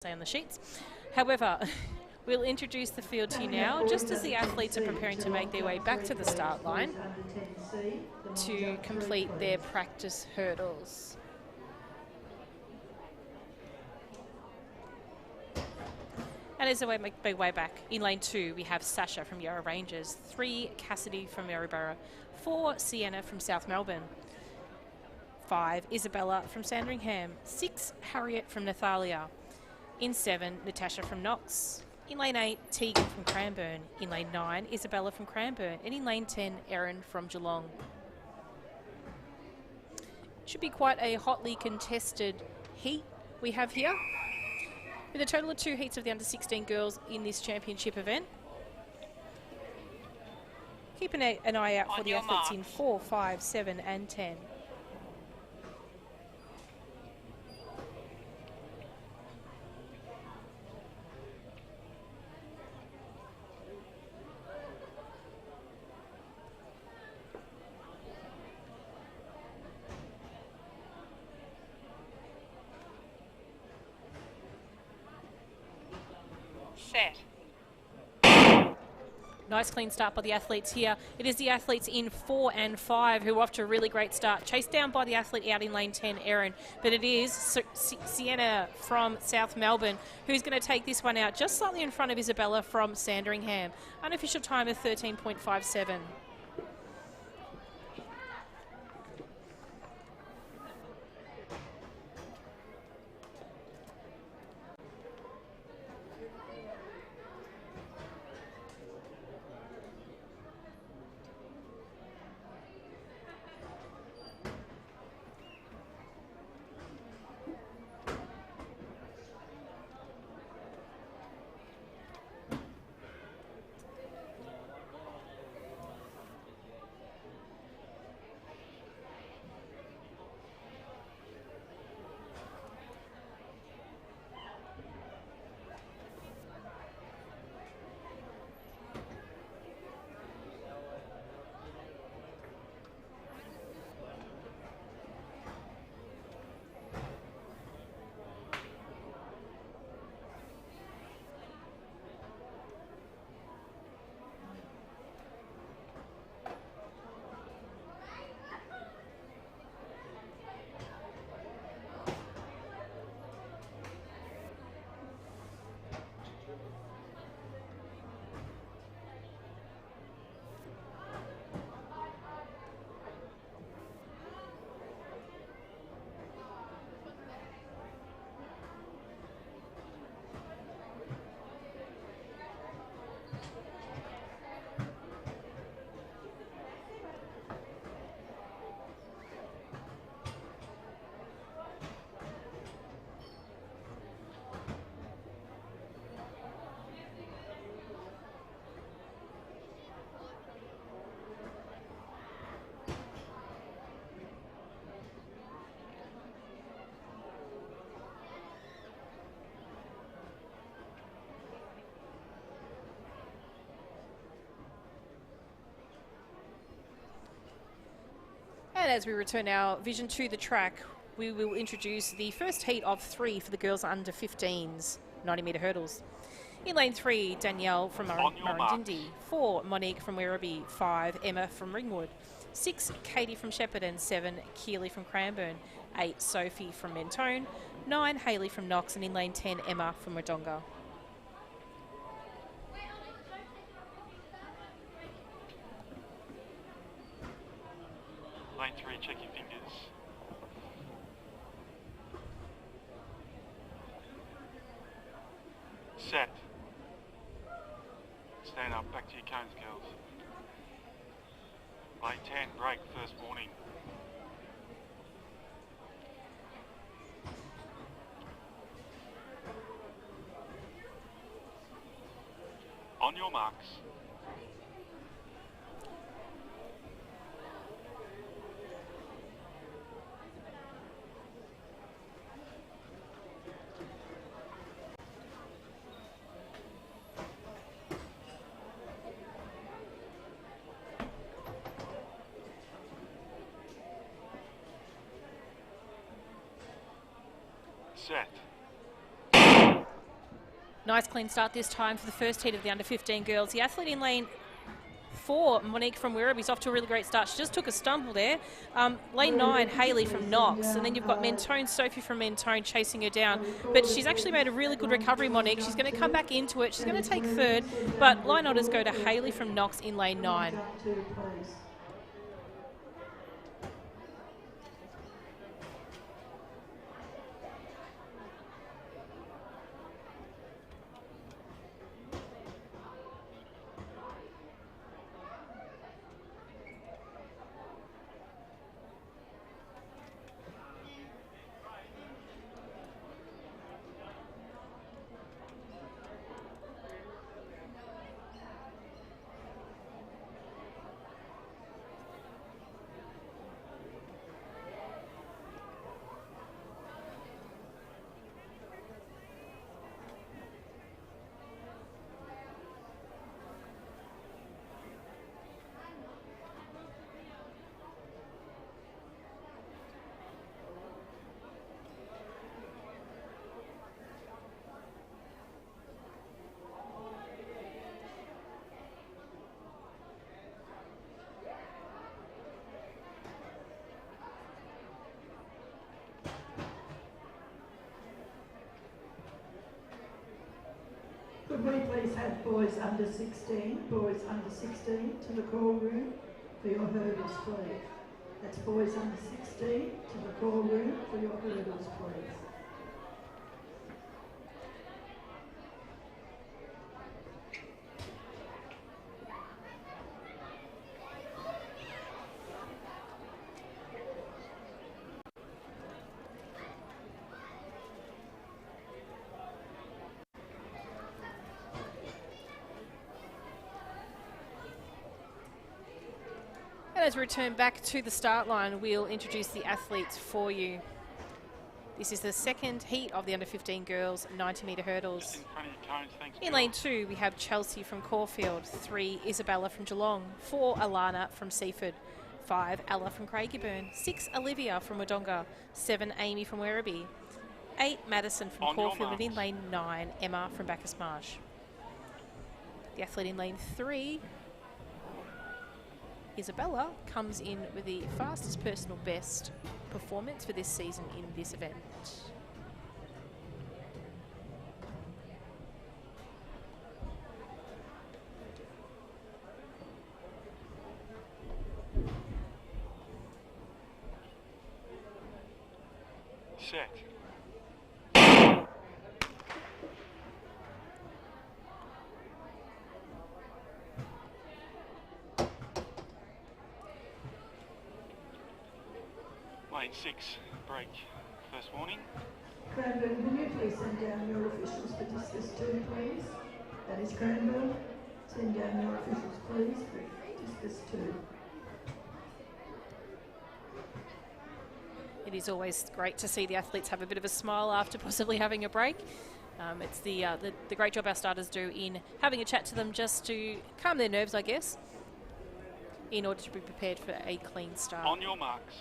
say on the sheets. However, we'll introduce the field to you now, just as the athletes are preparing to make their way back to the start line to complete their practice hurdles. And as they make their way back, in lane 2, we have Sasha from Yarra Rangers, 3, Cassidy from Maryborough, 4, Sienna from South Melbourne, 5, Isabella from Sandringham, 6, Harriet from Nathalia, in 7, Natasha from Knox, in lane 8, Tegan from Cranbourne, in lane 9, Isabella from Cranbourne, and in lane 10, Erin from Geelong. Should be quite a hotly contested heat we have here, with a total of 2 heats of the under-16 girls in this championship event. Keep an eye out for the athletes in 4, 5, 7 and 10. Set. Nice clean start by the athletes here. It is the athletes in 4 and 5 who are off to a really great start. Chased down by the athlete out in lane 10, Erin. But it is Sienna from South Melbourne who's going to take this one out just slightly in front of Isabella from Sandringham. Unofficial time of 13.57. And as we return our vision to the track, we will introduce the first heat of 3 for the girls under 15s, 90-metre hurdles. In lane 3, Danielle from Murrindindi, 4, Monique from Werribee, 5, Emma from Ringwood, 6, Katie from Shepparton, 7, Keely from Cranbourne, 8, Sophie from Mentone, 9, Hayley from Knox, and in lane 10, Emma from Wodonga. Lane 3, check your fingers. Set. Stand up, back to your cones, girls. Lane 10, break, first warning. On your marks. set. Nice clean start this time for the first heat of the under-15 girls. The athlete in lane 4, Monique from Werribee's off to a really great start. She just took a stumble there. Lane 9, Hayley from Knox. And then you've got Mentone, Sophie from Mentone chasing her down. But she's actually made a really good recovery, Monique. She's going to come back into it. She's going to take third. But line orders go to Hayley from Knox in lane 9. Could we please have boys under 16 to the call room for your hurdles, please. That's boys under 16 to the call room for your hurdles, please. And as we return back to the start line, we'll introduce the athletes for you. This is the second heat of the under-15 girls 90-metre hurdles. In front of your cones, thanks. In lane 2, we have Chelsea from Caulfield, 3, Isabella from Geelong, 4, Alana from Seaford, 5, Ella from Craigieburn, 6, Olivia from Wodonga, 7, Amy from Werribee, 8, Madison from Caulfield, and in lane 9, Emma from Bacchus Marsh. The athlete in lane 3, Isabella, comes in with the fastest personal best performance for this season in this event. Set. Lane 6, break. First warning. Cranbourne, can you please send down your officials for discus 2, please? That is Cranbourne. Send down your officials, please, for discus 2. It is always great to see the athletes have a bit of a smile after possibly having a break. It's the great job our starters do in having a chat to them just to calm their nerves, I guess, in order to be prepared for a clean start. On your marks.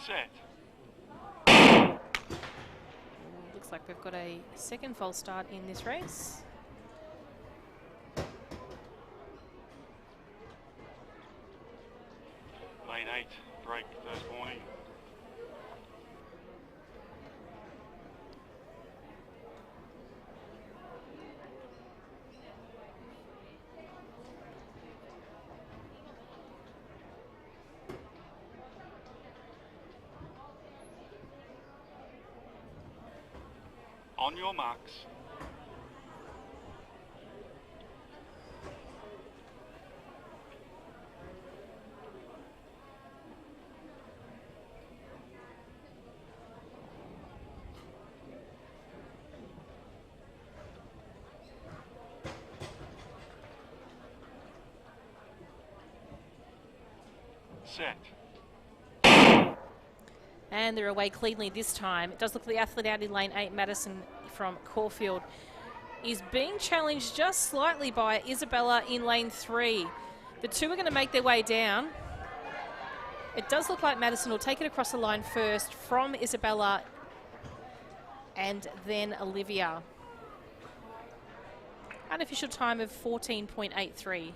Set. Looks like we've got a second false start in this race. Lane 8, break. First warning. On your marks. Set. And they're away cleanly this time. It does look like the athlete out in lane 8, Madison from Caulfield, is being challenged just slightly by Isabella in lane 3. The two are going to make their way down. It does look like Madison will take it across the line first from Isabella and then Olivia. Unofficial time of 14.83.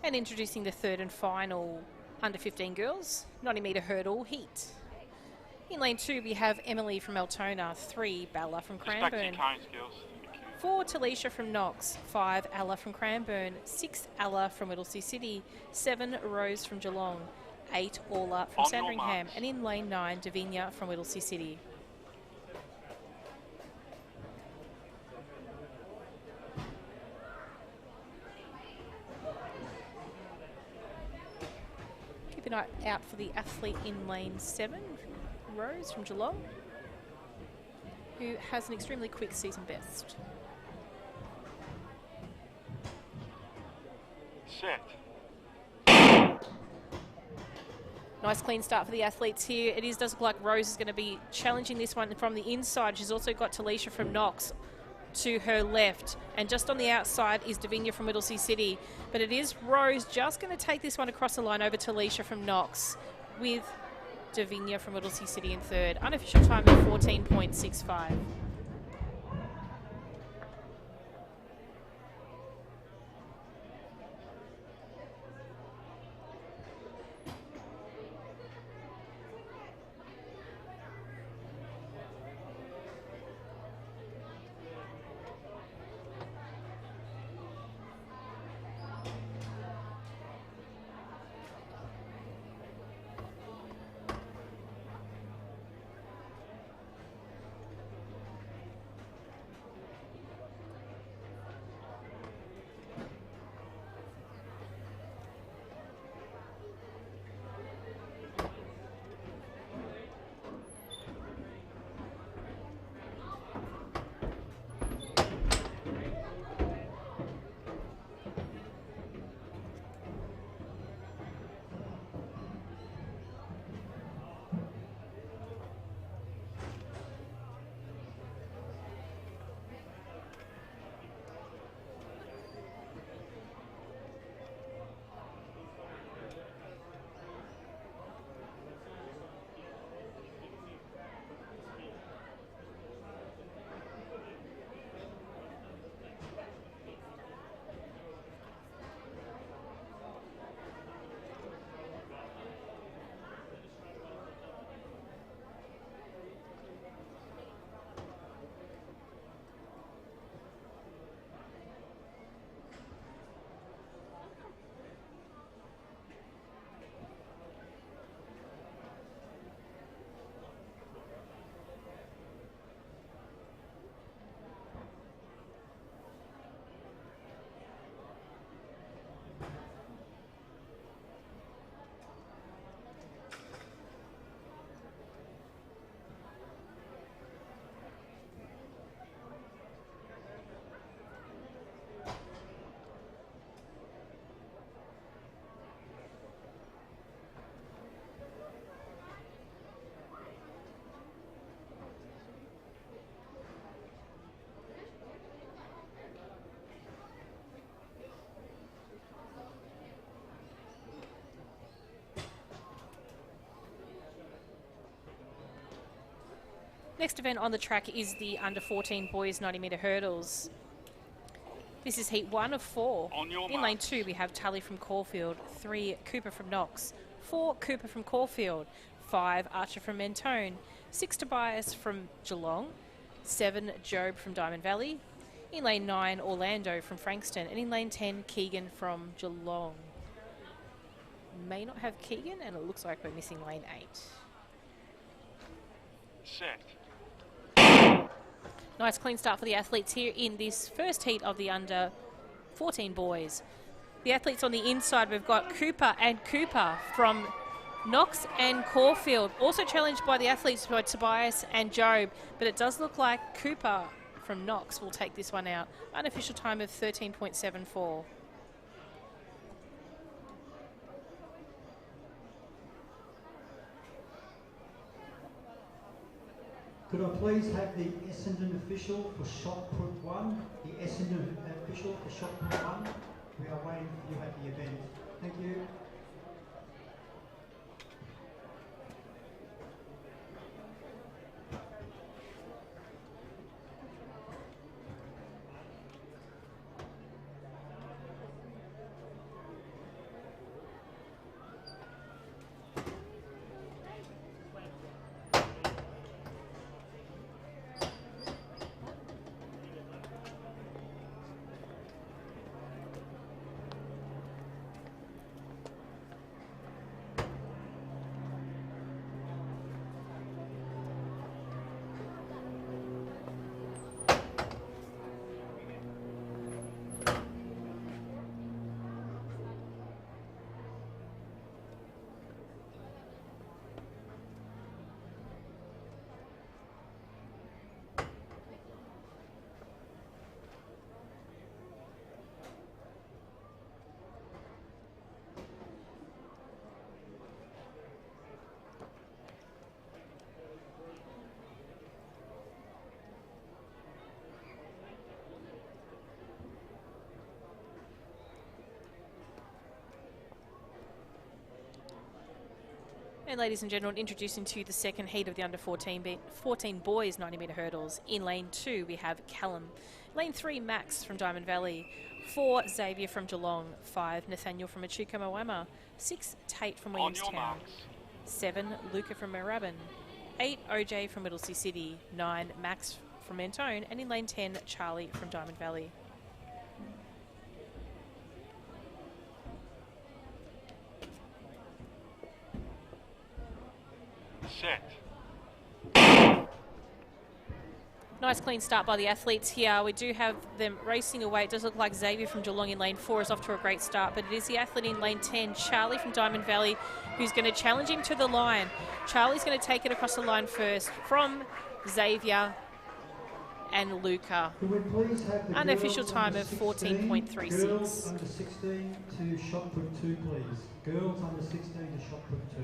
And introducing the third and final under 15 girls, 90 metre hurdle heat. In lane 2, we have Emily from Altona, 3, Bella from Cranbourne, 4, Talisha from Knox, 5, Ella from Cranbourne, 6, Ella from Whittlesea City, 7, Rose from Geelong, 8, Orla from Sandringham, and in lane 9, Davinia from Whittlesea City. Keep an eye out for the athlete in lane 7, Rose from Geelong, who has an extremely quick season best. Set. Nice clean start for the athletes here. It does look like Rose is going to be challenging this one from the inside. She's also got Talisha from Knox to her left. And just on the outside is Davinia from Whittlesea City. But it is Rose just going to take this one across the line over Talisha from Knox, with Davinia from Whittlesea City in third. Unofficial time of 14.65. Next event on the track is the under 14 boys 90 metre hurdles. This is heat 1 of 4. In lane 2 we have Tully from Caulfield, 3 Cooper from Knox, 4 Cooper from Caulfield, 5 Archer from Mentone, 6 Tobias from Geelong, 7 Job from Diamond Valley. In lane 9 Orlando from Frankston, and in lane 10 Keegan from Geelong. May not have Keegan, and it looks like we're missing lane 8. Set. Nice clean start for the athletes here in this first heat of the under 14 boys. The athletes on the inside, we've got Cooper and Cooper from Knox and Caulfield. Also challenged by the athletes by Tobias and Job, but it does look like Cooper from Knox will take this one out. Unofficial time of 13.74. Could I please have the Essendon official for shot put 1? The Essendon official for shot put 1. We are waiting for you at the event. Thank you. And ladies and gentlemen, introducing to you the second heat of the under 14 boys 90 metre hurdles. In lane 2 we have Callum. Lane 3 Max from Diamond Valley, 4 Xavier from Geelong, 5 Nathaniel from Echuca Moama, 6 Tate from Williamstown, 7 Luca from Moorabbin, 8 OJ from Middlesea City, 9 Max from Mentone, and in lane 10 Charlie from Diamond Valley. Set. Nice clean start by the athletes here. We do have them racing away. It does look like Xavier from Geelong in lane 4 is off to a great start, but it is the athlete in lane 10, Charlie from Diamond Valley, who's going to challenge him to the line. Charlie's going to take it across the line first from Xavier and Luca. Could we please have the Unofficial girls time under of 16, 14.36. Girls under 16 to shot put 2, please. Girls under 16 to shot put 2.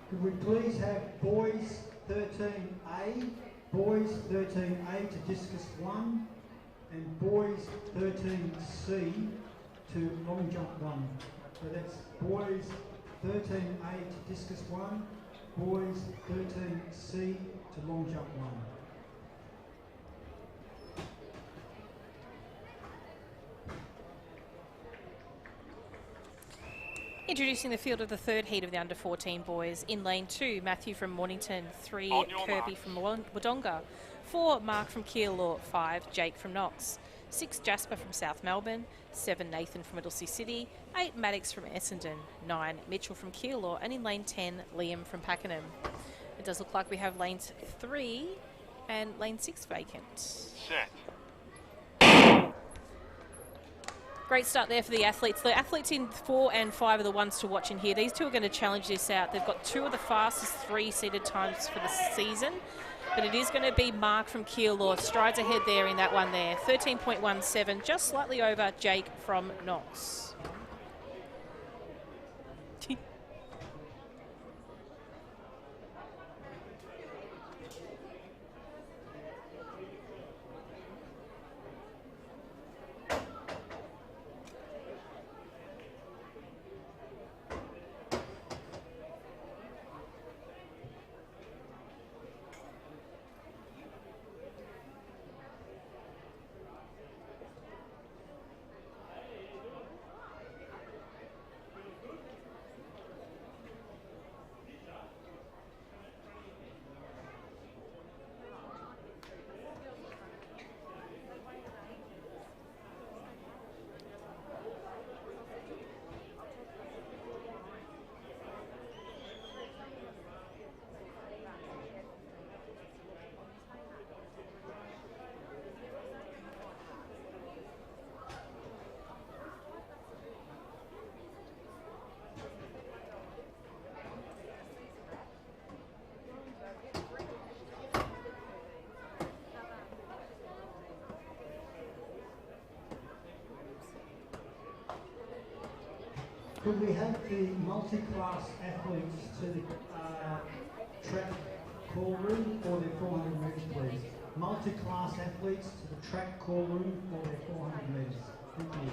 Could we please have boys 13A boys 13A to discus 1, and boys 13C to long jump 1. So that's boys 13A to discus 1, boys 13C to long jump 1. Introducing the field of the third heat of the under 14 boys. In lane 2, Matthew from Mornington, 3, Kirby from Wodonga, 4, Mark from Keilor, 5, Jake from Knox, 6, Jasper from South Melbourne, 7, Nathan from Middlesea City, 8, Maddox from Essendon, 9, Mitchell from Keilor, and in lane 10, Liam from Pakenham. It does look like we have lanes 3 and lane 6 vacant. Set. Great start there for the athletes. The athletes in 4 and 5 are the ones to watch in here. These two are going to challenge this out. They've got 2 of the fastest 3-seated times for the season, but it is going to be Mark from Keilor. Strides ahead there in that one there. 13.17, just slightly over Jake from Knox. Could we have the multi-class athletes to the track call room for their 400 metres, please? Multi-class athletes to the track call room for their 400 metres. Thank you.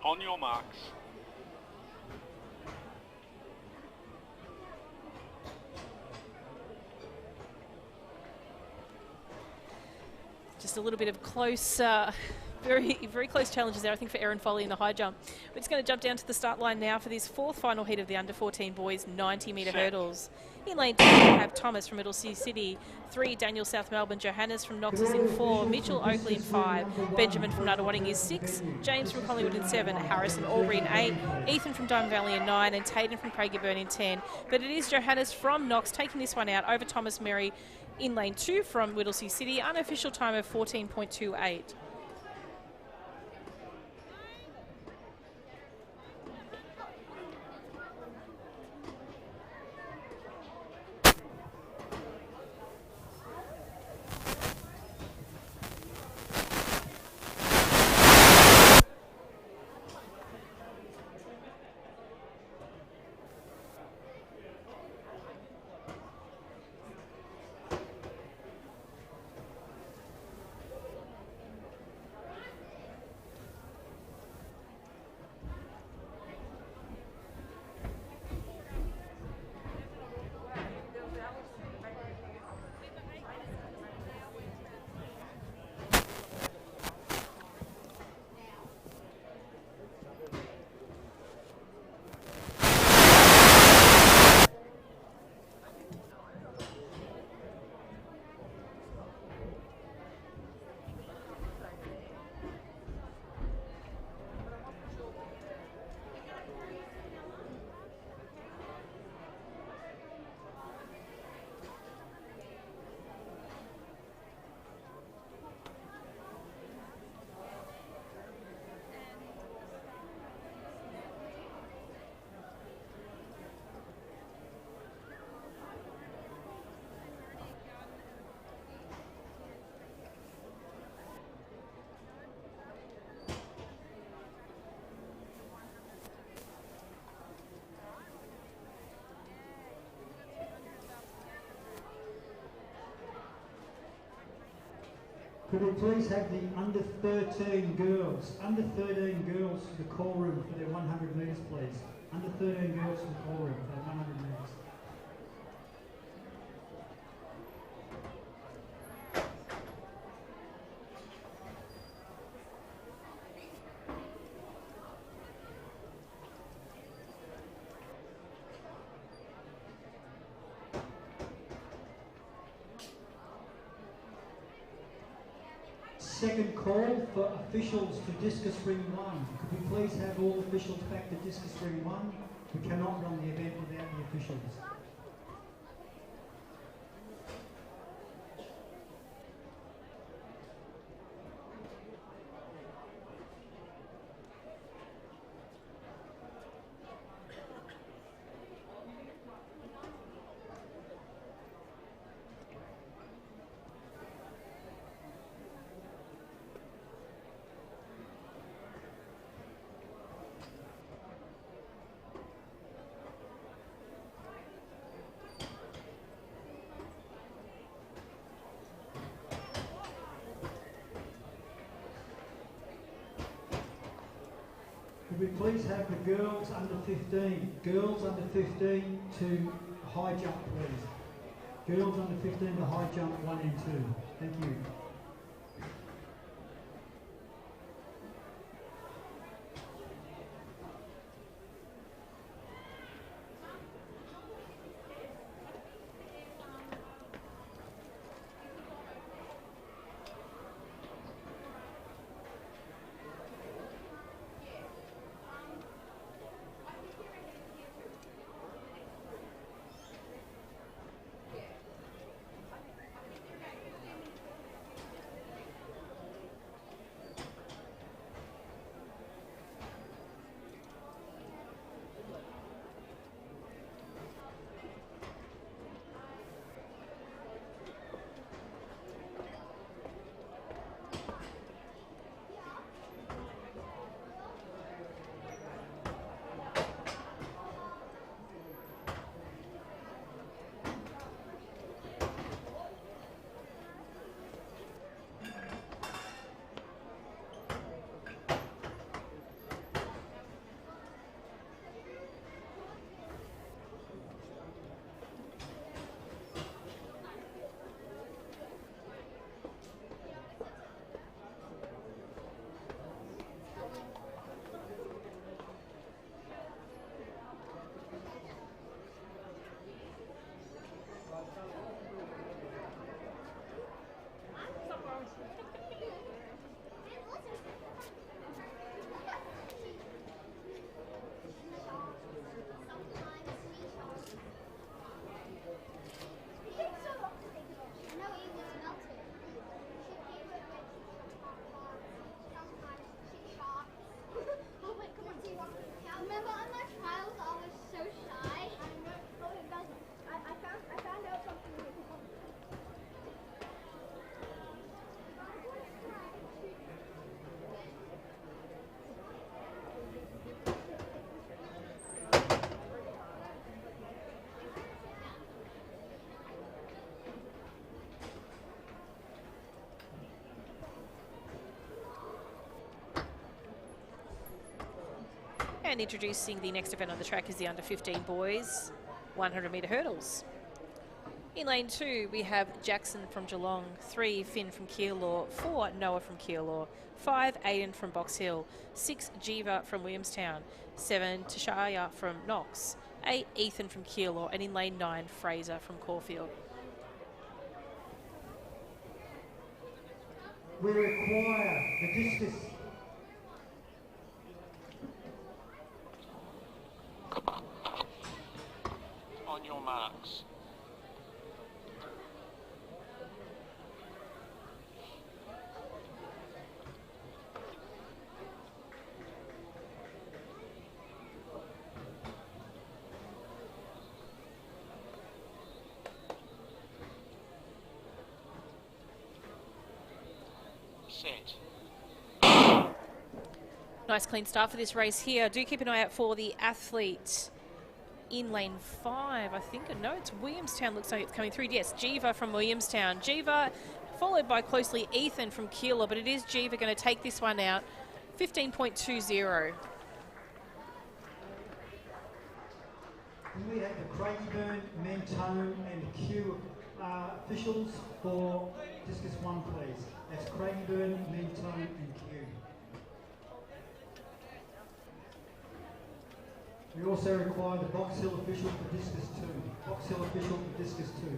On your marks. Just a little bit of close, very close challenges there, I think, for Erin Foley in the high jump. We're just going to jump down to the start line now for this 4th final heat of the under 14 boys 90-metre hurdles. In lane 2, we have Thomas from Middlesea City, 3, Daniel South Melbourne, Johannes from Knox is in 4, Mitchell Oakley in 5, Benjamin from Nuttawading is 6, James from Collingwood in 7, Harrison Albury in 8, Ethan from Diamond Valley in 9, and Tayden from Craigieburn in 10. But it is Johannes from Knox taking this one out over Thomas Merry in lane 2 from Whittlesea City, unofficial time of 14.28. Could we please have the under 13 girls to the call room for their 100 metres, please? Under 13 girls to the call room for their 100 metres. Second call for officials to discus ring 1. Could we please have all officials back to discus ring 1? We cannot run the event without the officials. Could we please have the girls under 15? Girls under 15 to high jump, please. Girls under 15 to high jump 1 and 2. Thank you. And introducing the next event on the track is the under 15 boys 100 metre hurdles. In lane 2 we have Jackson from Geelong, 3 Finn from Keilor, 4 Noah from Keilor, 5 Aiden from Box Hill, 6 Jiva from Williamstown, 7 Tashaya from Knox, 8 Ethan from Keilor, and in lane 9 Fraser from Caulfield. We require the discus. On your marks. Set. Nice clean start for this race here. Do keep an eye out for the athlete in lane 5. I think, no, it's Williamstown. Looks like it's coming through. Yes, Jiva from Williamstown. Jiva followed by closely Ethan from Keilor, but it is Jiva going to take this one out, 15.20. And we have the Craigieburn, Mentone and Kew officials for discus 1, please. That's Craigieburn, Mentone and Kew. We also require the Box Hill official for discus 2. Box Hill official for discus 2.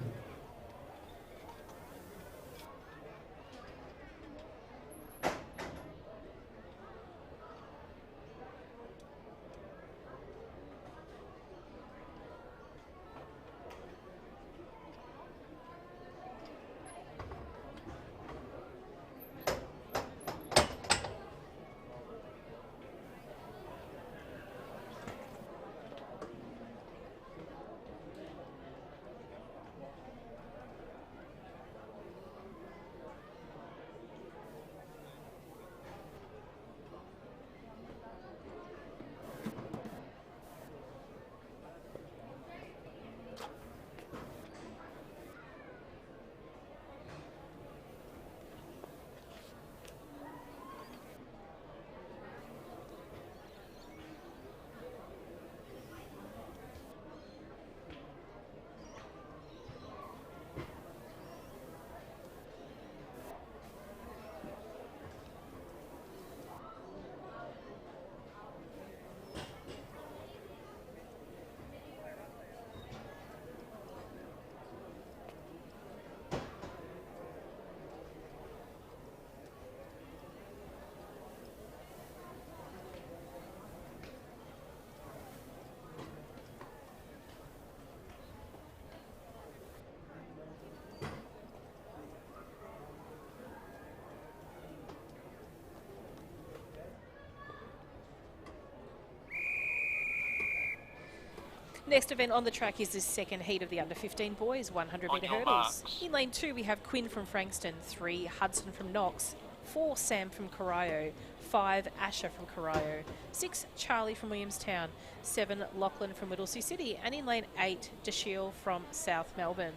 Next event on the track is the second heat of the under-15 boys, 100-metre hurdles. In lane 2, we have Quinn from Frankston, 3, Hudson from Knox, 4, Sam from Corio, 5, Asher from Corio, 6, Charlie from Williamstown, 7, Lachlan from Whittlesea City, and in lane 8, Dashiell from South Melbourne.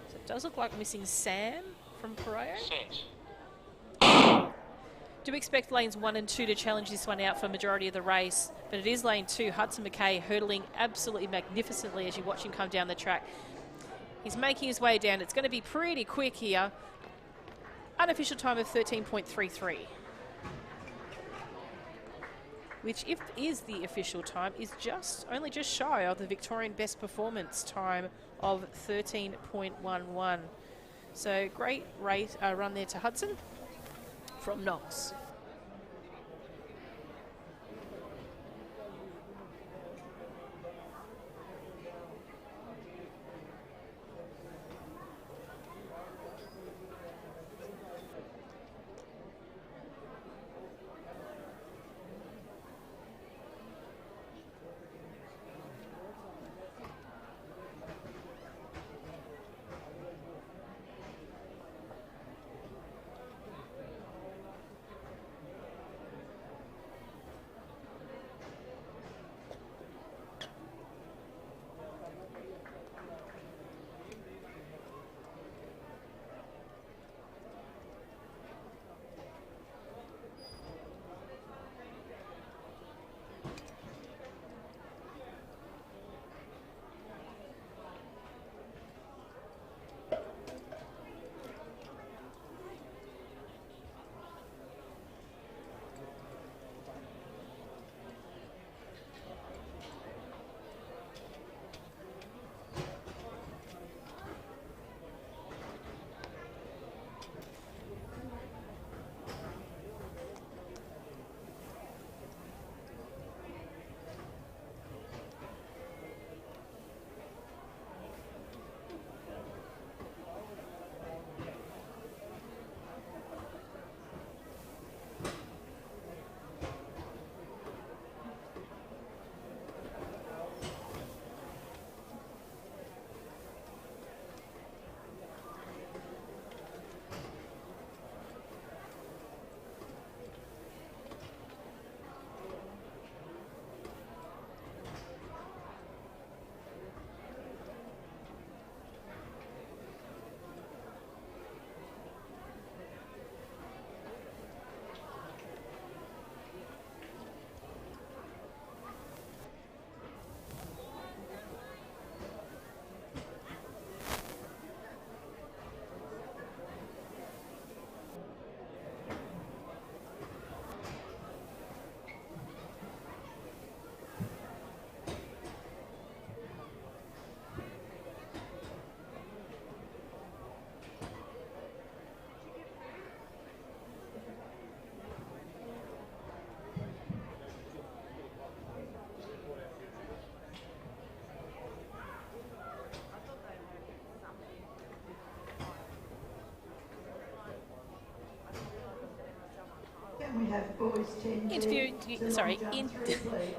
So it does look like missing Sam from Corio. Set. Do expect lanes 1 and 2 to challenge this one out for the majority of the race, but it is lane 2, Hudson McKay, hurdling absolutely magnificently as you watch him come down the track. He's making his way down. It's going to be pretty quick here. Unofficial time of 13.33. Which, if is the official time, is only just shy of the Victorian best performance time of 13.11. So great race run there to Hudson from Knox. have boys 10D.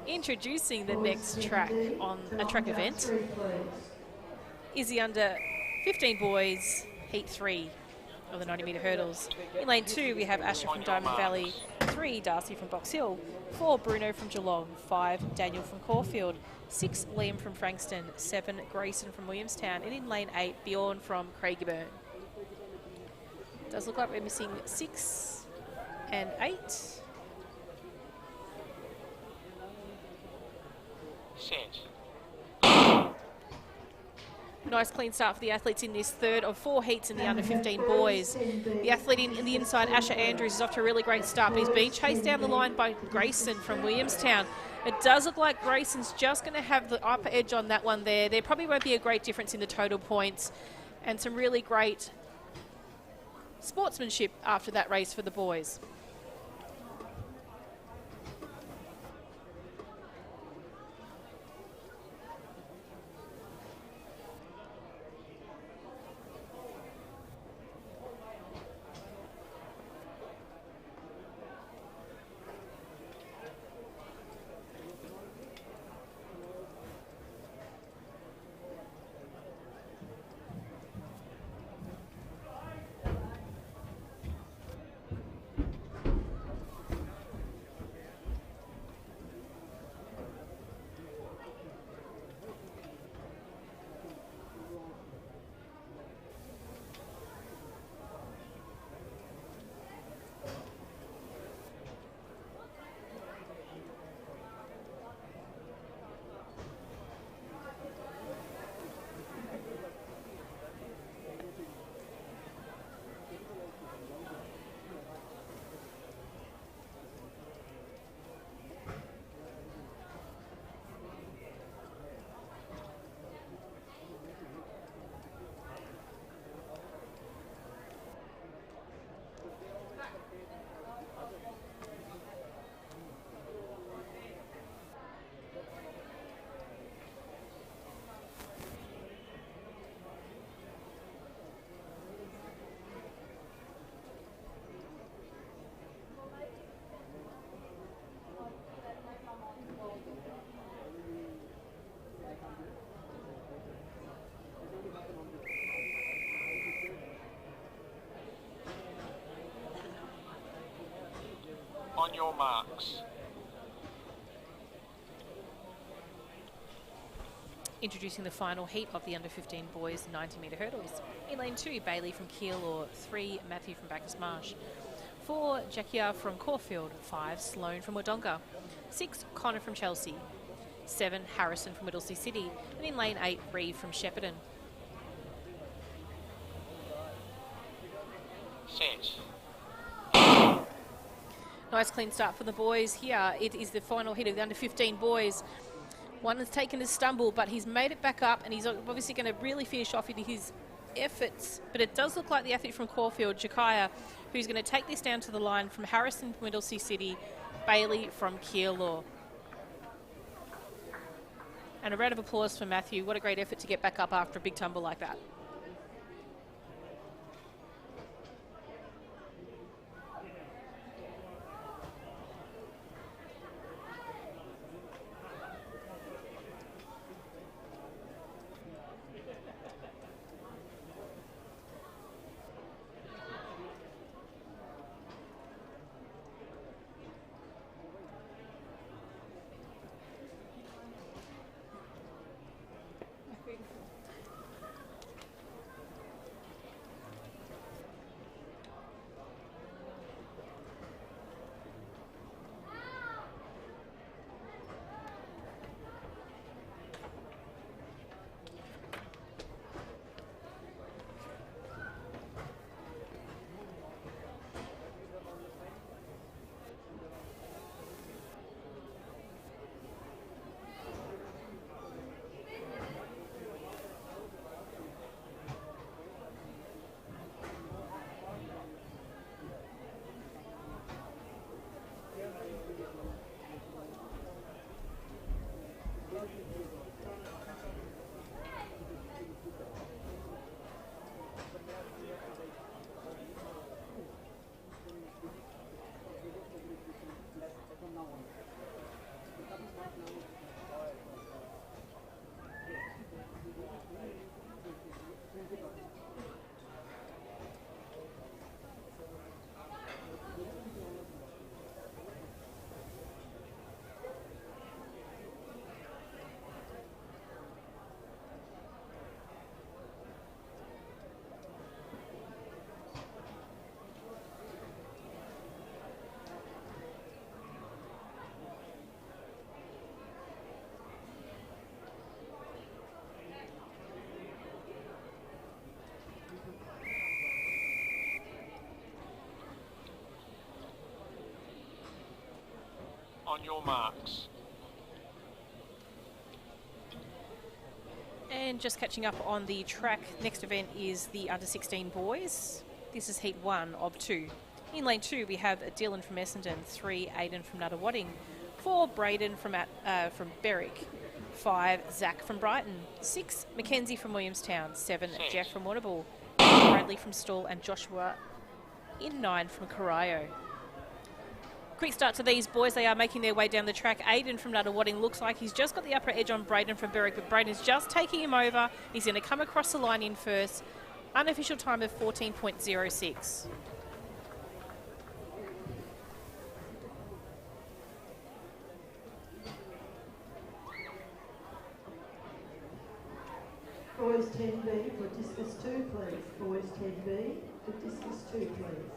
Introducing the next track on a track event is the under 15 boys heat 3 of the 90 metre hurdles. In lane 2 we have Asher from Diamond Valley, 3 Darcy from Box Hill, 4 Bruno from Geelong, 5 Daniel from Caulfield, 6 Liam from Frankston, 7 Grayson from Williamstown, and in lane 8 Bjorn from Craigieburn. Does look like we're missing 6 and 8. Set. Nice clean start for the athletes in this third of 4 heats in the under 15 boys. The athlete in the inside, Asher Andrews, is off to a really great start, but he's being chased down the line by Grayson from Williamstown. It does look like Grayson's just going to have the upper edge on that one there. There probably won't be a great difference in the total points, and some really great sportsmanship after that race for the boys. On your marks. Introducing the final heat of the under 15 boys 90 metre hurdles. In lane 2, Bailey from Keilor, 3 Matthew from Bacchus Marsh, 4 Jackia from Caulfield, 5 Sloane from Wodonga, 6 Connor from Chelsea, 7 Harrison from Whittlesea City, and in lane 8 Reeve from Shepparton. Set. Nice clean start for the boys here. It is the final hit of the under 15 boys. One has taken a stumble, but he's made it back up, and he's obviously going to really finish off into his efforts. But it does look like the athlete from Caulfield, Jackia, who's going to take this down to the line from Harrison from Whittlesea City, Bailey from Keilor. And a round of applause for Matthew. What a great effort to get back up after a big tumble like that. On your marks. And just catching up on the track, next event is the under-16 boys. This is heat 1 of 2. In lane 2, we have Dylan from Essendon, 3, Aidan from Nuttawading, 4, Braden from Berwick, 5, Zach from Brighton, 6, Mackenzie from Williamstown, 7, Jeff from Warrnambool, Bradley from Stawell, and Joshua in 9 from Corio. Quick start to these boys. They are making their way down the track. Aidan from Nuttawading looks like he's just got the upper edge on Braden from Berwick, but Braden's just taking him over. He's going to come across the line in first. Unofficial time of 14.06. Boys 10B for discus 2, please. Boys 10B for discus 2, please.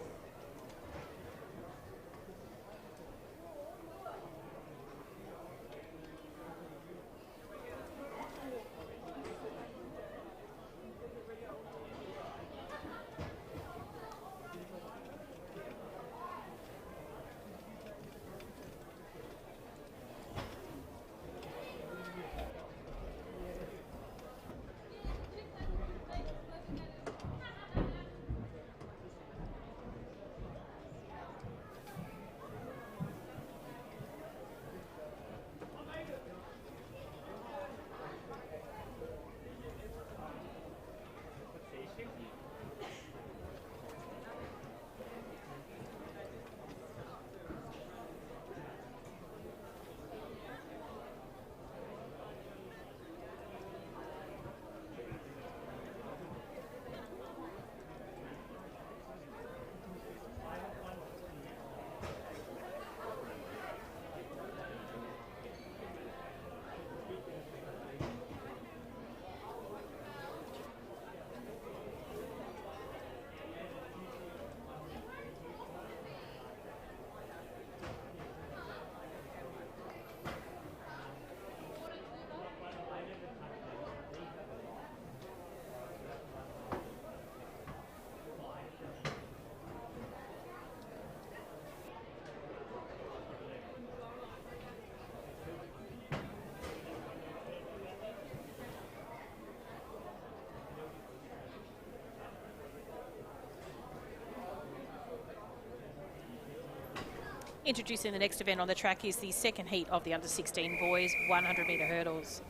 Introducing the next event on the track is the second heat of the under-16 boys 100-metre hurdles.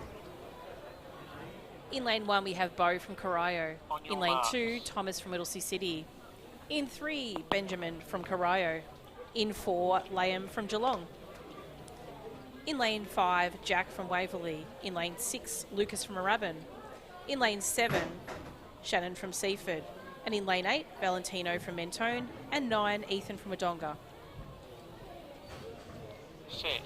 In lane 1, we have Bo from Corio. In lane 2, Thomas from Whittlesea City. In 3, Benjamin from Corio. In 4, Liam from Geelong. In lane 5, Jack from Waverley. In lane 6, Lucas from Moorabbin. In lane 7, Shannon from Seaford. And in lane 8, Valentino from Mentone. And 9, Ethan from Wodonga. Set.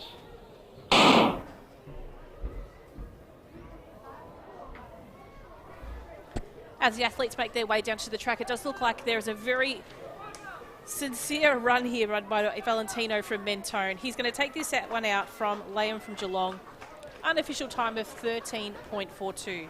As the athletes make their way down to the track, it does look like there is a very sincere run here run by Valentino from Mentone. He's going to take this one out from Liam from Geelong. Unofficial time of 13.42.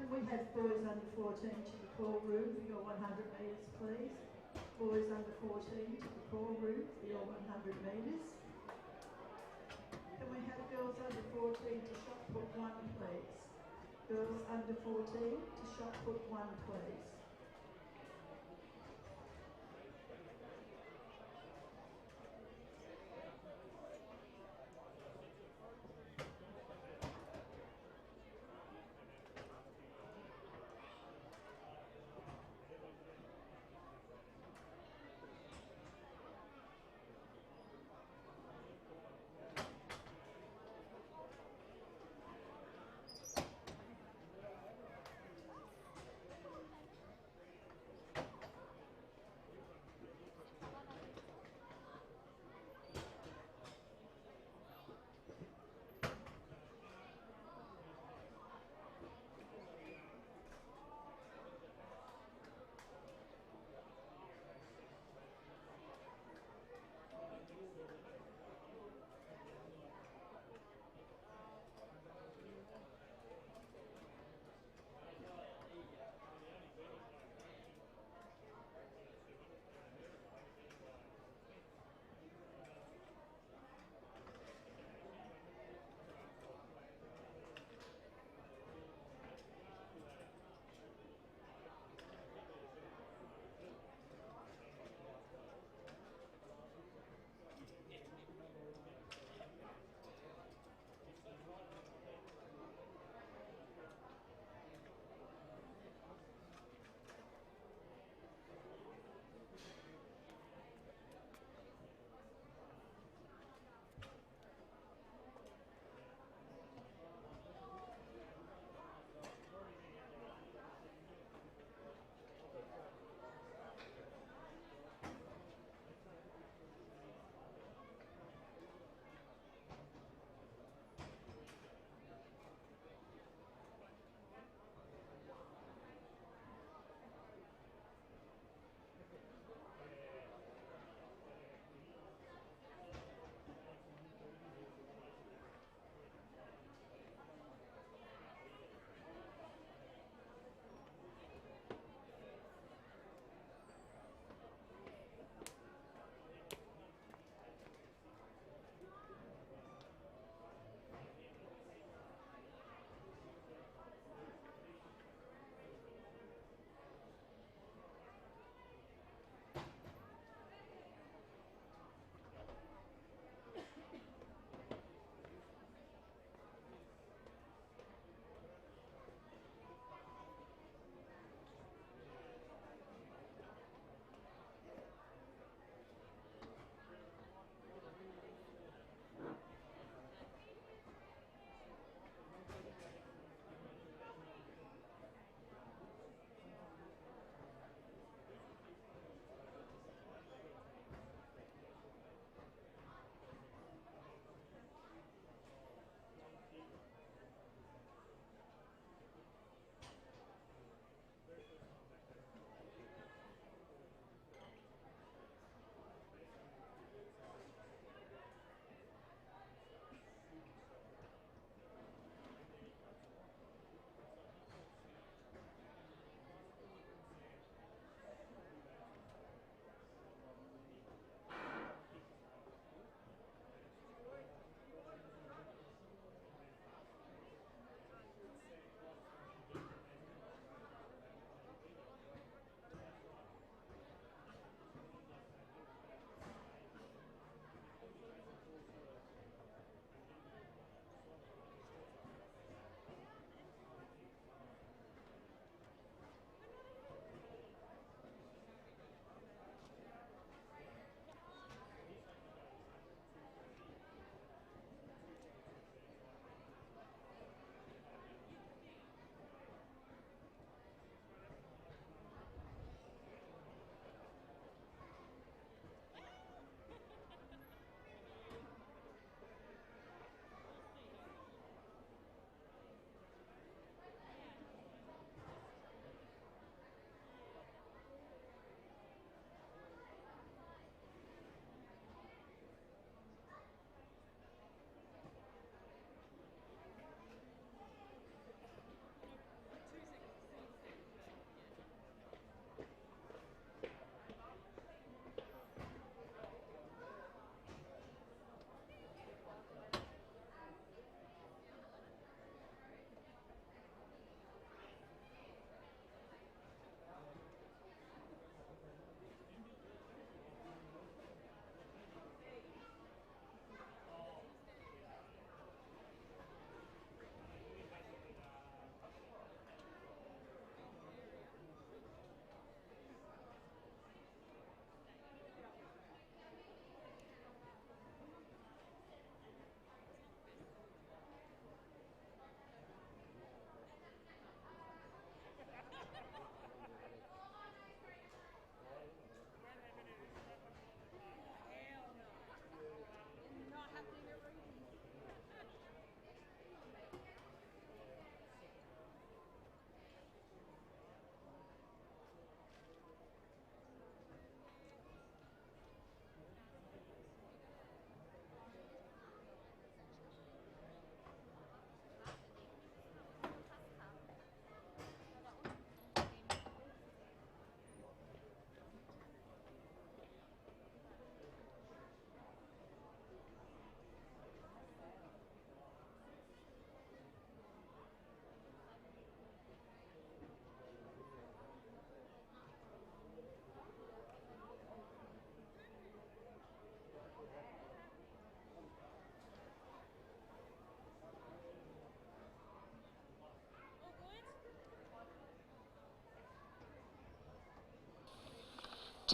Can we have boys under 14 to the call room for your 100 metres, please? Boys under 14 to the call room for your 100 metres. Can we have girls under 14 to shot put 1, please? Girls under 14 to shot put 1, please.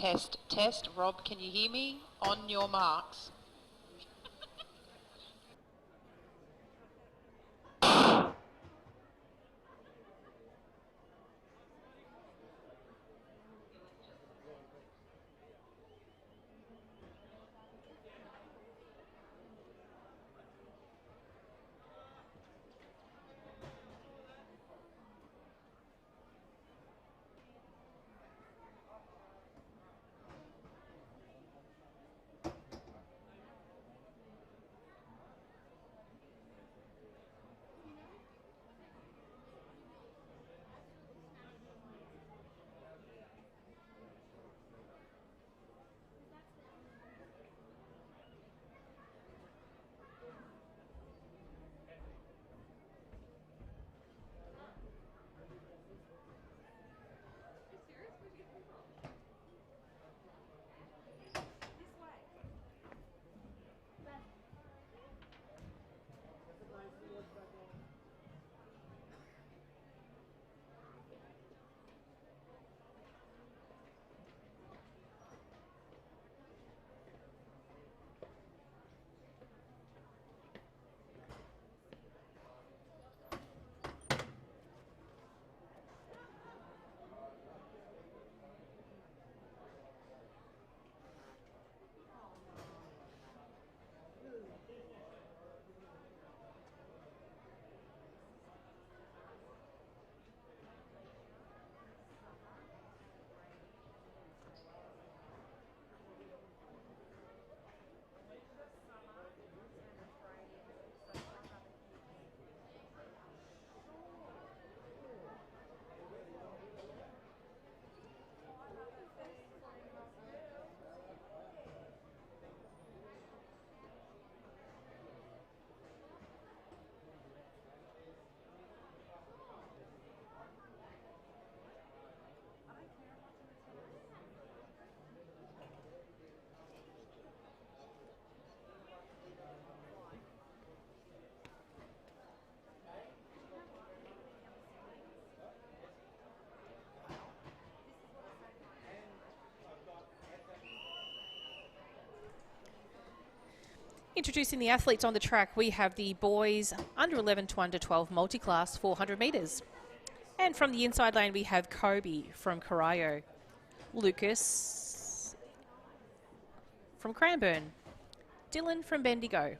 Test, test. Rob, can you hear me? On your marks. Introducing the athletes on the track, we have the boys under 11 to under 12 multi-class 400 metres. And from the inside lane, we have Kobe from Corio, Lucas from Cranbourne, Dylan from Bendigo.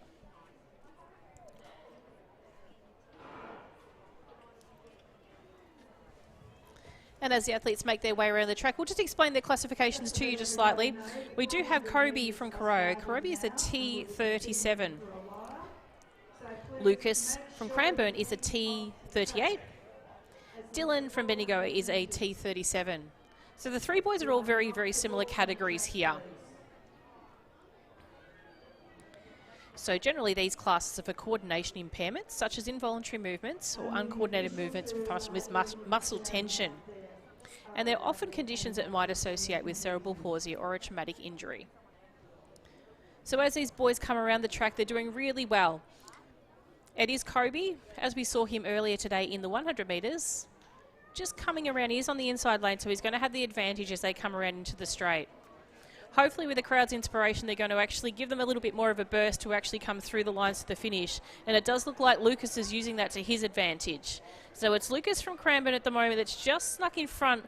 And as the athletes make their way around the track, we'll just explain their classifications to you just slightly. We do have Kobe from Corio. Kobe is a T37. Lucas from Cranbourne is a T38. Dylan from Bendigo is a T37. So the three boys are all very, very similar categories here. So generally these classes are for coordination impairments, such as involuntary movements or uncoordinated movements with muscle tension. And they're often conditions that might associate with cerebral palsy or a traumatic injury. So as these boys come around the track, they're doing really well. It is Kobe, as we saw him earlier today in the 100 metres, just coming around. He's on the inside lane, so he's going to have the advantage as they come around into the straight. Hopefully with the crowd's inspiration, they're going to actually give them a little bit more of a burst to actually come through the lines to the finish. And it does look like Lucas is using that to his advantage. So it's Lucas from Cranbourne at the moment that's just snuck in front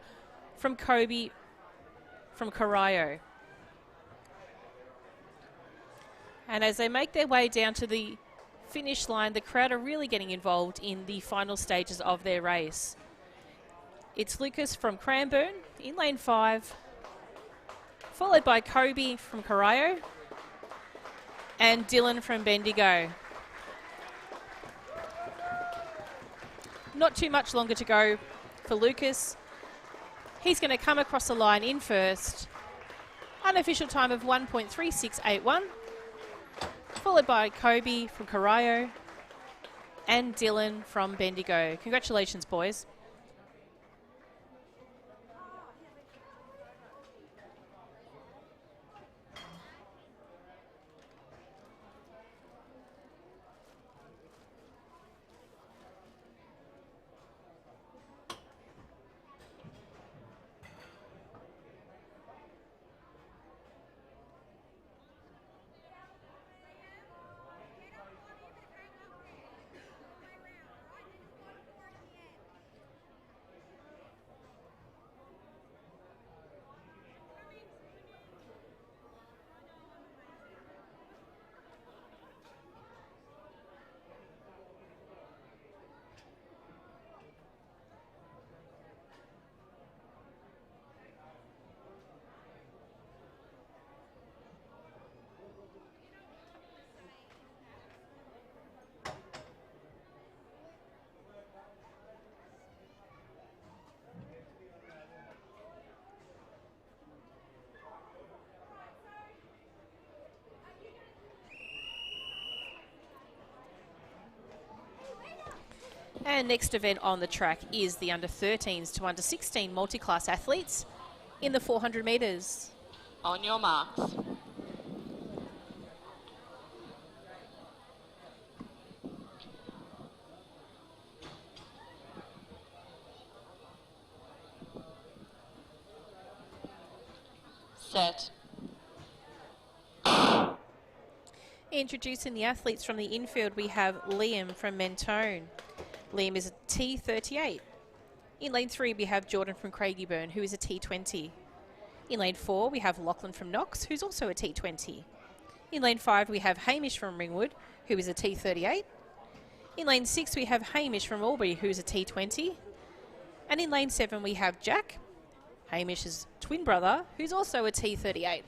from Kobe from Corio. And as they make their way down to the finish line, the crowd are really getting involved in the final stages of their race. It's Lucas from Cranbourne in lane 5, followed by Kobe from Corio and Dylan from Bendigo. Not too much longer to go for Lucas. He's going to come across the line in first. Unofficial time of 1.3681, followed by Kobe from Corio and Dylan from Bendigo. Congratulations, boys. And next event on the track is the under 13s to under 16 multi-class athletes in the 400 metres. On your marks. Set. Introducing the athletes from the infield, we have Liam from Mentone. Liam is a T38. In lane 3, we have Jordan from Craigieburn, who is a T20. In lane 4, we have Lachlan from Knox, who's also a T20. In lane 5, we have Hamish from Ringwood, who is a T38. In lane 6, we have Hamish from Albury, who's a T20. And in lane 7, we have Jack, Hamish's twin brother, who's also a T38.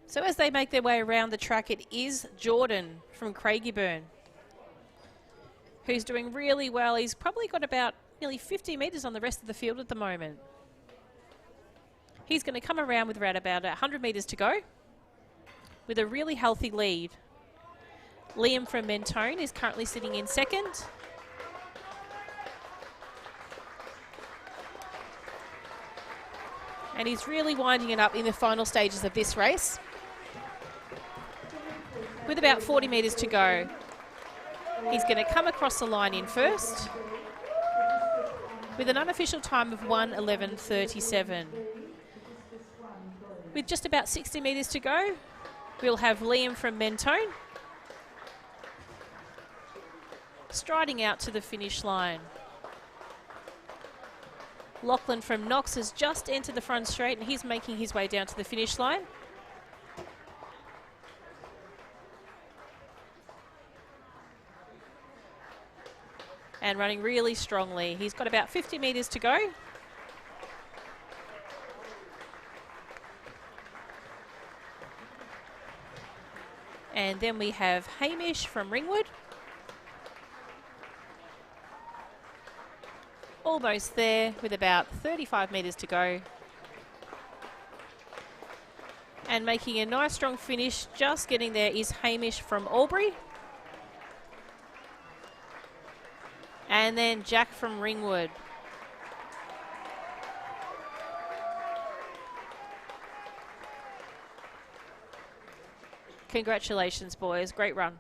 So as they make their way around the track, it is Jordan from Craigieburn, who's doing really well. He's probably got about nearly 50 metres on the rest of the field at the moment. He's going to come around with around about 100 metres to go with a really healthy lead. Liam from Mentone is currently sitting in second. And he's really winding it up in the final stages of this race, with about 40 metres to go. He's going to come across the line in first with an unofficial time of 1:11:37. With just about 60 metres to go, we'll have Liam from Mentone striding out to the finish line. Lachlan from Knox has just entered the front straight and he's making his way down to the finish line. And running really strongly. He's got about 50 metres to go. And then we have Hamish from Ringwood. Almost there with about 35 metres to go. And making a nice strong finish, just getting there, is Hamish from Albury. And then Jack from Ringwood. Congratulations, boys. Great run.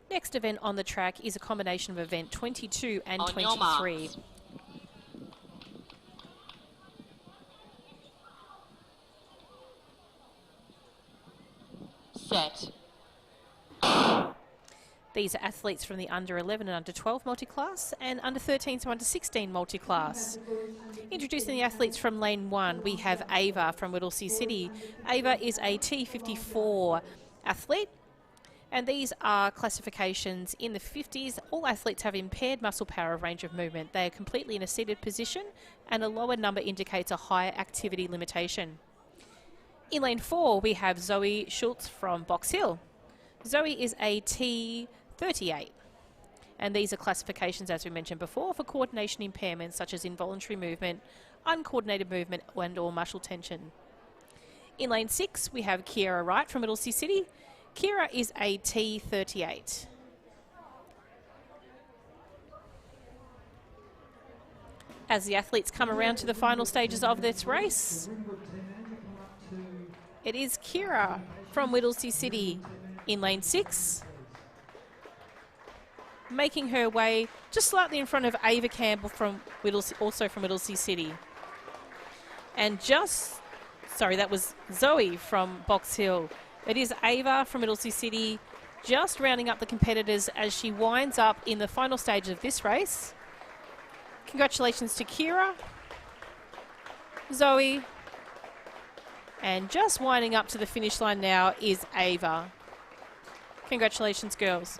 Next event on the track is a combination of event 22 and 23. Set. These are athletes from the under 11 and under 12 multi-class and under 13 to under 16 multi-class. Introducing the athletes from lane 1, we have Ava from Whittlesea City. Ava is a T54 athlete. And these are classifications in the 50s. All athletes have impaired muscle power of range of movement. They are completely in a seated position, and a lower number indicates a higher activity limitation. In lane 4, we have Zoe Schultz from Box Hill. Zoe is a T38. And these are classifications, as we mentioned before, for coordination impairments such as involuntary movement, uncoordinated movement, and or muscle tension. In lane 6, we have Kiera Wright from Whittlesea City. Kira is a T38. As the athletes come around to the final stages of this race, it is Kira from Whittlesea City in lane 6. making her way just slightly in front of Ava Campbell from Whittlesea, also from Whittlesea City. And that was Zoe from Box Hill. It is Ava from Whittlesea City just rounding up the competitors as she winds up in the final stage of this race. Congratulations to Kira, Zoe, and just winding up to the finish line now is Ava. Congratulations, girls.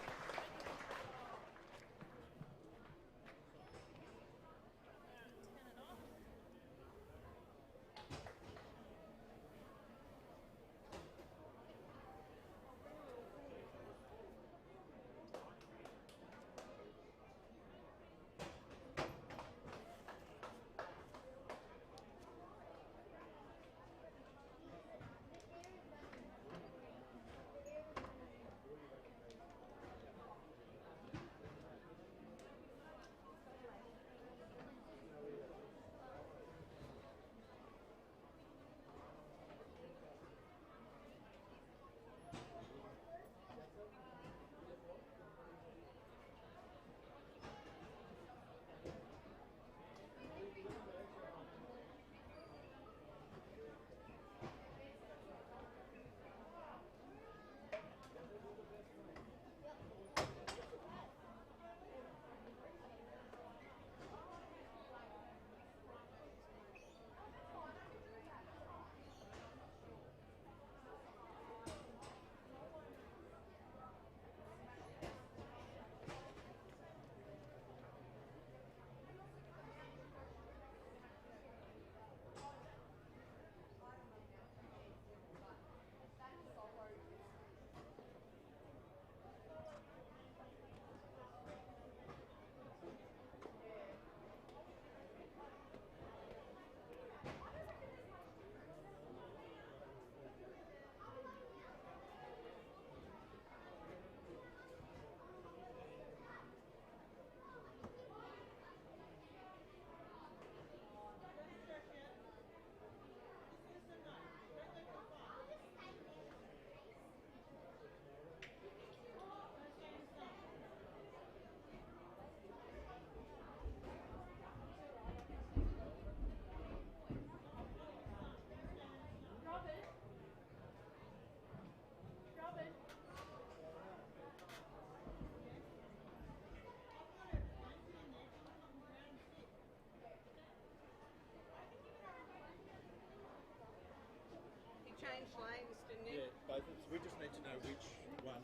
Changed lanes, didn't you? Yeah, both. We just need to know which one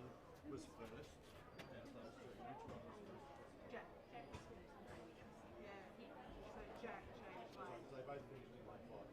was first. Which one was first? Jack was first. Yeah. So Jack changed lanes. They both finished in lane 5.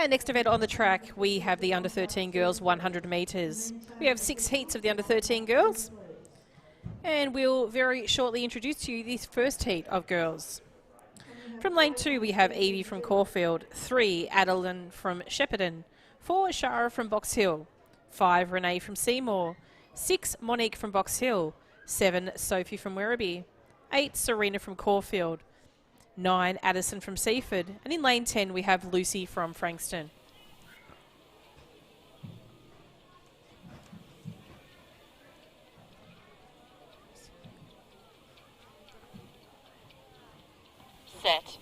And next event on the track, we have the under 13 girls 100 metres. We have 6 heats of the under 13 girls. And we'll very shortly introduce to you the first heat of girls. From lane 2, we have Evie from Caulfield, 3, Adeline from Shepparton, 4, Shara from Box Hill, 5, Renee from Seymour, 6, Monique from Box Hill, 7, Sophie from Werribee, 8, Serena from Caulfield, 9, Addison from Seaford, and in lane 10 we have Lucy from Frankston. Set.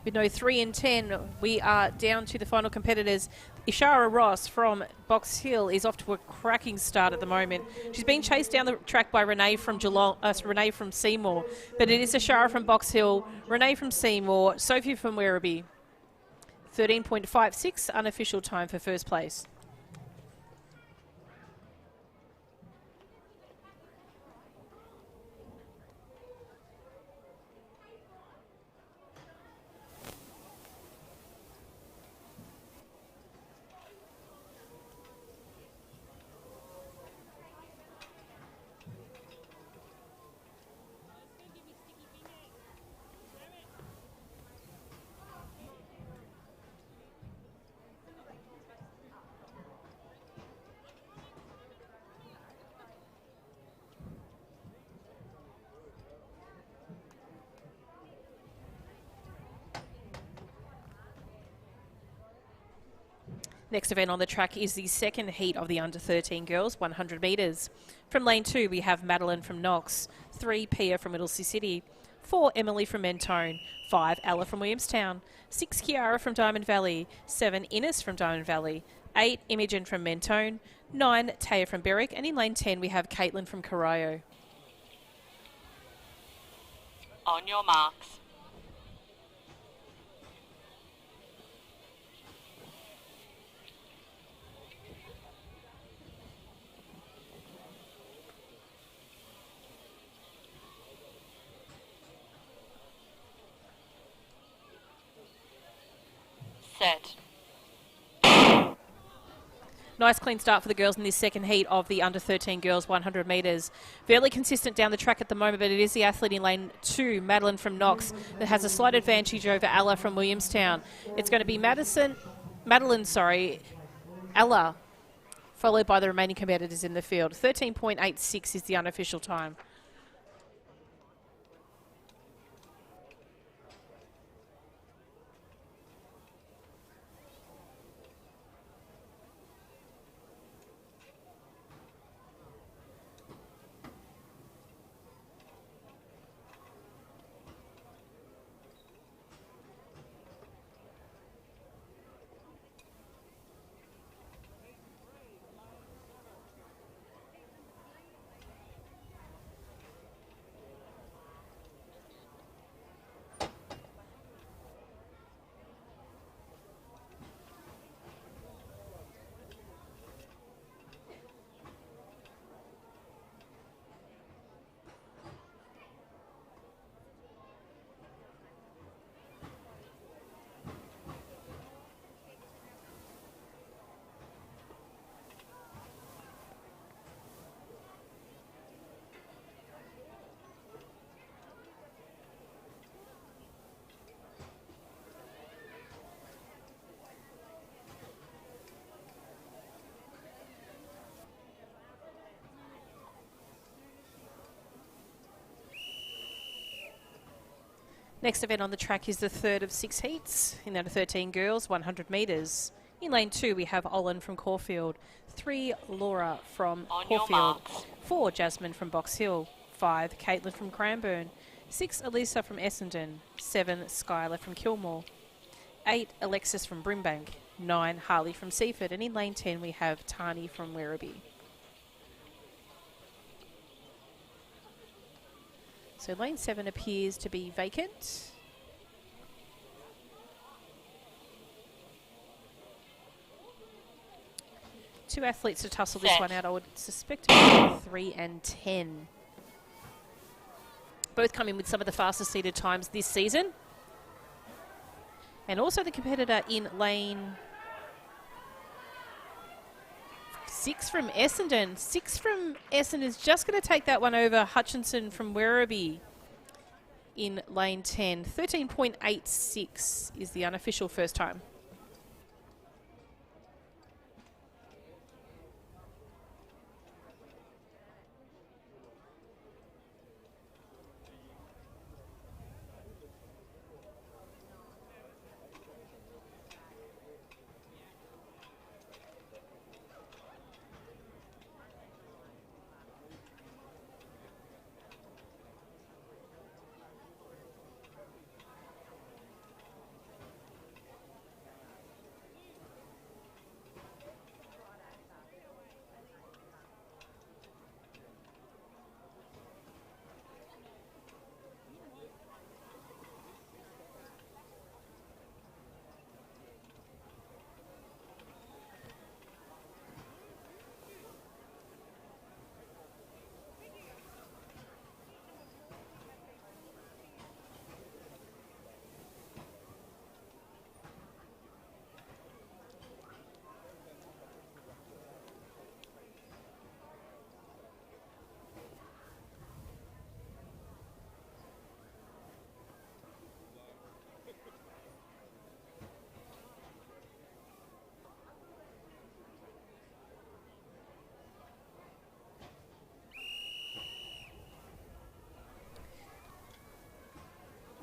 With no 3 and 10, we are down to the final competitors. Ishara Ross from Box Hill is off to a cracking start at the moment. She's being chased down the track by Renee from Renee from Seymour, but it is Ishara from Box Hill, Renee from Seymour, Sophie from Werribee. 13.56 unofficial time for first place. Next event on the track is the second heat of the under 13 girls, 100 metres. From lane 2, we have Madeline from Knox, 3, Pia from Middlesea City, 4, Emily from Mentone, 5, Ella from Williamstown, 6, Kiara from Diamond Valley, 7, Innes from Diamond Valley, 8, Imogen from Mentone, 9, Taya from Berwick, and in lane 10 we have Caitlin from Corio. On your marks. Set. Nice clean start for the girls in this second heat of the under 13 girls 100 metres. Fairly consistent down the track at the moment, but it is the athlete in lane 2, Madeline from Knox, that has a slight advantage over Ella from Williamstown. It's going to be Ella, followed by the remaining competitors in the field. 13.86 is the unofficial time. Next event on the track is the third of 6 heats in the under 13 girls, 100 metres. In lane 2, we have Olin from Caulfield, 3, Laura from Caulfield, 4, Jasmine from Box Hill, 5, Caitlin from Cranbourne, 6, Elisa from Essendon, 7, Skylar from Kilmore, 8, Alexis from Brimbank, 9, Harley from Seaford, and in lane 10 we have Tani from Werribee. So lane 7 appears to be vacant. Two athletes to tussle this one out. I would suspect to be 3 and 10. Both come in with some of the fastest seated times this season. And also the competitor in lane 6 from Essendon. 6 from Essendon is just going to take that one over Hutchinson from Werribee in lane 10. 13.86 is the unofficial first time.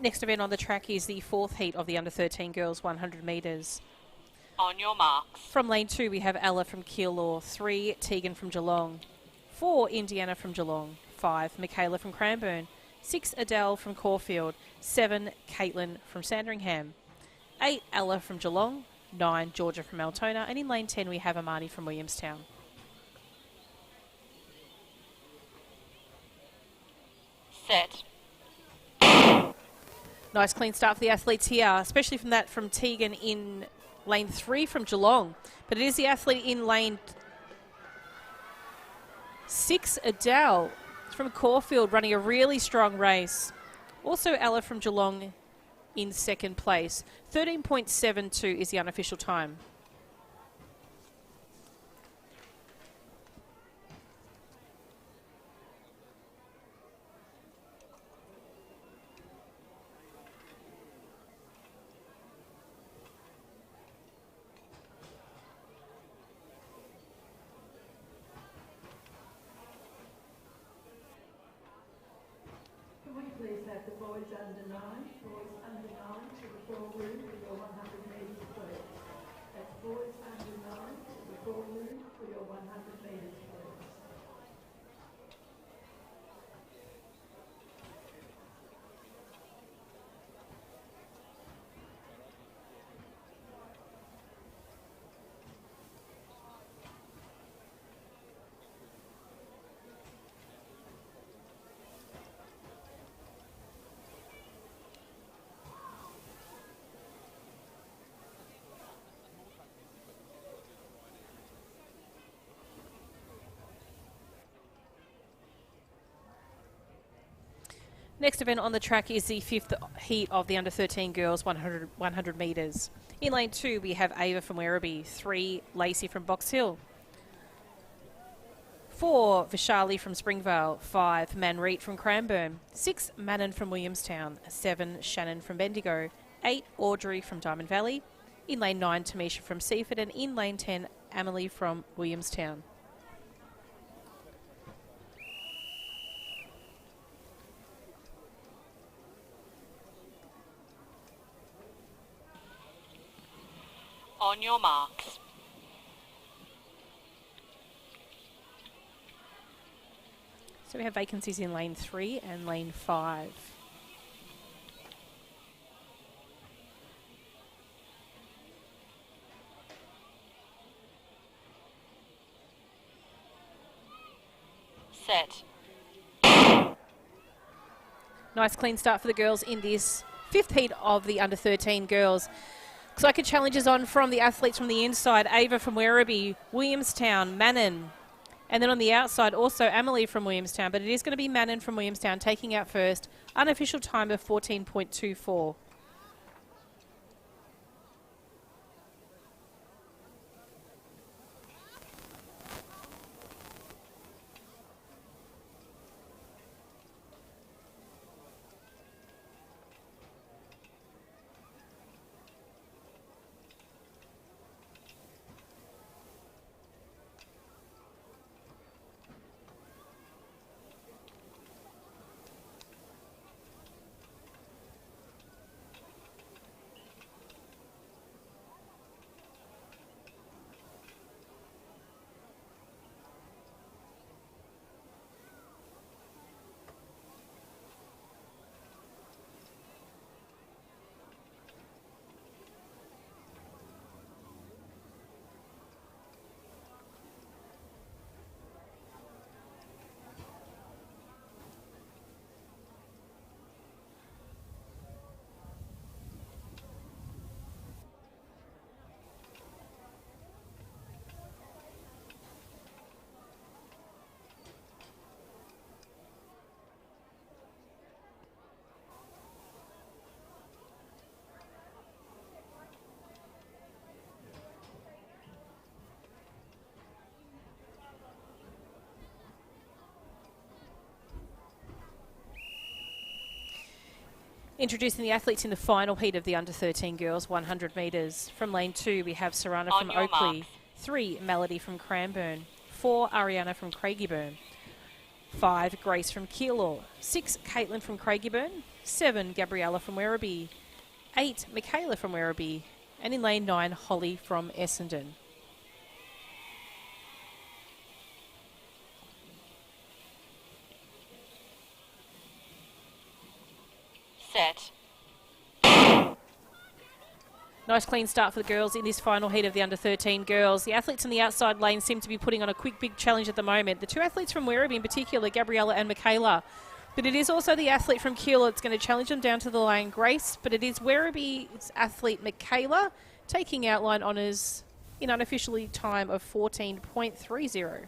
Next event on the track is the 4th heat of the under-13 girls 100 metres. On your marks. From lane 2, we have Ella from Keilor, 3, Tegan from Geelong, 4, Indiana from Geelong, 5, Michaela from Cranbourne, 6, Adele from Caulfield, 7, Caitlin from Sandringham, 8, Ella from Geelong, 9, Georgia from Altona, and in lane 10 we have Amani from Williamstown. Set. Nice clean start for the athletes here, especially from that from Tegan in lane 3 from Geelong. But it is the athlete in lane 6, Adele from Caulfield, running a really strong race. Also Ella from Geelong in 2nd place. 13.72 is the unofficial time. Please have the boys under 9 to the ballroom for your 100 metres, please. That's boys under 9 to the ballroom for your 100 metres, please. Next event on the track is the 5th heat of the under-13 girls 100 metres. In lane 2 we have Ava from Werribee, 3, Lacey from Box Hill, 4, Vishali from Springvale, 5, Manreet from Cranbourne, 6, Manon from Williamstown, 7, Shannon from Bendigo, 8, Audrey from Diamond Valley, in lane 9 Tamisha from Seaford, and in lane 10 Emily from Williamstown. On your marks. So we have vacancies in lane 3 and lane 5. Set. Nice clean start for the girls in this 5th heat of the under-13 girls. Looks like a challenge is on from the athletes from the inside. Ava from Werribee, Williamstown, Manon. And then on the outside, also Emily from Williamstown. But it is going to be Manon from Williamstown taking out first. Unofficial time of 14.24. Introducing the athletes in the final heat of the under-13 girls 100 metres. From lane 2, we have Sarana from Oakley, 3, Melody from Cranbourne, 4, Ariana from Craigieburn, 5, Grace from Keilor, 6, Caitlin from Craigieburn, 7, Gabriella from Werribee, 8, Michaela from Werribee, and in lane 9, Holly from Essendon. Set. Nice clean start for the girls in this final heat of the under-13 girls. The athletes in the outside lane seem to be putting on a quick, big challenge at the moment. The two athletes from Werribee in particular, Gabriella and Michaela. But it is also the athlete from Keilor that's going to challenge them down to the lane, Grace. But it is Werribee's athlete, Michaela, taking outline honours in unofficially time of 14.30.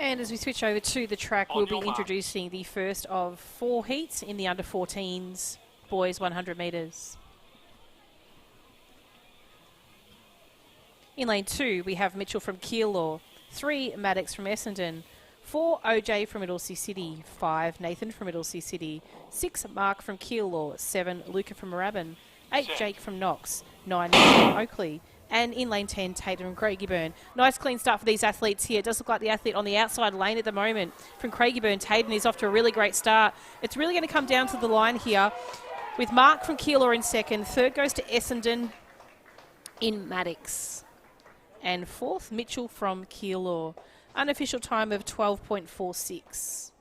And as we switch over to the track, we'll be introducing the first of 4 heats in the under-14s boys 100 metres. In lane 2, we have Mitchell from Keilor, 3, Maddox from Essendon, 4, OJ from Middlesea City, 5, Nathan from Middlesea City, 6, Mark from Keilor, 7, Luca from Moorabbin, 8, Jake from Knox, 9, from Oakley, and in lane 10, Tatum from Craigieburn. Nice clean start for these athletes here. It does look like the athlete on the outside lane at the moment from Craigieburn, Tatum, is off to a really great start. It's really going to come down to the line here with Mark from Keilor in second. Third goes to Essendon in Maddox. And fourth, Mitchell from Keilor. Unofficial time of 12.46.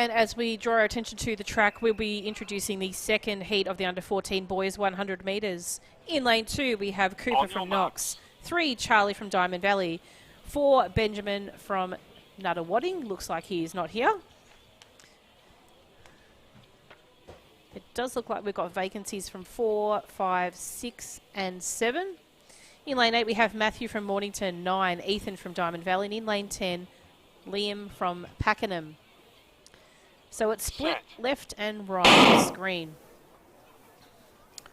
And as we draw our attention to the track, we'll be introducing the second heat of the under-14 boys 100 metres. In lane 2, we have Cooper from Knox, 3, Charlie from Diamond Valley, 4, Benjamin from Nuttawading. Looks like he is not here. It does look like we've got vacancies from 4, 5, 6 and 7. In lane 8, we have Matthew from Mornington, 9, Ethan from Diamond Valley, and in lane 10, Liam from Pakenham. So it's split left and right of the screen.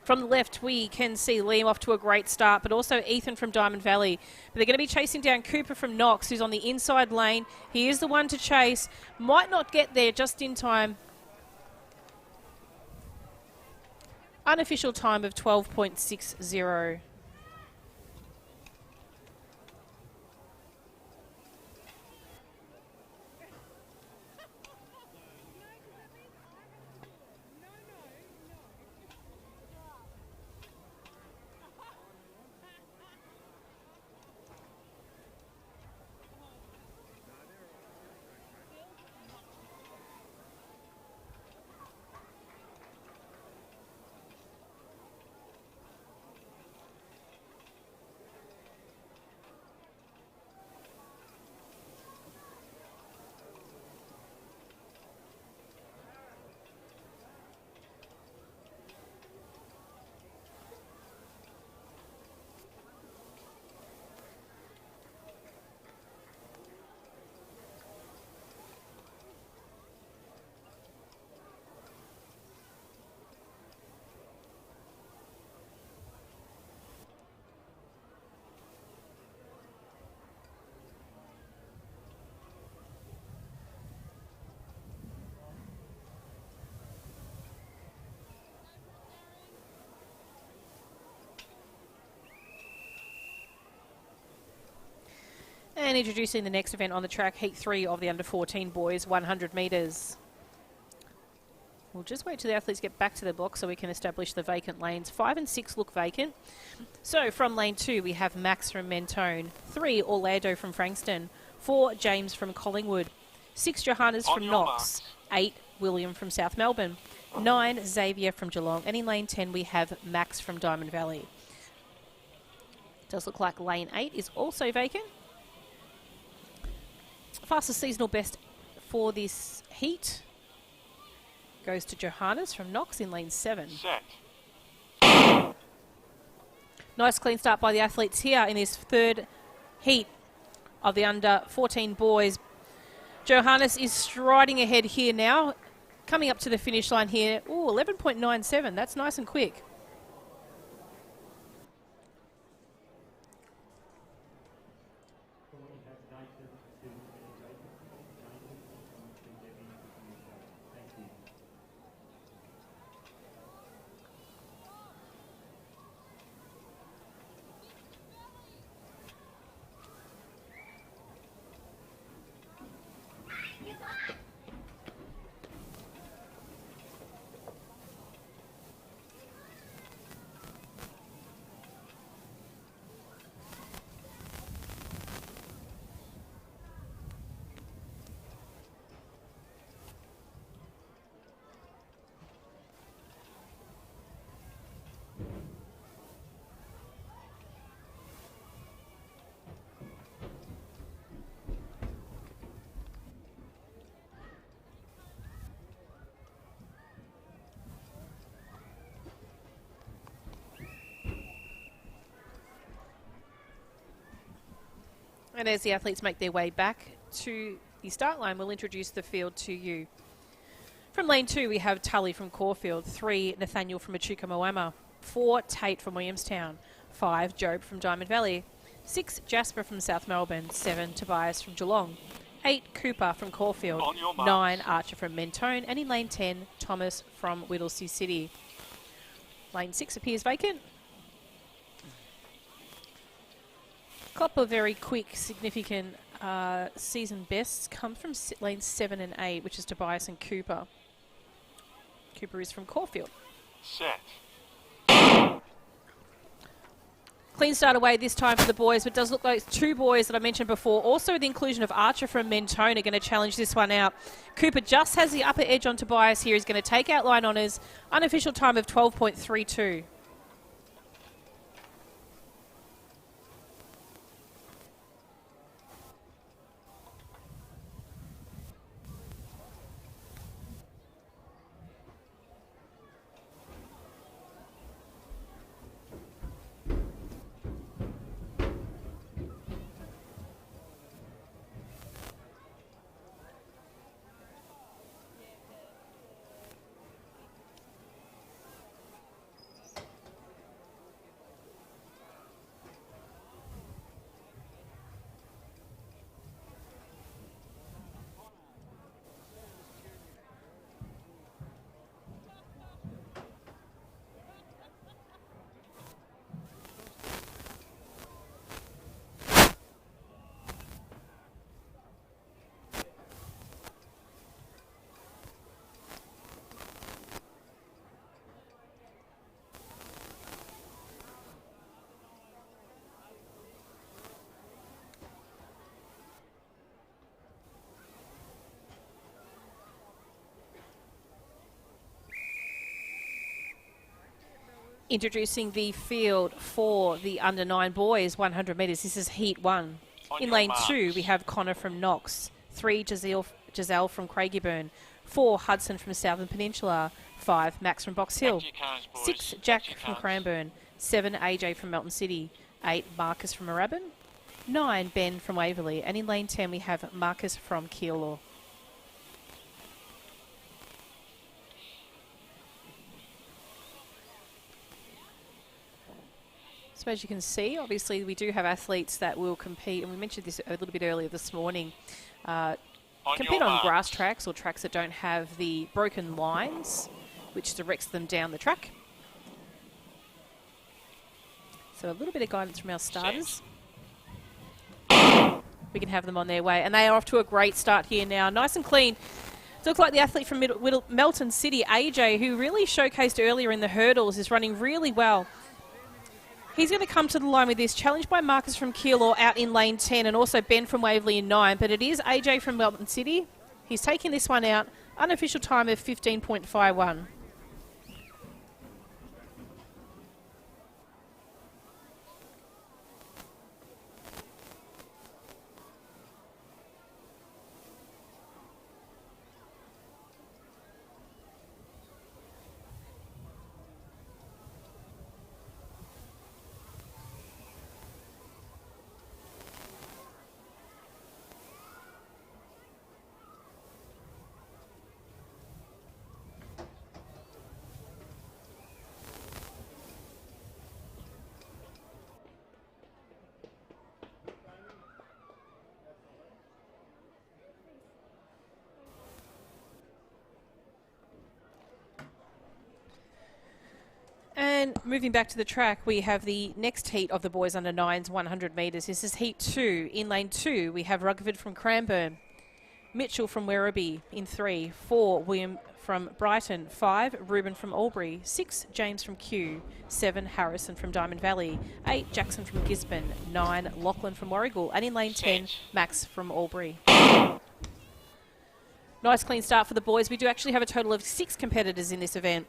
From the left, we can see Liam off to a great start, but also Ethan from Diamond Valley. But they're going to be chasing down Cooper from Knox, who's on the inside lane. He is the one to chase. Might not get there just in time. Unofficial time of 12.60. And introducing the next event on the track, Heat 3 of the under-14 boys, 100 metres. We'll just wait till the athletes get back to the box so we can establish the vacant lanes. 5 and 6 look vacant. So from lane 2, we have Max from Mentone, 3, Orlando from Frankston, 4, James from Collingwood, 6, Johannes from Knox, 8, William from South Melbourne, 9, Xavier from Geelong, and in lane 10 we have Max from Diamond Valley. Does look like lane 8 is also vacant. Fastest seasonal best for this heat goes to Johannes from Knox in lane 7. Set. Nice clean start by the athletes here in this third heat of the under-14 boys. Johannes is striding ahead here now, coming up to the finish line here. Ooh, 11.97. That's nice and quick. And as the athletes make their way back to the start line, we'll introduce the field to you. From lane 2, we have Tully from Caulfield, 3, Nathaniel from Echuca Moama, 4, Tate from Williamstown, 5, Job from Diamond Valley, 6, Jasper from South Melbourne, 7, Tobias from Geelong, 8, Cooper from Caulfield, 9, Archer from Mentone, and in lane 10, Thomas from Whittlesea City. Lane 6 appears vacant. Couple of very quick, significant season bests come from lanes 7 and 8, which is Tobias and Cooper. Cooper is from Caulfield. Set. Clean start away this time for the boys, but it does look like 2 boys that I mentioned before. Also the inclusion of Archer from Mentone are going to challenge this one out. Cooper just has the upper edge on Tobias here. He's going to take out line honours. Unofficial time of 12.32. Introducing the field for the under 9 boys, 100 metres. This is heat 1. In lane 2, we have Connor from Knox. 3, Giselle from Craigieburn. 4, Hudson from Southern Peninsula. 5, Max from Box Hill. 6, Jack from Cranbourne. 7, AJ from Melton City. 8, Marcus from Moorabbin. 9, Ben from Waverley. And in lane 10, we have Marcus from Keilor. So as you can see, obviously we do have athletes that will compete, and we mentioned this a little bit earlier this morning, compete on grass tracks or tracks that don't have the broken lines, which directs them down the track. So a little bit of guidance from our starters. We can have them on their way, and they are off to a great start here now. Nice and clean. It looks like the athlete from Melton City, AJ, who really showcased earlier in the hurdles, is running really well. He's going to come to the line with this, challenged by Marcus from Keilor out in lane 10 and also Ben from Waverley in 9. But it is AJ from Melton City. He's taking this one out. Unofficial time of 15.51. And moving back to the track, we have the next heat of the boys under 9s, 100 metres. This is heat 2. In lane 2, we have Rutherford from Cranbourne, Mitchell from Werribee in 3, 4, William from Brighton, 5, Ruben from Albury, 6, James from Kew, 7, Harrison from Diamond Valley, 8, Jackson from Gisborne, 9, Lachlan from Warragul, and in lane 10, Max from Albury. Nice clean start for the boys. We do actually have a total of 6 competitors in this event.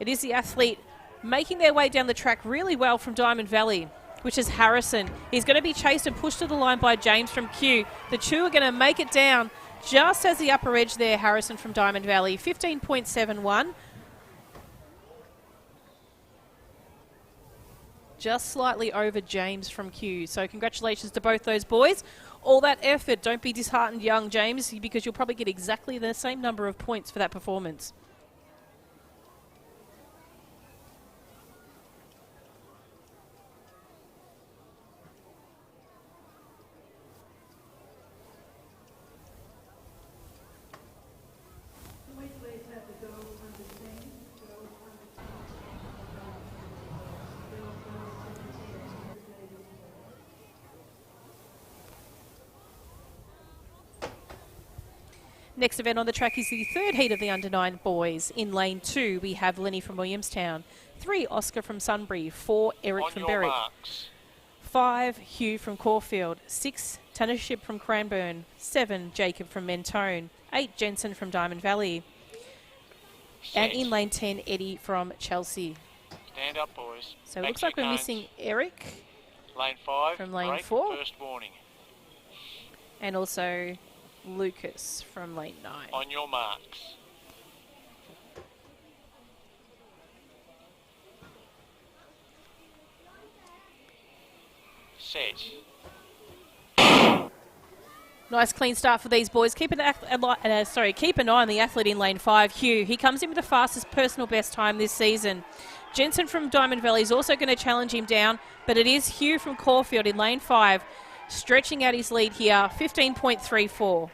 It is the athlete making their way down the track really well from Diamond Valley, which is Harrison. He's going to be chased and pushed to the line by James from Kew. The 2 are going to make it down just as the upper edge there, Harrison from Diamond Valley, 15.71. Just slightly over James from Kew. So congratulations to both those boys. All that effort. Don't be disheartened, young James, because you'll probably get exactly the same number of points for that performance. Next event on the track is the 3rd heat of the under 9 boys. In lane 2, we have Lenny from Williamstown, 3, Oscar from Sunbury, 4, Eric from Berwick, 5, Hugh from Caulfield. 6, Tannership from Cranbourne. 7, Jacob from Mentone. 8, Jensen from Diamond Valley. And in lane 10, Eddie from Chelsea. Stand up, boys. So it looks like we're missing Eric. Lane 5. From lane break, 4. First warning. And also Lucas from lane 9. On your marks. Set. Nice clean start for these boys. Keep an eye on the athlete in lane 5, Hugh. He comes in with the fastest personal best time this season. Jensen from Diamond Valley is also going to challenge him down, but it is Hugh from Caulfield in lane 5, stretching out his lead here, 15.34.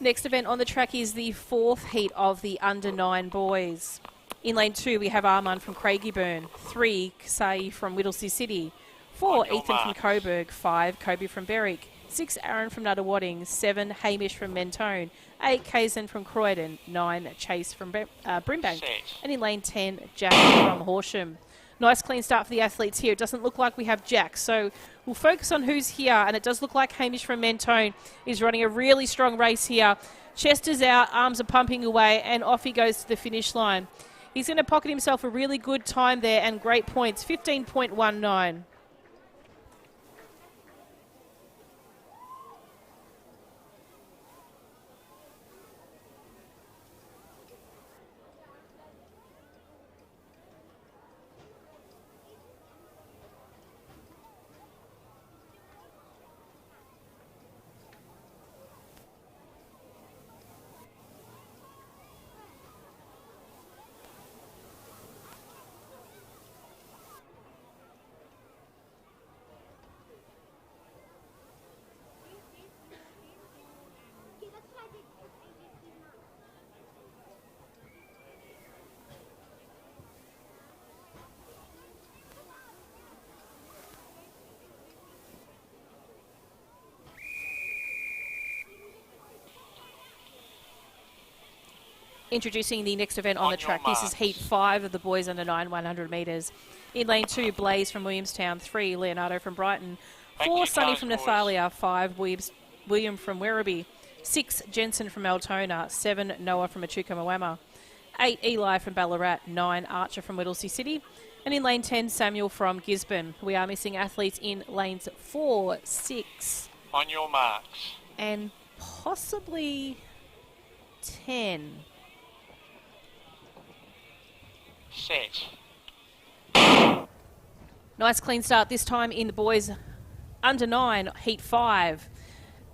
Next event on the track is the 4th heat of the under-9 boys. In lane 2, we have Armand from Craigieburn. 3, Kasai from Whittlesea City. 4, Ethan from Coburg. 5, Kobe from Berwick. 6, Aaron from Nuttawading. 7, Hamish from Mentone. 8, Kaysen from Croydon. 9, Chase from Brimbank. And in lane 10, Jack from Horsham. Nice clean start for the athletes here. It doesn't look like we have Jack, so we'll focus on who's here, and it does look like Hamish from Mentone is running a really strong race here. Chest is out, arms are pumping away, and off he goes to the finish line. He's going to pocket himself a really good time there and great points, 15.19. Introducing the next event on the track. This is heat 5 of the boys under 9 100 metres. In lane 2, Blaze from Williamstown. 3, Leonardo from Brighton. 4, Sonny from Nathalia. 5, William from Werribee. 6, Jensen from Altona. 7, Noah from Echuca-Moama. 8, Eli from Ballarat. 9, Archer from Whittlesea City. And in lane 10, Samuel from Gisborne. We are missing athletes in lanes 4, 6. On your marks. And possibly 10. Set. Nice clean start this time in the boys under 9, heat 5.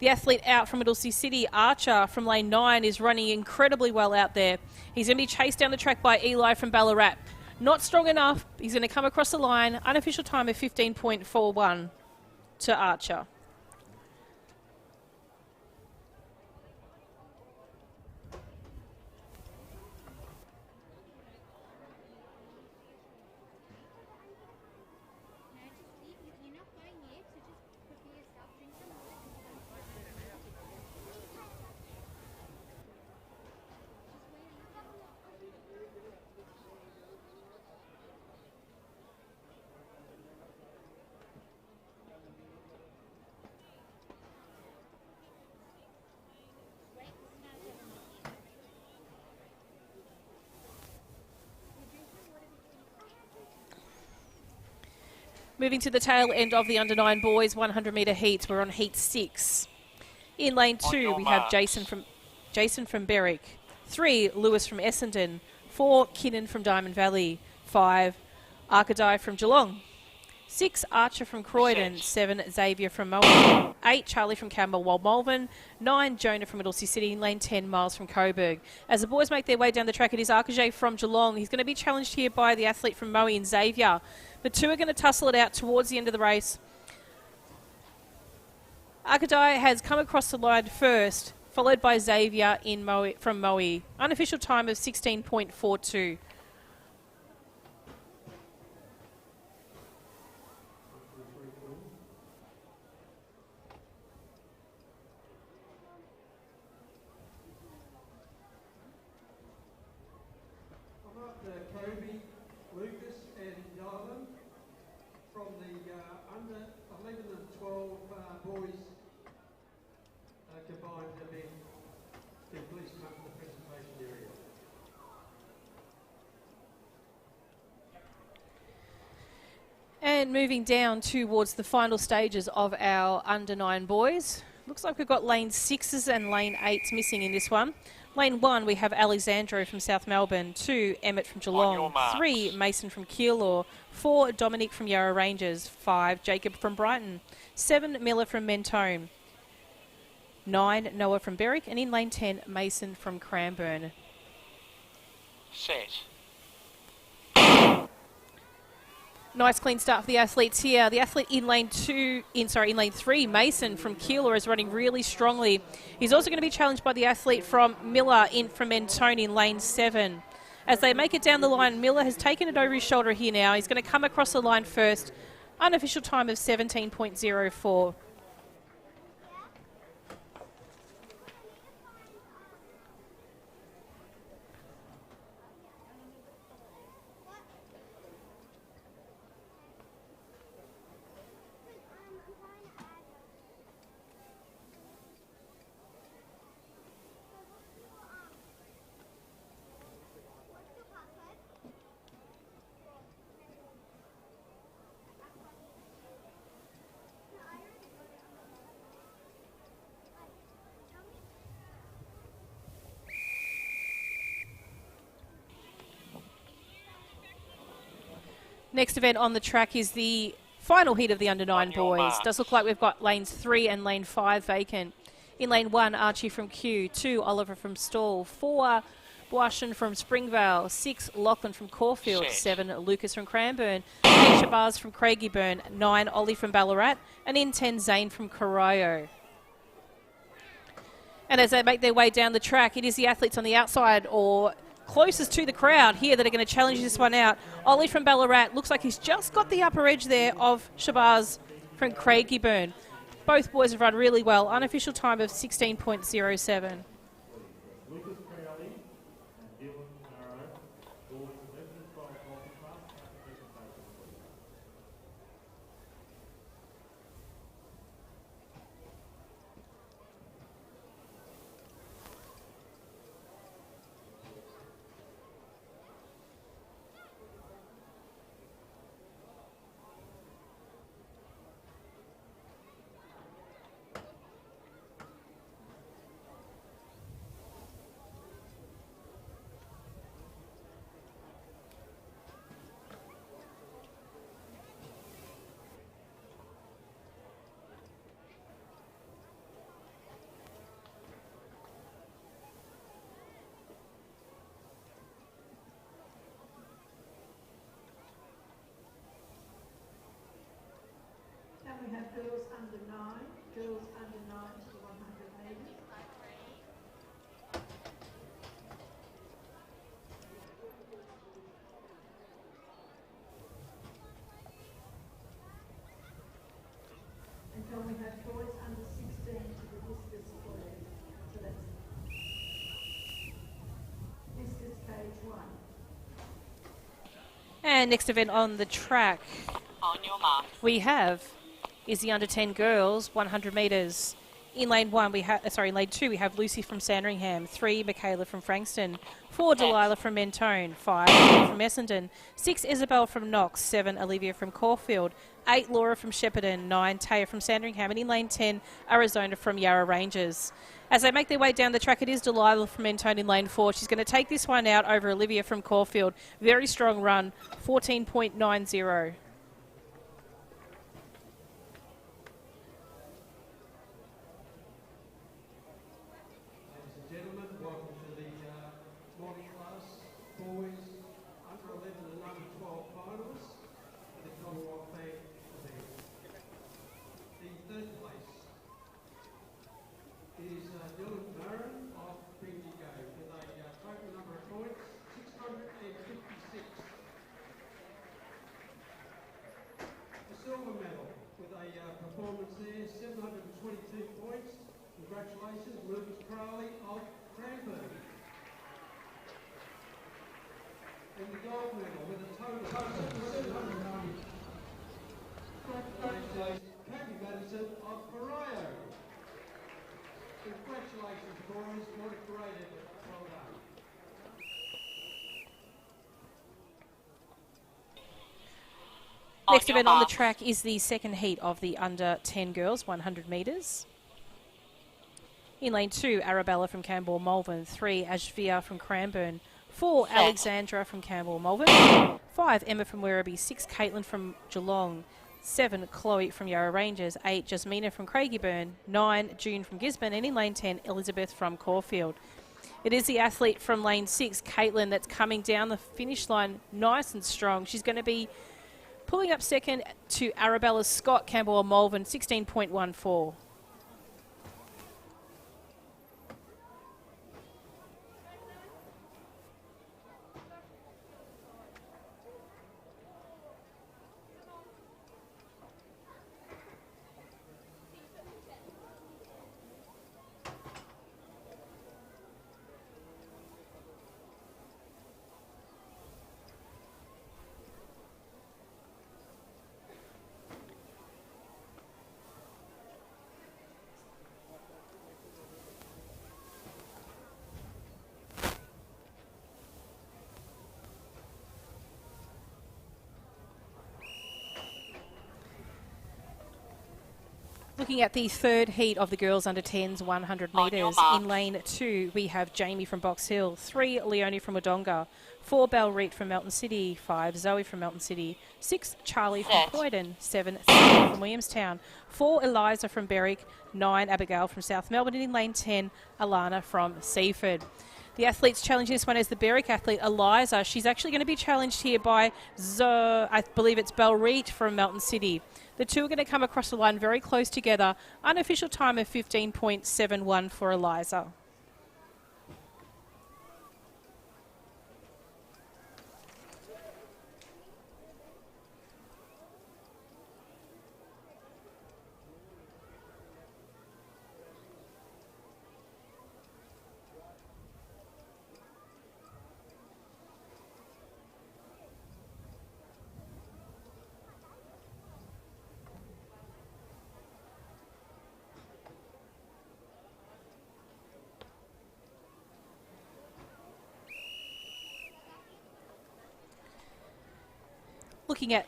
The athlete out from Whittlesea City, Archer from lane 9, is running incredibly well out there. He's going to be chased down the track by Eli from Ballarat. Not strong enough. He's going to come across the line. Unofficial time of 15.41 to Archer. Moving to the tail end of the under-9 boys 100-metre heats. We're on heat 6. In lane 2, we have Jason from Berwick. 3, Lewis from Essendon. 4, Kinnan from Diamond Valley. 5, Arkadai from Geelong. 6, Archer from Croydon. 7, Xavier from Melbourne. 8, Charlie from Camberwell Malvern, 9, Jonah from Middlesea City, in lane 10, Miles from Coburg. As the boys make their way down the track, it is Arcajay from Geelong. He's going to be challenged here by the athlete from Moe and Xavier. The two are going to tussle it out towards the end of the race. Arcajay has come across the line first, followed by Xavier from Moe. Unofficial time of 16.42. Kobe, Lucas and Dylan from the under 11 and 12 boys combined event. Can please come up to the presentation area. And moving down towards the final stages of our under 9 boys. Looks like we've got lane 6s and lane 8s missing in this one. Lane 1, we have Alexandro from South Melbourne. 2, Emmett from Geelong. 3, Mason from Keilor. 4, Dominic from Yarra Rangers. 5, Jacob from Brighton. 7, Miller from Mentone. 9, Noah from Berwick. And in lane 10, Mason from Cranbourne. Set. Nice clean start for the athletes here. The athlete in lane 3, Mason from Keilor, is running really strongly. He's also going to be challenged by the athlete from Miller from Mentone in lane 7. As they make it down the line, Miller has taken it over his shoulder here now. He's going to come across the line first. Unofficial time of 17.04. Next event on the track is the final heat of the under 9 boys. Does look like we've got lanes 3 and lane 5 vacant. In lane 1, Archie from Kew. 2, Oliver from Stawell. 4, Boishan from Springvale. 6, Lachlan from Caulfield. 7, Lucas from Cranbourne. 8, Shabazz from Craigieburn. 9, Ollie from Ballarat. And in 10, Zane from Corio. And as they make their way down the track, it is the athletes on the outside or closest to the crowd here that are going to challenge this one out. Ollie from Ballarat looks like he's just got the upper edge there of Shabazz from Craigieburn. Both boys have run really well. Unofficial time of 16.07. We have girls under 9 to the 100 metres. And then we have boys under 16 to the discus please. So that's discus cage 1. And next event on the track, On your mark. we have is the under 10 girls 100 metres. In lane 1, in lane 2, we have Lucy from Sandringham. 3, Michaela from Frankston. 4, Delilah from Mentone. 5, Emma from Essendon. 6, Isabel from Knox. 7, Olivia from Caulfield. 8, Laura from Shepparton. 9, Taya from Sandringham. And in lane 10, Arizona from Yarra Rangers. As they make their way down the track, it is Delilah from Mentone in lane 4. She's going to take this one out over Olivia from Caulfield. Very strong run, 14.90. Charlie of Cranbourne. In the gold medal with a total of 790. Kathy Madison of Pario. Congratulations, boys. What a great effort. Well done. Next event on the track is the second heat of the under 10 girls, 100 metres. In lane 2, Arabella from Campbell Malvern. 3, Ashvia from Cranbourne. 4, Alexandra from Campbell Malvern. 5, Emma from Werribee. 6, Caitlin from Geelong. 7, Chloe from Yarra Rangers. 8, Jasmina from Craigieburn. 9, June from Gisborne. And in lane 10, Elizabeth from Caulfield. It is the athlete from lane 6, Caitlin, that's coming down the finish line nice and strong. She's going to be pulling up second to Arabella Scott, Campbell Malvern, 16.14. Looking at the third heat of the girls under 10s 100 metres. In lane 2, we have Jamie from Box Hill. 3, Leonie from Wodonga. 4, Belle Reet from Melton City. 5, Zoe from Melton City. 6, Charlie from Croydon. 7, Sarah from Williamstown. 4, Eliza from Berwick. 9, Abigail from South Melbourne. And in lane 10, Alana from Seaford. The athletes challenging this one is the Berwick athlete, Eliza. She's actually going to be challenged here by, I believe it's Belle Reet from Melton City. The two are going to come across the line very close together. Unofficial time of 15.71 for Eliza. Looking at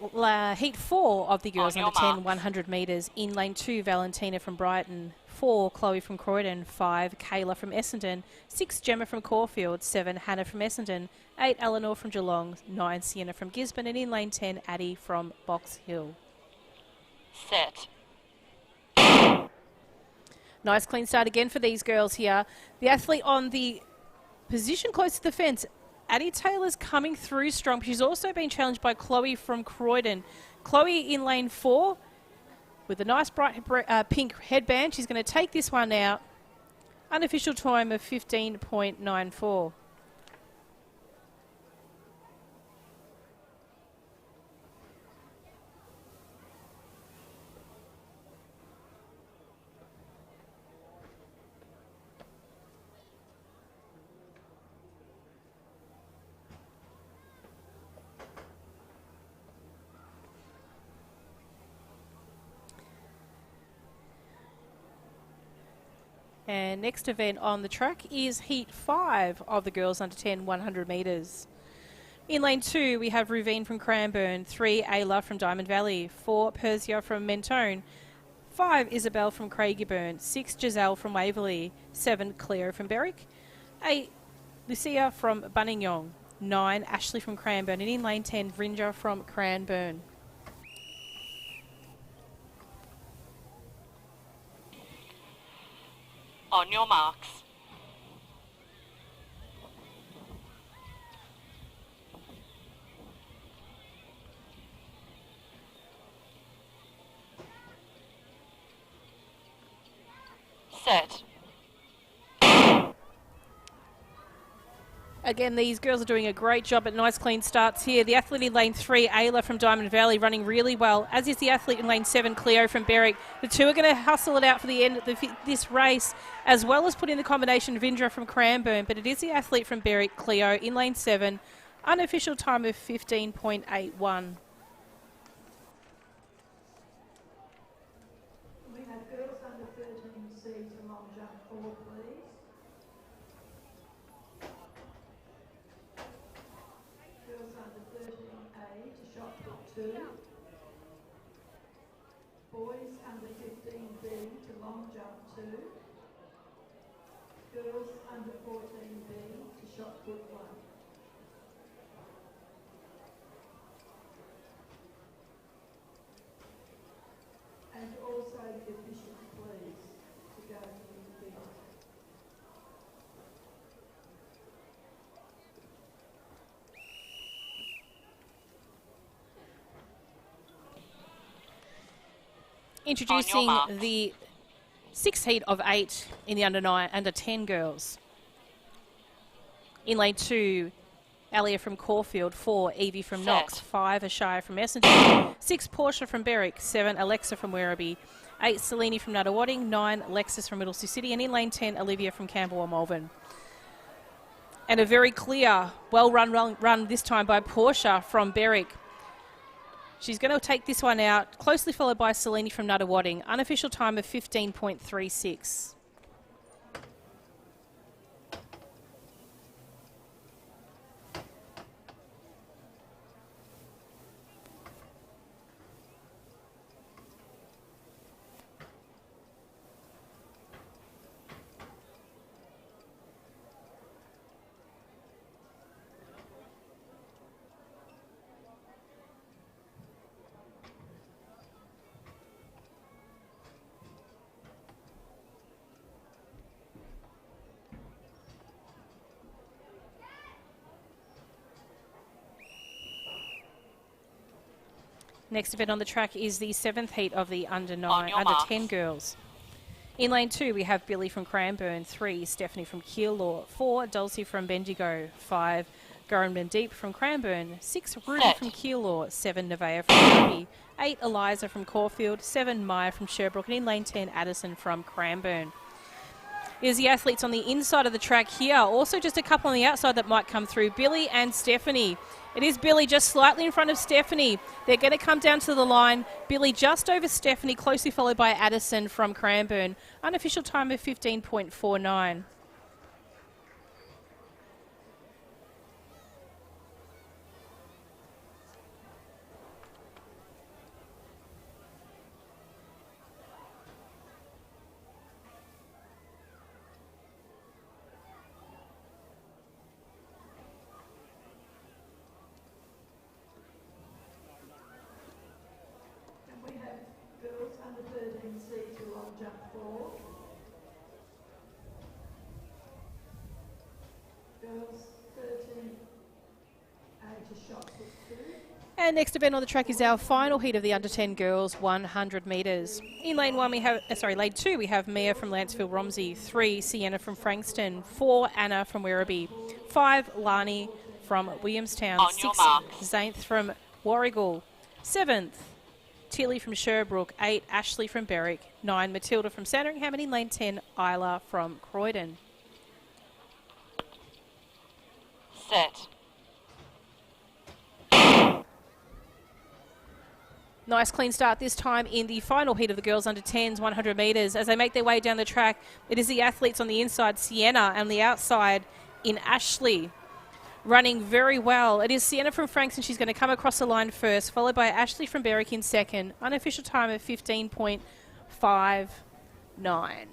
heat 4 of the girls under 10 100 metres. In lane 2, Valentina from Brighton. 4, Chloe from Croydon. 5, Kayla from Essendon. 6, Gemma from Caulfield. 7, Hannah from Essendon. 8, Eleanor from Geelong. 9, Sienna from Gisborne. And in lane 10, Addie from Box Hill. Set. Nice clean start again for these girls here. The athlete on the position close to the fence, Addie Taylor's coming through strong. She's also been challenged by Chloe from Croydon. Chloe in lane 4 with a nice bright pink headband. She's going to take this one out. Unofficial time of 15.94. And next event on the track is Heat 5 of the girls under 10 100 metres. In lane 2, we have Ruvine from Cranbourne, 3, Ayla from Diamond Valley, 4, Persia from Mentone, 5, Isabel from Craigieburn, 6, Giselle from Waverley, 7, Cleo from Berwick, 8, Lucia from Buninyong, 9, Ashley from Cranbourne, and in lane 10, Vrinja from Cranbourne. On your marks. Set. Again, these girls are doing a great job at nice clean starts here. The athlete in lane 3, Ayla from Diamond Valley, running really well, as is the athlete in lane 7, Cleo from Berwick. The two are going to hustle it out for the end of this race, as well as put in the combination of Indra from Cranbourne. But it is the athlete from Berwick, Cleo, in lane 7, unofficial time of 15.81. We have girls under 13C to long jump 4, please. Girls under 13A to shot put 2. Boys under 15B to long jump 2. Girls under 14B to shot put 1. And also the officials, please, to go to the field. Introducing the 6th heat of 8 in the under 10 girls. In lane 2, Alia from Caulfield, 4, Evie from Knox, 5, Ashaya from Essendon, 6, Portia from Berwick, 7, Alexa from Werribee, 8, Selene from Nuttawading, 9, Alexis from Middlesex City, and in lane 10, Olivia from Camberwell Malvern. And a very clear, well-run run this time by Portia from Berwick. She's going to take this one out, closely followed by Selene from Nuttawading, unofficial time of 15.36. Next event on the track is the 7th heat of the under 10 girls. In lane 2, we have Billy from Cranbourne, 3, Stephanie from Keilor, 4, Dulcie from Bendigo, 5, Goran Deep from Cranbourne, 6, Ruby from Keilor, 7, Nevaeh from Werribee, 8, Eliza from Caulfield, 7, Maya from Sherbrooke, and in lane 10, Addison from Cranbourne. Here's the athletes on the inside of the track here. Also just a couple on the outside that might come through. Billy and Stephanie. It is Billy just slightly in front of Stephanie. They're going to come down to the line. Billy just over Stephanie, closely followed by Addison from Cranbourne. Unofficial time of 15.49. We have girls under 13C to long jump 4. Girls 13A to shot put 2. And next event on the track is our final heat of the under 10 girls, 100 metres. In lane 1, we have, lane 2, we have Mia from Lancefield Romsey, 3, Sienna from Frankston, 4, Anna from Werribee, 5, Lani from Williamstown, 6, Zainth from Warrigal, 7th, Tilly from Sherbrooke, 8, Ashley from Berwick, 9, Matilda from Sandringham, and in lane 10, Isla from Croydon. Set. Nice clean start this time in the final heat of the girls under 10s, 100 metres. As they make their way down the track, it is the athletes on the inside, Sienna, and the outside in Ashley, running very well. It is Sienna from Frankston. She's going to come across the line first, followed by Ashley from Berwick in second. Unofficial time of 15.59.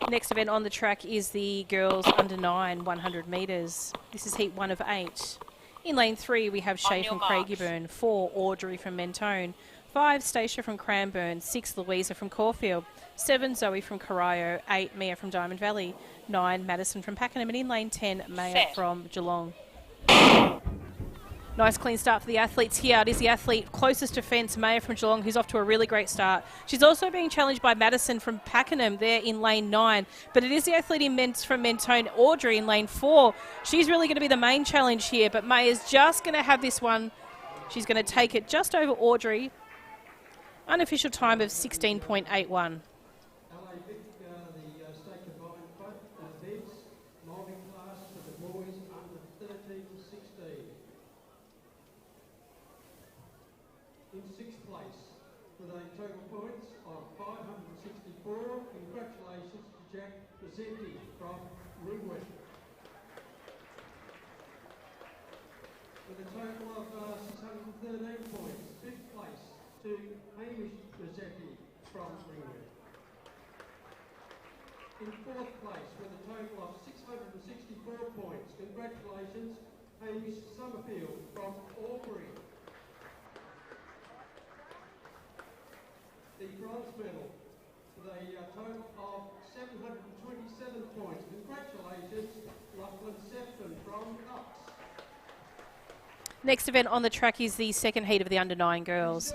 Next event on the track is the girls under 9 100 metres. This is heat 1 of 8. In lane 3 we have Shay from Craigieburn, 4 Audrey from Mentone, 5 Stacia from Cranbourne, 6 Louisa from Caulfield, 7 Zoe from Corio, 8 Mia from Diamond Valley, 9 Madison from Pakenham, and in lane 10 Maya from Geelong. Nice clean start for the athletes here. It is the athlete closest to fence, Maya from Geelong, who's off to a really great start. She's also being challenged by Madison from Pakenham there in lane 9. But it is the athlete from Mentone, Audrey, in lane 4. She's really going to be the main challenge here, but Maya's just going to have this one. She's going to take it just over Audrey. Unofficial time of 16.81. LAVic, the state combined events, mobbing class for the boys under 13 to 16. In 6th place, with a total points of 564, congratulations to Jack Rossetti from Ringwood. With a total of 613 points, 5th place to Hamish Rossetti from Ringwood. In 4th place, with a total of 664 points, congratulations Hamish Summerfield from Albury. The bronze medal with a total of 727 points. Congratulations, Lachlan Sefton from Ups. Next event on the track is the second heat of the under 9 girls.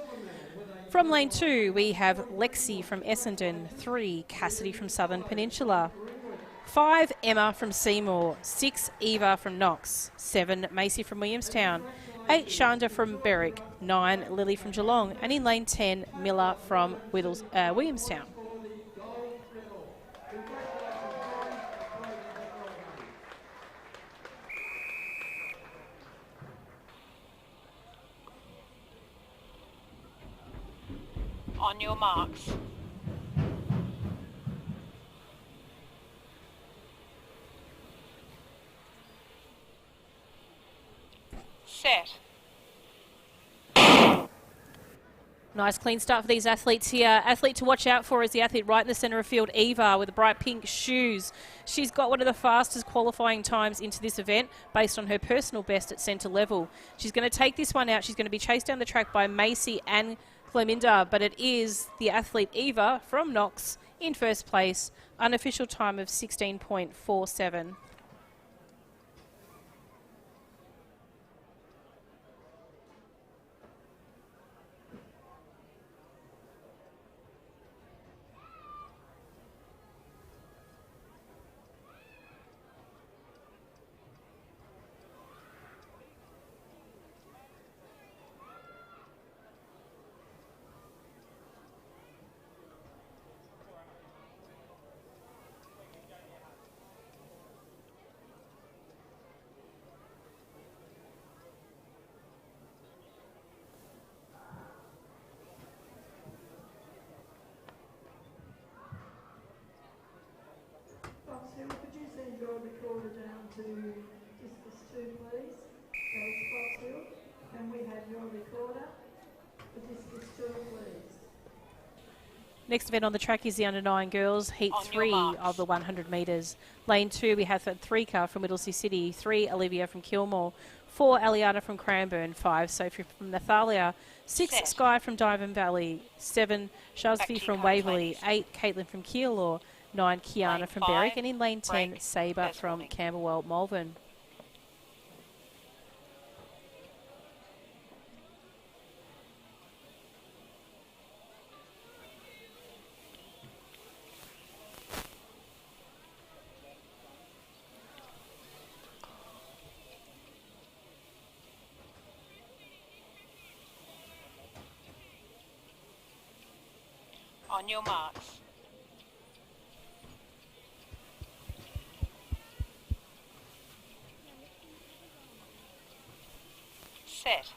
From lane 2 we have Lexi from Essendon, 3 Cassidy from Southern Peninsula, 5 Emma from Seymour, 6 Eva from Knox, 7 Macy from Williamstown, 8 Shanda from Berwick, 9 Lily from Geelong, and in lane 10 Miller from Williamstown. On your marks. Set. Nice clean start for these athletes here. Athlete to watch out for is the athlete right in the centre of field, Eva, with the bright pink shoes. She's got one of the fastest qualifying times into this event based on her personal best at centre level. She's going to take this one out. She's going to be chased down the track by Macy and Cleminda, but it is the athlete Eva from Knox in first place. Unofficial time of 16.47. Could you send your recorder down to discus 2, please? Alex Foxhill. Can we have your recorder for discus 2, please? Next event on the track is the under 9 girls, heat 3 of the 100 metres. Lane 2 we have 3 car from Whittlesea City, 3 Olivia from Kilmore, 4 Aliana from Cranbourne, 5 Sophie from Nathalia, 6 Sky from Diamond Valley, 7 Shazvi from Waverley, 8 Caitlin from Keilor, 9 Kiana from Berwick, and in lane 10 Sabre from Camberwell, Malvern. On your marks. Set.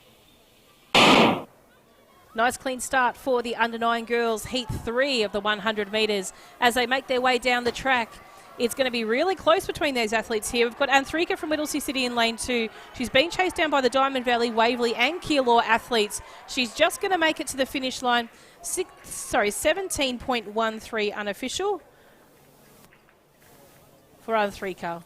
Nice clean start for the under 9 girls, heat 3 of the 100 metres. As they make their way down the track, it's going to be really close between those athletes here. We've got Anthrika from Whittlesea City in lane 2. She's been chased down by the Diamond Valley, Waverley and Keilor athletes. She's just going to make it to the finish line. 17.13 unofficial. for our 3 car.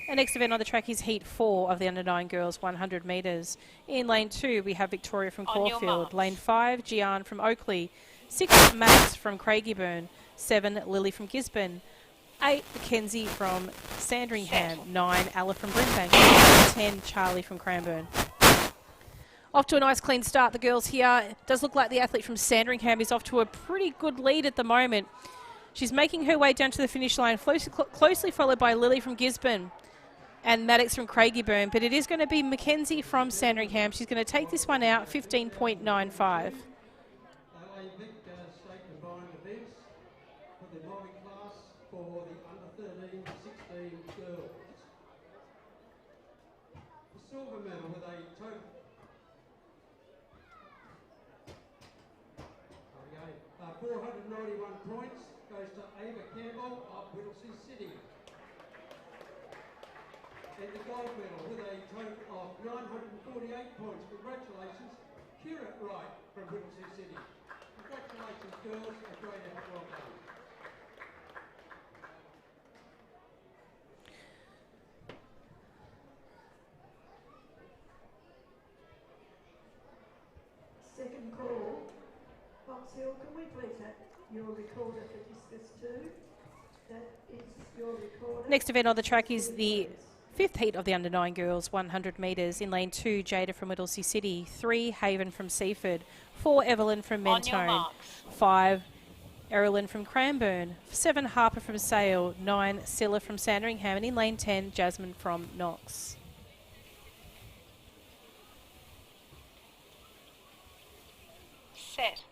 The next event on the track is Heat 4 of the under-9 girls 100 metres. In lane 2, we have Victoria from Caulfield. Lane 5, Gian from Oakley. 6, Max from Craigieburn. 7, Lily from Gisborne. 8, Mackenzie from Sandringham. 9, Ella from Brimbank. 10, Charlie from Cranbourne. Off to a nice clean start, the girls here. It does look like the athlete from Sandringham is off to a pretty good lead at the moment. She's making her way down to the finish line, closely followed by Lily from Gisborne and Maddox from Craigieburn, but it is going to be Mackenzie from Sandringham. She's going to take this one out, 15.95. LAVic state combined events for the LAVic class for the under 13 16 girls. The silver medal with a total. Okay, 491 points goes to Ava Campbell of Whittlesea City. And the gold medal with a total of 948 points. Congratulations, Kira Wright from Whittlesea City. Congratulations, girls. A great effort. Well done. Second call. Box Hill, can we please have your recorder for discus 2? That is your recorder. Next event on the track is the 5th heat of the under-9 girls 100 metres. In lane 2, Jada from Whittlesea City. 3, Haven from Seaford. 4, Evelyn from Mentone. 5, Erilyn from Cranbourne. 7, Harper from Sale. 9, Scylla from Sandringham. And in lane 10, Jasmine from Knox. Set.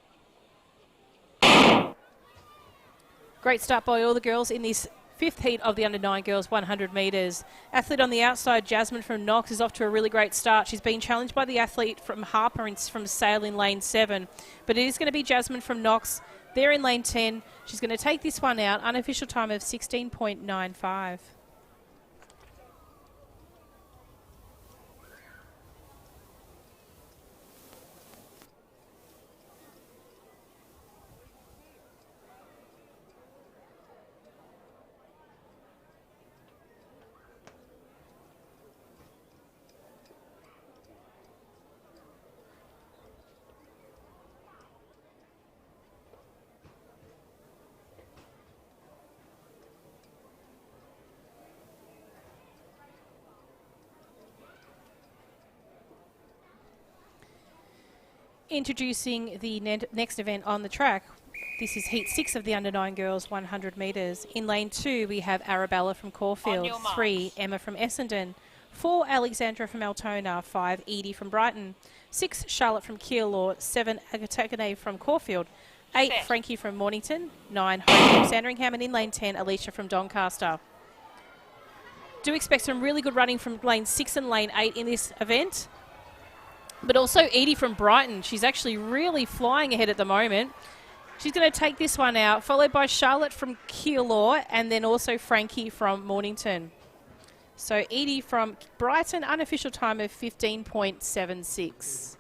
Great start by all the girls in this 5th heat of the under-9 girls 100 metres. Athlete on the outside, Jasmine from Knox, is off to a really great start. She's been challenged by the athlete from Harper from Sale in lane 7. But it is going to be Jasmine from Knox there in lane 10. She's going to take this one out. Unofficial time of 16.95. Introducing the next event on the track. This is Heat 6 of the under-9 girls 100 metres. In lane 2, we have Arabella from Caulfield. 3, Emma from Essendon. 4, Alexandra from Altona. 5, Edie from Brighton. 6, Charlotte from Keilor. 7, Agatakane from Caulfield. 8, Frankie from Mornington. 9, Hope from Sandringham. And in lane 10, Alicia from Doncaster. Do expect some really good running from lane 6 and lane 8 in this event. But also Edie from Brighton. She's actually really flying ahead at the moment. She's going to take this one out, followed by Charlotte from Keilor and then also Frankie from Mornington. So Edie from Brighton, unofficial time of 15.76.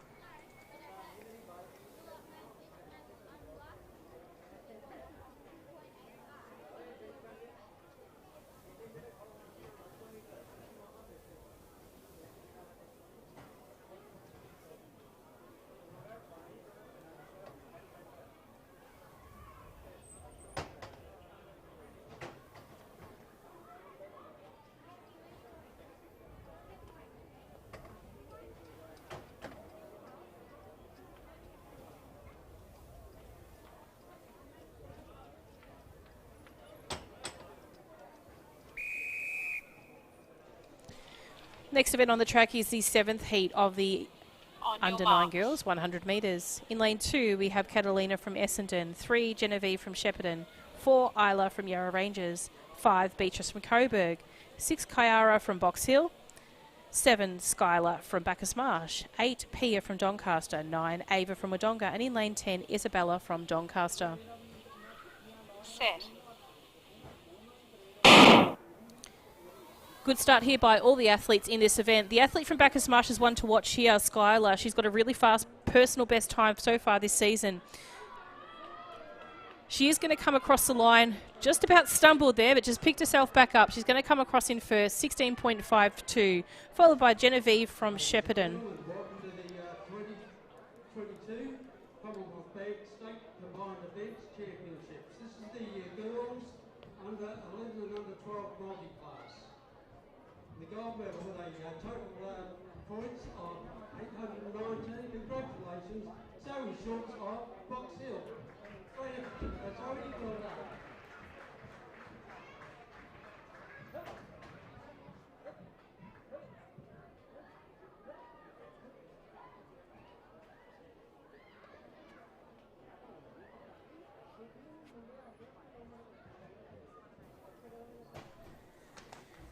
Next event on the track is the 7th heat of the under-9 girls, 100 metres. In lane 2, we have Catalina from Essendon. 3, Genevieve from Shepparton. 4, Isla from Yarra Rangers. 5, Beatrice from Coburg. 6, Kyara from Box Hill. 7, Skylar from Bacchus Marsh. 8, Pia from Doncaster. 9, Ava from Wodonga. And in lane 10, Isabella from Doncaster. Set. Good start here by all the athletes in this event. The athlete from Bacchus Marsh is one to watch here, Skylar. She's got a really fast personal best time so far this season. She is going to come across the line, just about stumbled there, but just picked herself back up. She's going to come across in first, 16.52, followed by Genevieve from Shepparton. Welcome to the 2022 Commonwealth State Combined Events Championships. This is the girls under 11 and under 12 multi-class. The gold medal with a total points of 819. Congratulations, Zoe Schultz of Box Hill. That's already got up.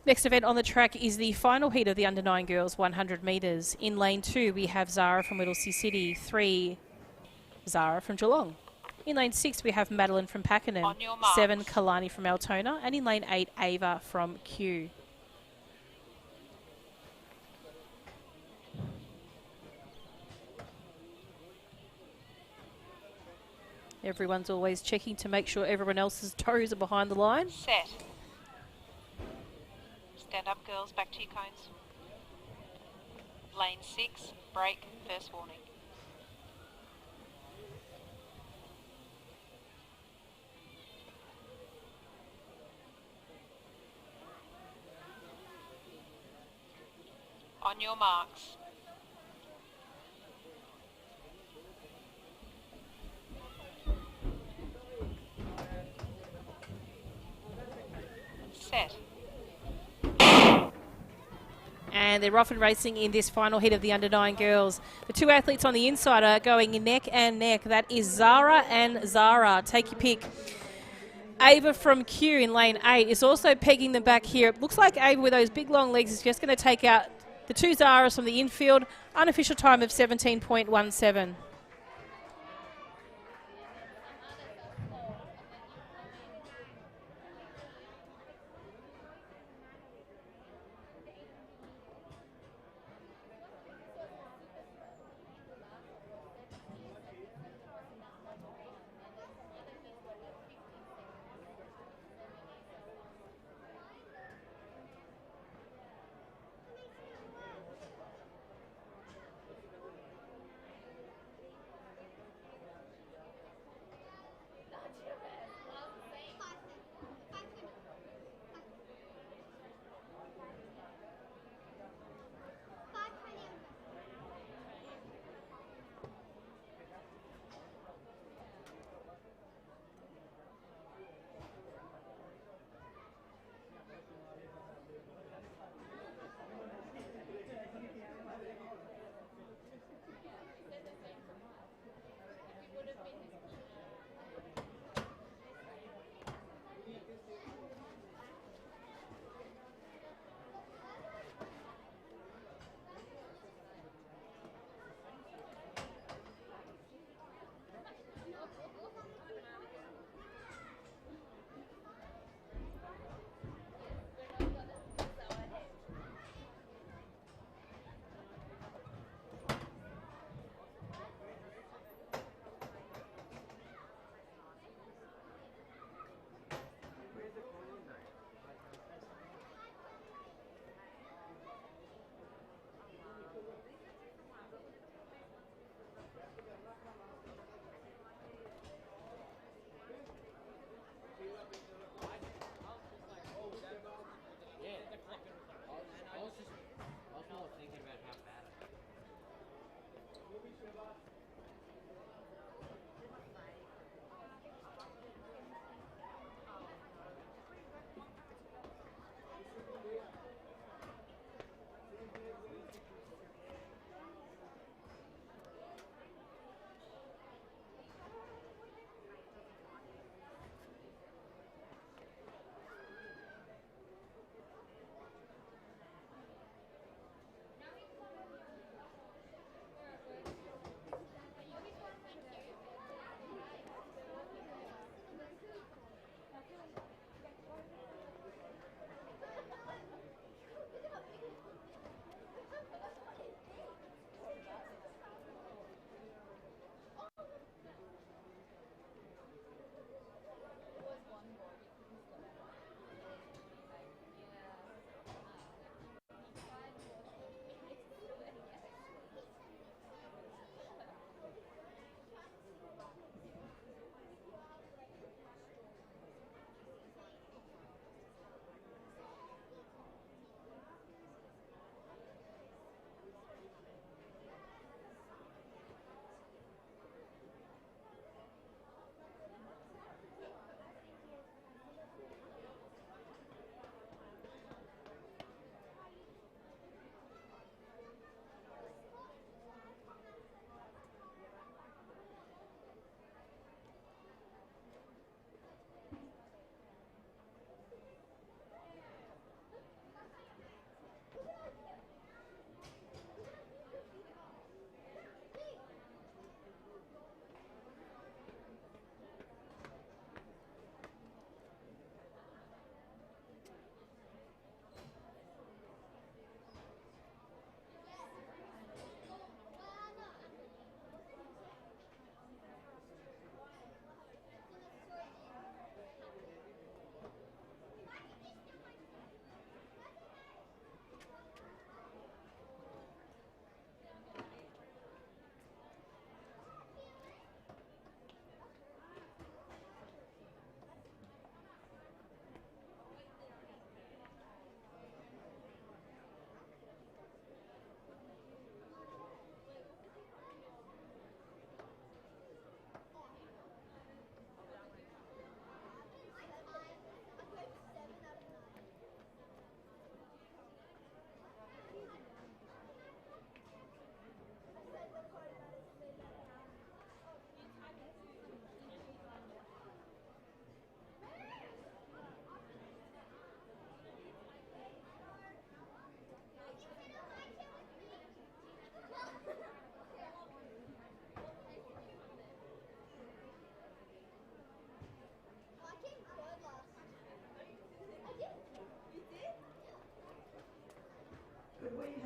Next event on the track is the final heat of the under-9 girls 100 metres. In lane 2, we have Zara from Whittlesea City, 3, Zara from Geelong. In lane 6, we have Madeline from Pakenham, 7, Kalani from Altona, and in lane 8, Ava from Kew. Everyone's always checking to make sure everyone else's toes are behind the line. Set. Stand up, girls. Back to your cones. Lane 6, break, first warning. On your marks. Set. And they're off and racing in this final heat of the under-9 girls. The two athletes on the inside are going neck and neck. That is Zara and Zara. Take your pick. Ava from Kew in lane 8 is also pegging them back here. It looks like Ava with those big long legs is just going to take out the two Zaras from the infield. Unofficial time of 17.17.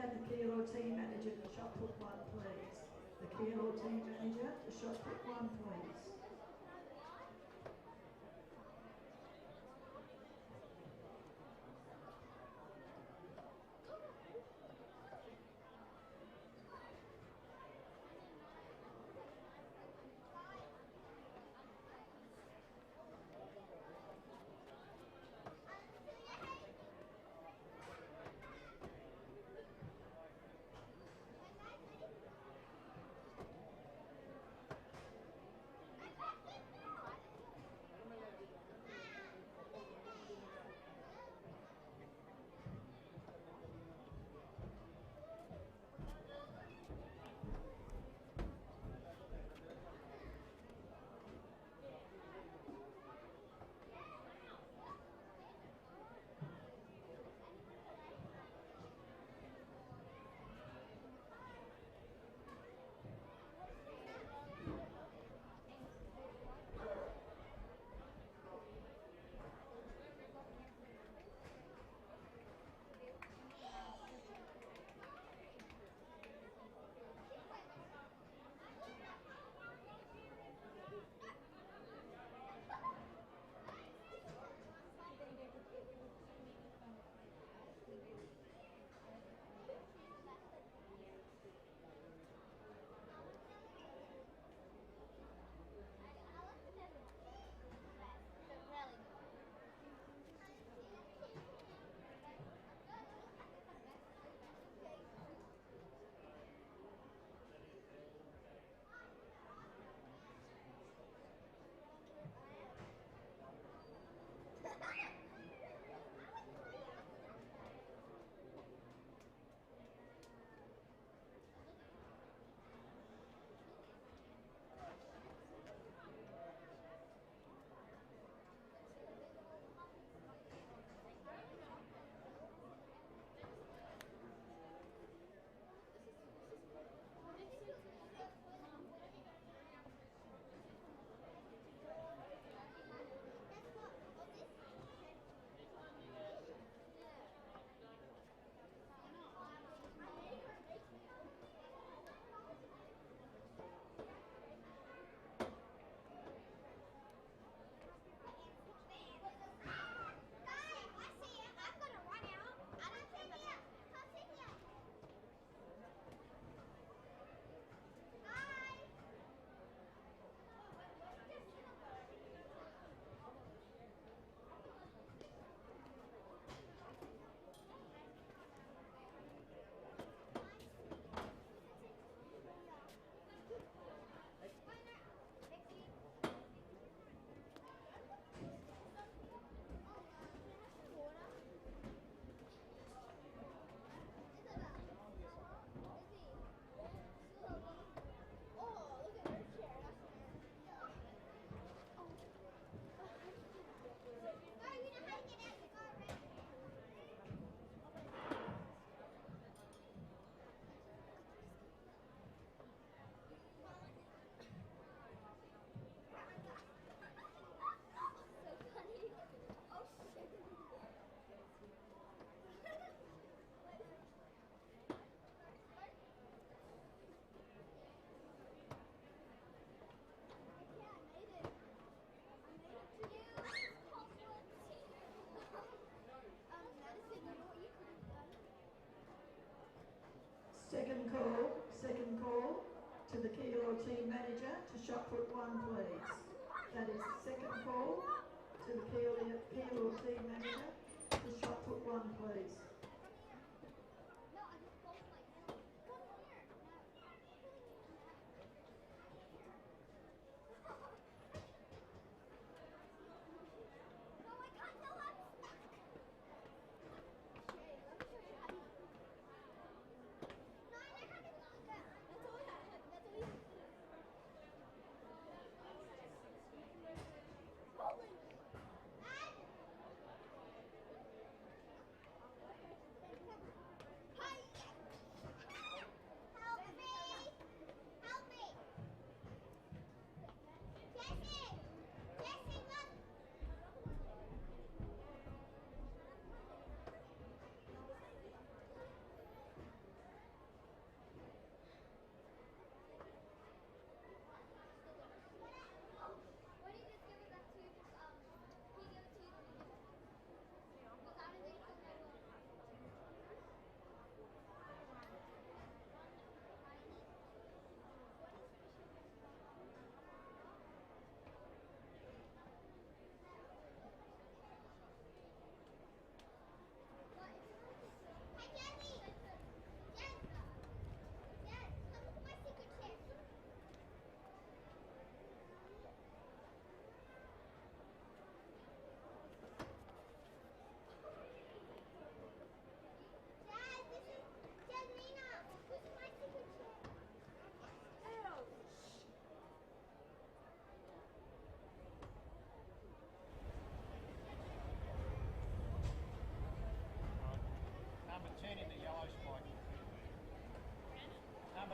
have the kilo team manager to shot put 1, please? The kilo team manager to shot put 1, please. Second call to the kilo team manager to shot put 1, please. That is second call to the kilo team manager to shot put 1, please.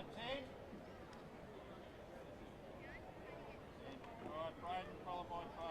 Number 10. Alright, Braden followed by Bo.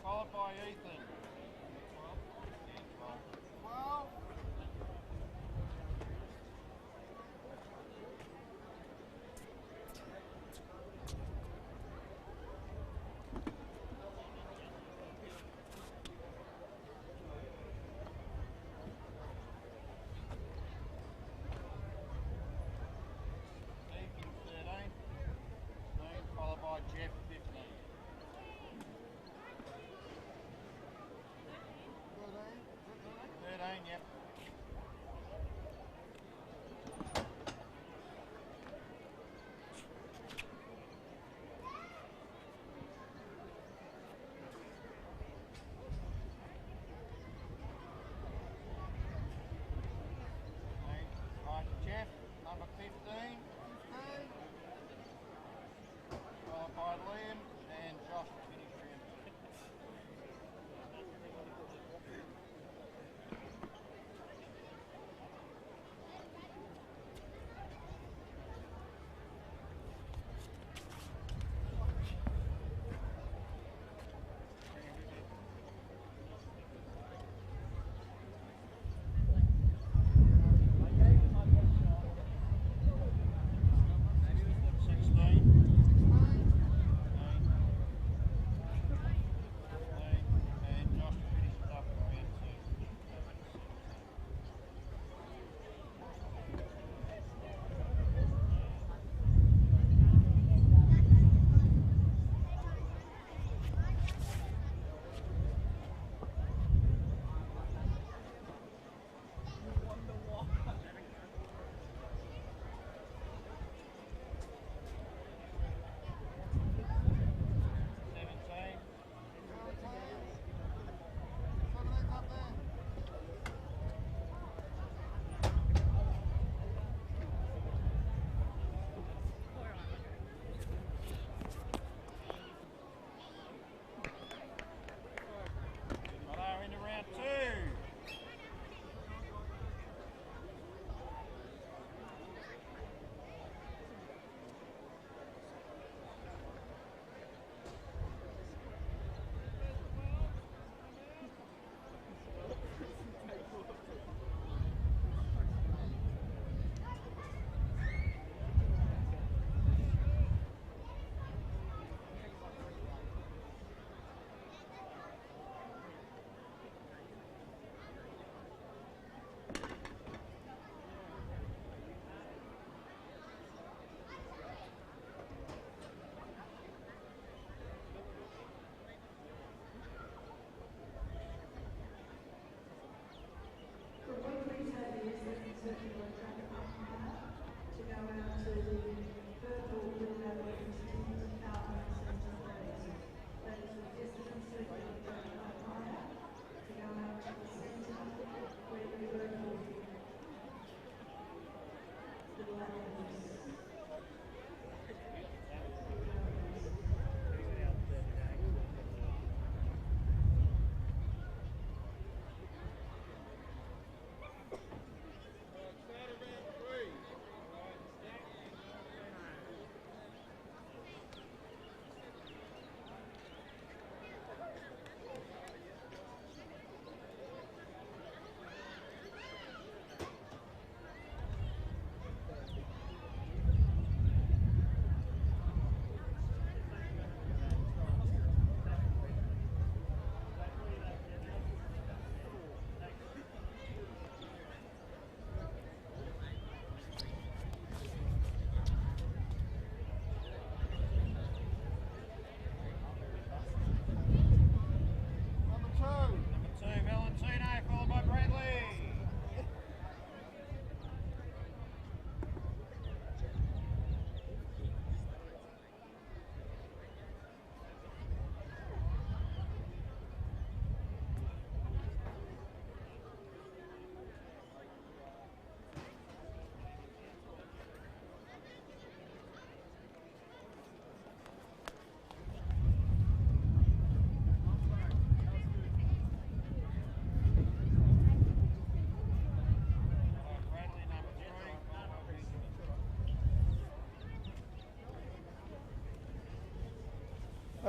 Followed by Ethan. 12. Ethan 13. Followed by Jeff 15. 13, yep. Right, Jeff, number 15. Followed by Liam and Josh to finish him.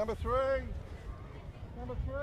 Number 3. Number 3.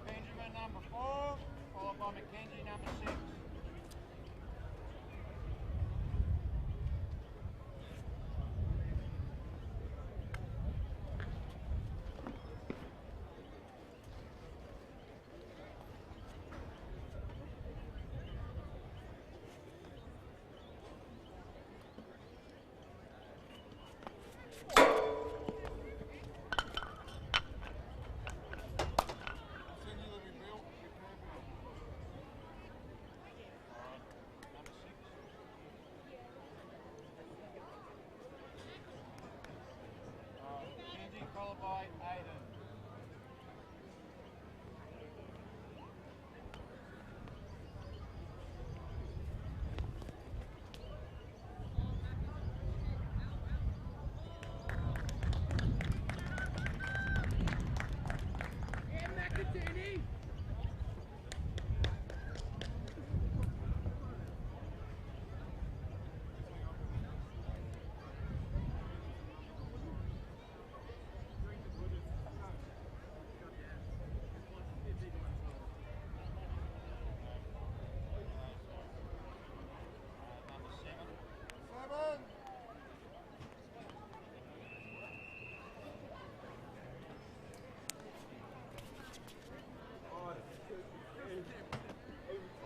Benjamin number 4, followed by Mackenzie number 6. Mackenzie followed by Aiden.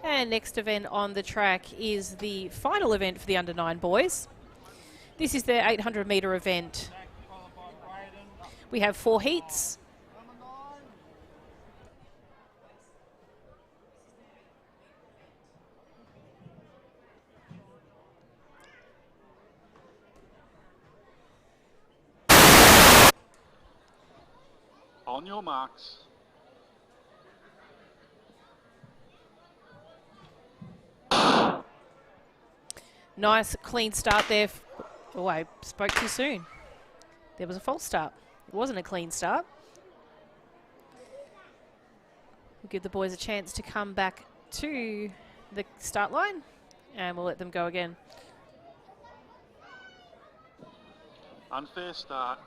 And next event on the track is the final event for the under 9 boys. This is their 800 metre event. We have 4 heats. On your marks. Nice clean start there. Oh, I spoke too soon. There was a false start. It wasn't a clean start. We'll give the boys a chance to come back to the start line and we'll let them go again. Unfair start.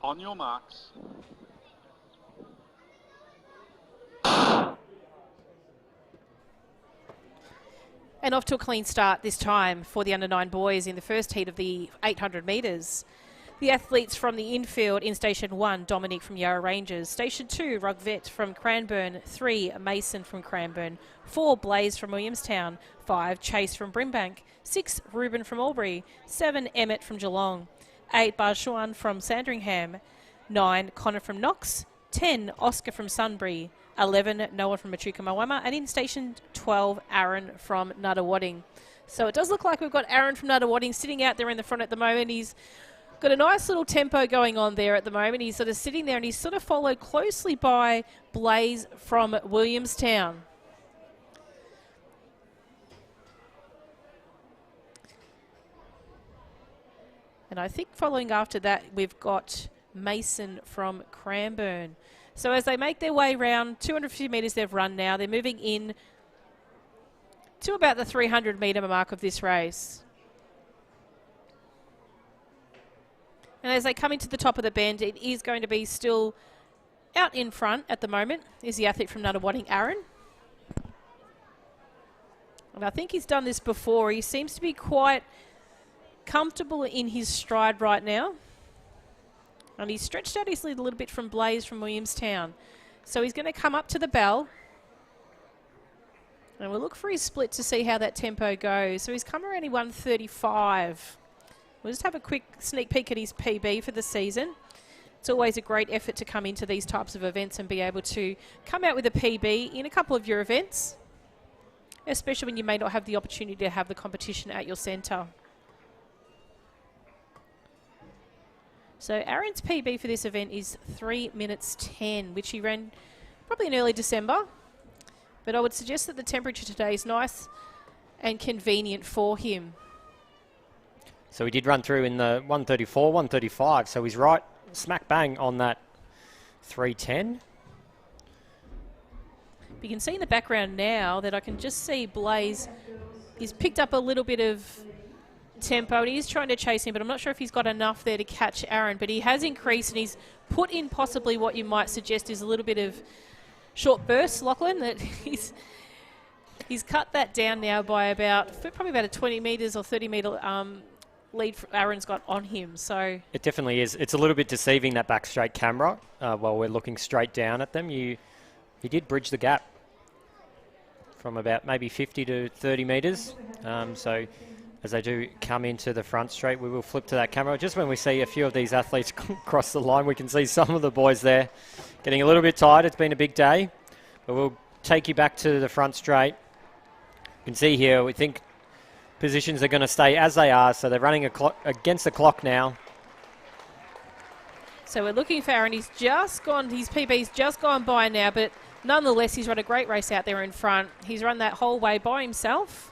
On your marks. And off to a clean start this time for the under 9 boys in the first heat of the 800 metres. The athletes from the infield in Station 1, Dominic from Yarra Rangers. Station 2, Rugvet from Cranbourne. 3, Mason from Cranbourne. 4, Blaze from Williamstown. 5, Chase from Brimbank. 6, Ruben from Albury. 7, Emmett from Geelong. 8, Barshuan from Sandringham. 9, Connor from Knox. 10, Oscar from Sunbury. 11, Noah from Echuca Mawama. And in Station 12, Aaron from Nuttawading. So it does look like we've got Aaron from Nuttawading sitting out there in the front at the moment. He's got a nice little tempo going on there at the moment. He's sort of sitting there and he's sort of followed closely by Blaze from Williamstown. And I think following after that, we've got Mason from Cranbourne. So as they make their way around, 250 metres they've run now. They're moving in to about the 300 metre mark of this race. And as they come into the top of the bend, it is going to be still out in front at the moment is the athlete from Nuttawading, Aaron. And I think he's done this before. He seems to be quite comfortable in his stride right now. And he's stretched out his lead a little bit from Blaze from Williamstown. So he's going to come up to the bell. And we'll look for his split to see how that tempo goes. So he's come around in 135. We'll just have a quick sneak peek at his PB for the season. It's always a great effort to come into these types of events and be able to come out with a PB in a couple of your events, especially when you may not have the opportunity to have the competition at your centre. So Aaron's PB for this event is 3 minutes 10, which he ran probably in early December. But I would suggest that the temperature today is nice and convenient for him. So he did run through in the 134, 135. So he's right smack bang on that 310. You can see in the background now that I can just see Blaze. He's picked up a little bit of tempo and he's trying to chase him, but I'm not sure if he's got enough there to catch Aaron. But he has increased and he's put in possibly what you might suggest is a little bit of short bursts, Lachlan, that he's cut that down now by probably about a 20 metres or 30 metre lead Aaron's got on him. So it definitely is. It's a little bit deceiving, that back straight camera, while we're looking straight down at them. He did bridge the gap from about maybe 50 to 30 metres. So as they do come into the front straight, we will flip to that camera. Just when we see a few of these athletes cross the line, we can see some of the boys there getting a little bit tired. It's been a big day, but we'll take you back to the front straight. You can see here, we think positions are going to stay as they are, so they're running against the clock now. So we're looking for Aaron. He's just gone, his PB's just gone by now, but nonetheless, he's run a great race out there in front. He's run that whole way by himself.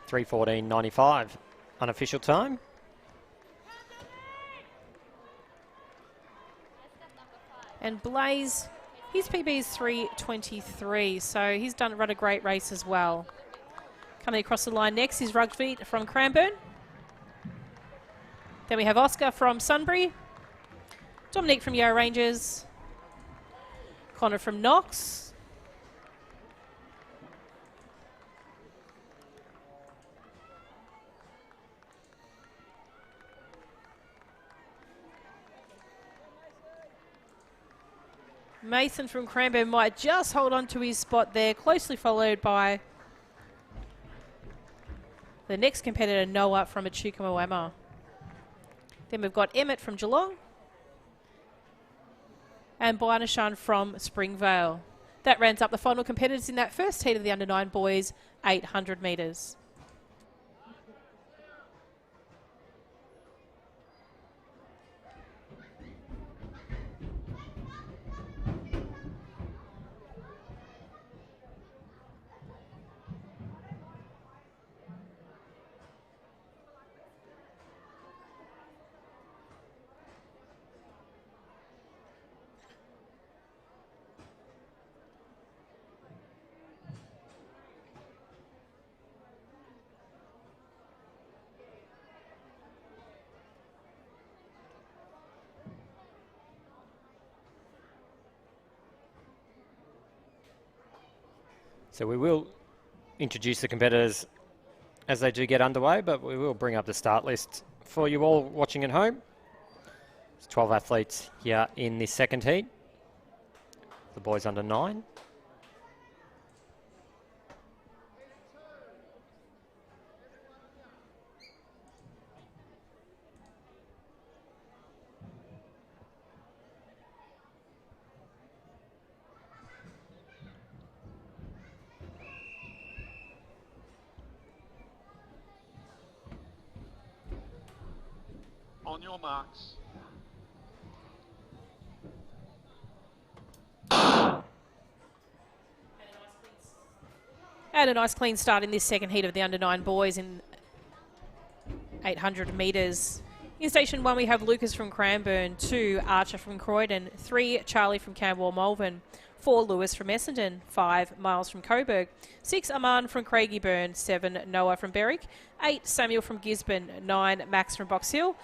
3:14.95, unofficial time. And Blaze, his PB is 3:23, so he's run a great race as well. Coming across the line next is Rugby from Cranbourne. Then we have Oscar from Sunbury, Dominique from Yarra Rangers, Connor from Knox, Mason from Cranbourne might just hold on to his spot there, closely followed by the next competitor, Noah from Echuca-Moama. Then we've got Emmett from Geelong and Bynashan from Springvale. That rounds up the final competitors in that first heat of the under-9 boys, 800 metres. So we will introduce the competitors as they do get underway, but we will bring up the start list for you all watching at home. There's 12 athletes here in the second heat. The boys under 9. On your marks. And a nice clean start in this second heat of the under-9 boys in 800 metres. In station 1 we have Lucas from Cranbourne, 2 Archer from Croydon, 3 Charlie from Camberwell Malvern, 4 Lewis from Essendon, 5 Miles from Coburg, 6 Aman from Craigieburn, 7 Noah from Berwick, 8 Samuel from Gisborne, 9 Max from Box Hill,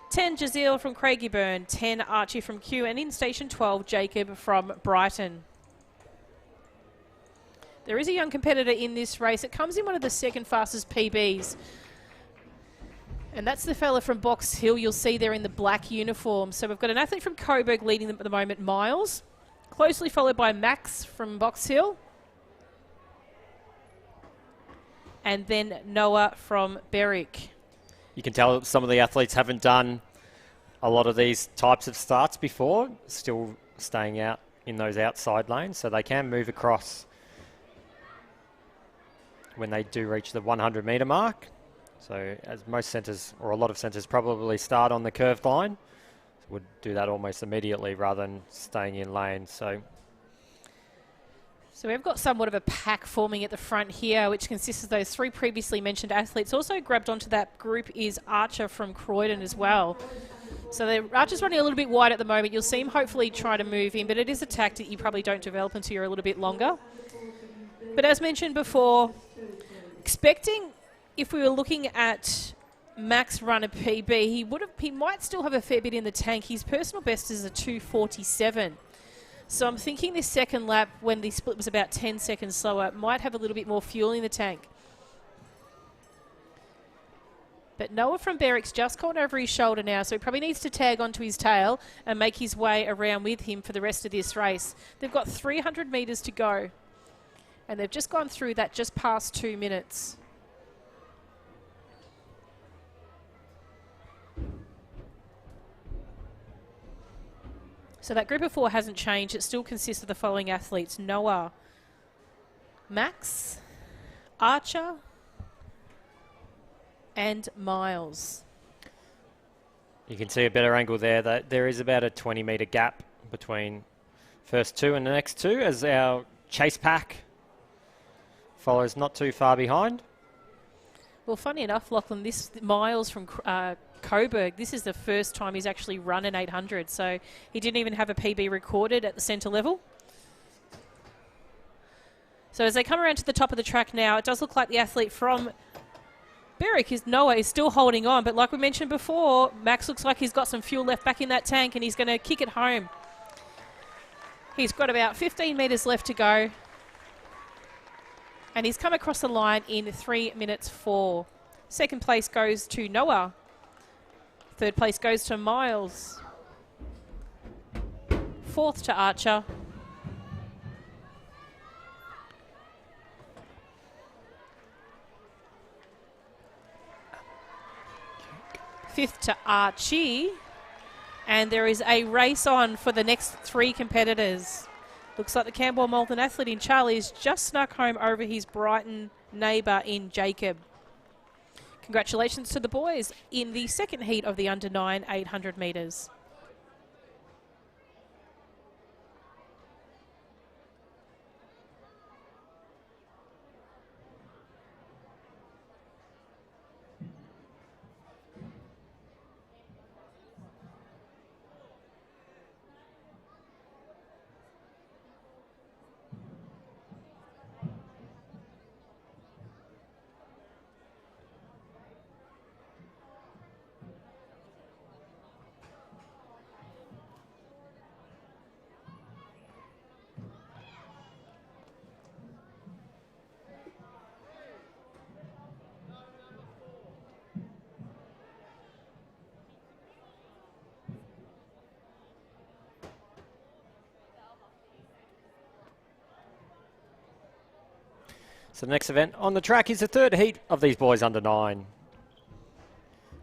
10 Jazeel from Craigieburn, 10 Archie from Kew, and in station 12 Jacob from Brighton. There is a young competitor in this race. It comes in one of the second fastest PBs. And that's the fella from Box Hill you'll see there in the black uniform. So we've got an athlete from Coburg leading them at the moment, Miles. Closely followed by Max from Box Hill. And then Noah from Berwick. You can tell some of the athletes haven't done a lot of these types of starts before, still staying out in those outside lanes, so they can move across when they do reach the 100 metre mark. So as most centres, or a lot of centres, probably start on the curved line, would do that almost immediately rather than staying in lane. So we've got somewhat of a pack forming at the front here, which consists of those 3 previously mentioned athletes. Also grabbed onto that group is Archer from Croydon as well. So Archer's running a little bit wide at the moment. You'll see him hopefully try to move in, but it is a tactic you probably don't develop until you're a little bit longer. But as mentioned before, expecting if we were looking at Max run a PB, he might still have a fair bit in the tank. His personal best is a 2:47. So I'm thinking this second lap, when the split was about 10 seconds slower, might have a little bit more fuel in the tank. But Noah from Berwick's just gone over his shoulder now, so he probably needs to tag onto his tail and make his way around with him for the rest of this race. They've got 300 metres to go, and they've just gone through that just past 2 minutes. So that group of 4 hasn't changed. It still consists of the following athletes: Noah, Max, Archer, and Miles. you can see a better angle there. That there is about a 20 metre gap between first 2 and the next 2, as our chase pack follows not too far behind. Well, funny enough, Lachlan, this Miles from Coburg, this is the first time he's actually run an 800, so he didn't even have a PB recorded at the centre level. So as they come around to the top of the track now, it does look like the athlete from Berwick, Noah, is still holding on, but like we mentioned before, Max looks like he's got some fuel left back in that tank and he's going to kick it home. He's got about 15 metres left to go, and he's come across the line in 3 minutes 4. Second place goes to Noah. Third place goes to Miles. Fourth to Archer. Fifth to Archie. And there is a race on for the next 3 competitors. Looks like the Campbell Malvern athlete in Charlie's just snuck home over his Brighton neighbour in Jacob. Congratulations to the boys in the second heat of the under 9 800 metres. So the next event on the track is the third heat of these boys under 9.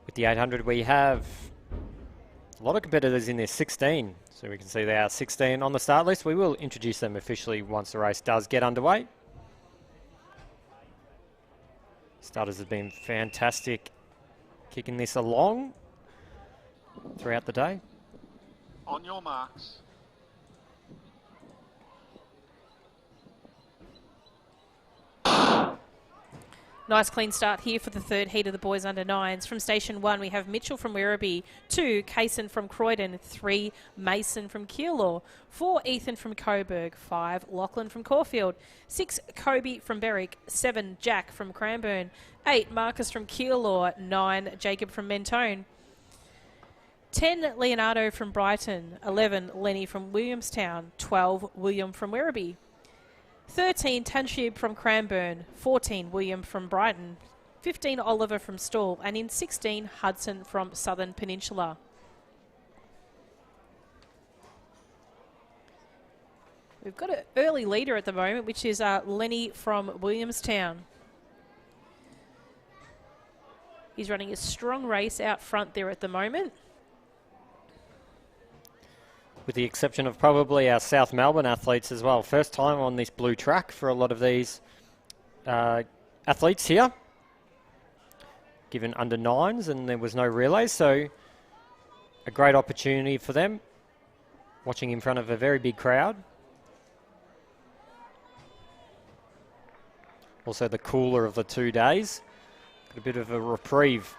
With the 800, we have a lot of competitors in this, 16. So we can see there are 16 on the start list. We will introduce them officially once the race does get underway. Starters have been fantastic kicking this along throughout the day. On your marks. Nice clean start here for the third heat of the boys under 9s. From station 1, we have Mitchell from Werribee, 2, Kaysen from Croydon, 3, Mason from Keilor, 4, Ethan from Coburg, 5, Lachlan from Caulfield, 6, Kobe from Berwick, 7, Jack from Cranbourne, 8, Marcus from Keilor, 9, Jacob from Mentone, 10, Leonardo from Brighton, 11, Lenny from Williamstown, 12, William from Werribee, 13, Tanshib from Cranbourne, 14, William from Brighton, 15, Oliver from Stawell, and in 16, Hudson from Southern Peninsula. We've got an early leader at the moment, which is Lenny from Williamstown. He's running a strong race out front there at the moment. With the exception of probably our South Melbourne athletes as well. First time on this blue track for a lot of these athletes here. Given under 9s, and there was no relays, so a great opportunity for them. Watching in front of a very big crowd. Also the cooler of the 2 days. Got a bit of a reprieve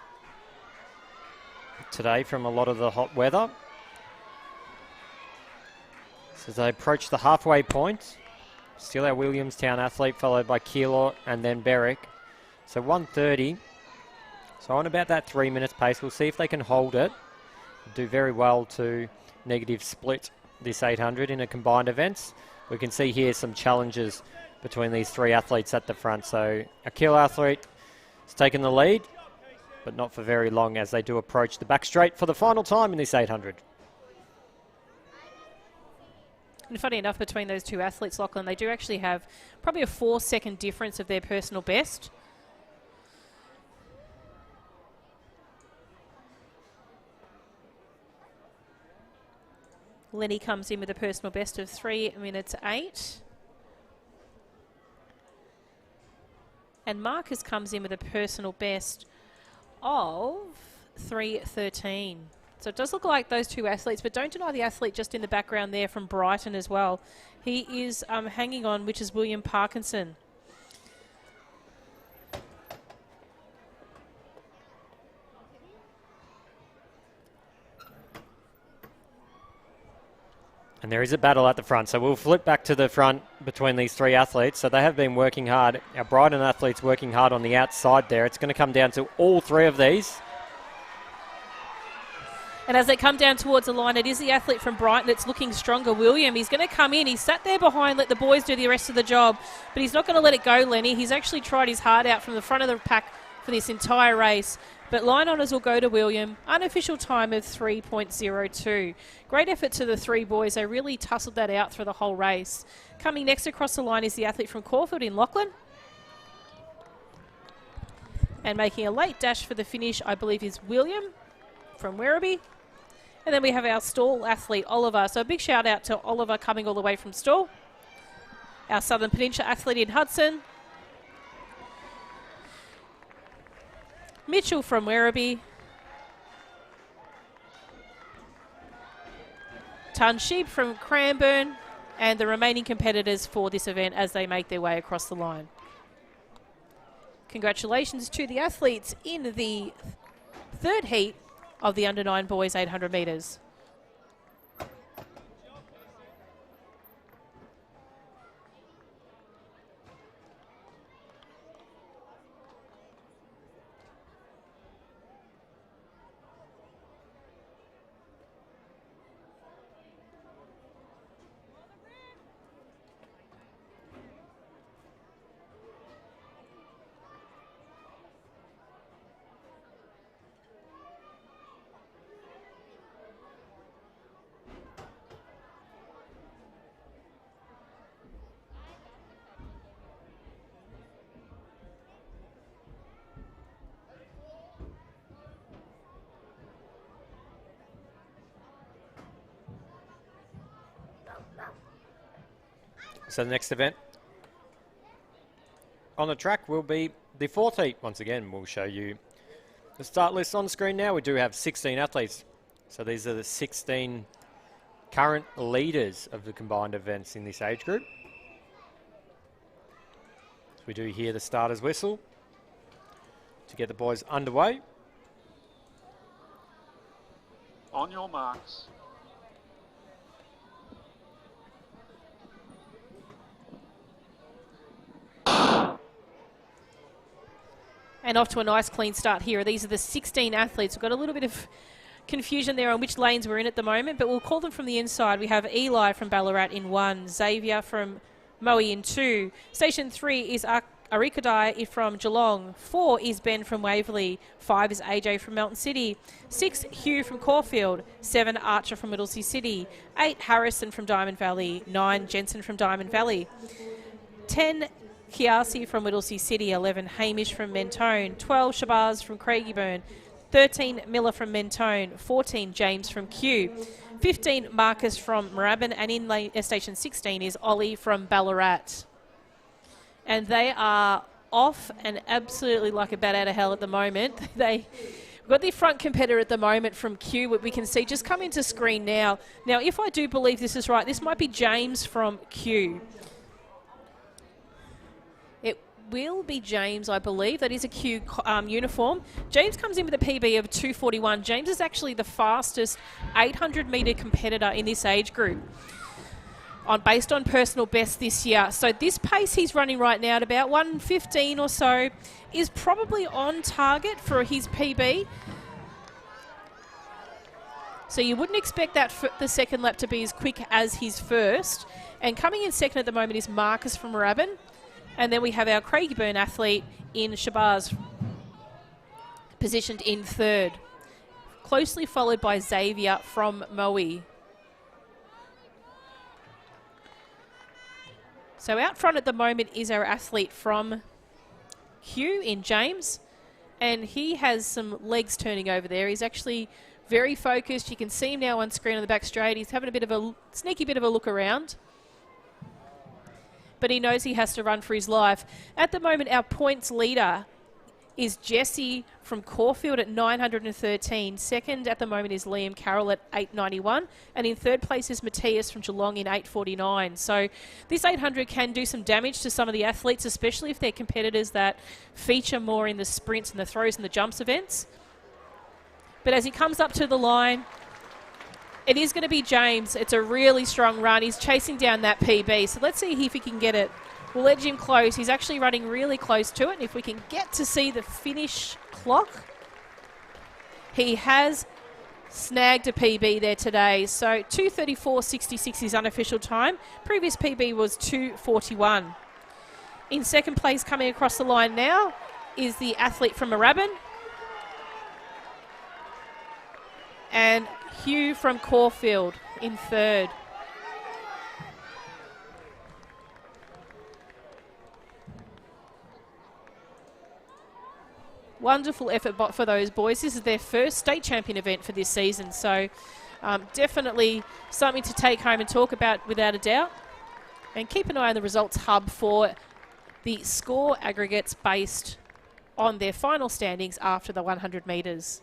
today from a lot of the hot weather. So as they approach the halfway point, still our Williamstown athlete, followed by Keilor and then Berwick. So 1:30. So on about that 3 minutes pace. We'll see if they can hold it. Do very well to negative split this 800 in a combined events. We can see here some challenges between these 3 athletes at the front. So a Keilor athlete has taken the lead, but not for very long as they do approach the back straight for the final time in this 800. And funny enough, between those 2 athletes, Lachlan, they do actually have probably a 4-second difference of their personal best. Lenny comes in with a personal best of 3 minutes 8. And Marcus comes in with a personal best of 3:13. So it does look like those 2 athletes, but don't deny the athlete just in the background there from Brighton as well. He is hanging on, which is William Parkinson. And there is a battle at the front. So we'll flip back to the front between these 3 athletes. So they have been working hard. Our Brighton athletes working hard on the outside there. It's going to come down to all 3 of these. And as they come down towards the line, it is the athlete from Brighton that's looking stronger, William. He's going to come in. He's sat there behind, let the boys do the rest of the job. But he's not going to let it go, Lenny. He's actually tried his heart out from the front of the pack for this entire race. But line honours will go to William. Unofficial time of 3.02. Great effort to the 3 boys. They really tussled that out through the whole race. Coming next across the line is the athlete from Caulfield in Lachlan. And making a late dash for the finish, I believe, is William from Werribee. And then we have our Stawell athlete, Oliver. So a big shout out to Oliver coming all the way from Stawell. Our Southern Peninsula athlete in Hudson. Mitchell from Werribee. Tunshib from Cranbourne. And the remaining competitors for this event as they make their way across the line. Congratulations to the athletes in the 3rd heat of the under 9 boys 800 metres. So the next event on the track will be the 4th heat. Once again, we'll show you the start list on screen now. We do have 16 athletes. So these are the 16 current leaders of the combined events in this age group. So we do hear the starter's whistle to get the boys underway. On your marks. And off to a nice clean start here. These are the 16 athletes. We've got a little bit of confusion there on which lanes we're in at the moment, but we'll call them from the inside. We have Eli from Ballarat in 1, Xavier from Moe in 2. Station 3 is Arikadai from Geelong. 4 is Ben from Waverley. 5 is AJ from Melton City. 6, Hugh from Caulfield. 7, Archer from Middlesea City. 8, Harrison from Diamond Valley. 9, Jensen from Diamond Valley. 10, Kiasi from Middlesea City. 11, Hamish from Mentone. 12, Shabazz from Craigieburn. 13, Miller from Mentone. 14, James from Kew. 15, Marcus from Moorabbin. And in station 16 is Ollie from Ballarat. And they are off and absolutely like a bat out of hell at the moment. We've got the front competitor at the moment from Kew, what we can see just come into screen now. Now, if I do believe this is right, this might be James from Kew. It will be James, I believe. That is a Kew uniform. James comes in with a PB of 2:41. James is actually the fastest 800-metre competitor in this age group, based on personal best this year. So this pace he's running right now at about 1:15 or so is probably on target for his PB. So you wouldn't expect that the second lap to be as quick as his first. And coming in second at the moment is Marcus from Moorabbin. And then we have our Craigieburn athlete in Shabazz, positioned in third. Closely followed by Xavier from Moe. So out front at the moment is our athlete from Kew in James. And he has some legs turning over there. He's actually very focused. You can see him now on screen on the back straight. He's having a bit of a sneaky bit of a look around. But he knows he has to run for his life. At the moment, our points leader is Jesse from Caulfield at 913. Second at the moment is Liam Carroll at 891. And in third place is Matthias from Geelong in 849. So this 800 can do some damage to some of the athletes, especially if they're competitors that feature more in the sprints and the throws and the jumps events. But as he comes up to the line, it is going to be James. It's a really strong run. He's chasing down that PB. So let's see if he can get it. We'll edge him close. He's actually running really close to it. And if we can get to see the finish clock, he has snagged a PB there today. So 2:34.66 is unofficial time. Previous PB was 2:41. In second place coming across the line now is the athlete from Moorabbin. And Hugh from Caulfield in third. Wonderful effort for those boys. This is their first state champion event for this season. So definitely something to take home and talk about without a doubt. And keep an eye on the results hub for the score aggregates based on their final standings after the 100 metres.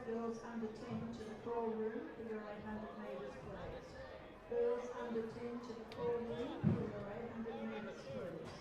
Girls under 10 to the crawl room for your 800 metres, please. Girls under 10 to the crawl room for your 800 metres, please.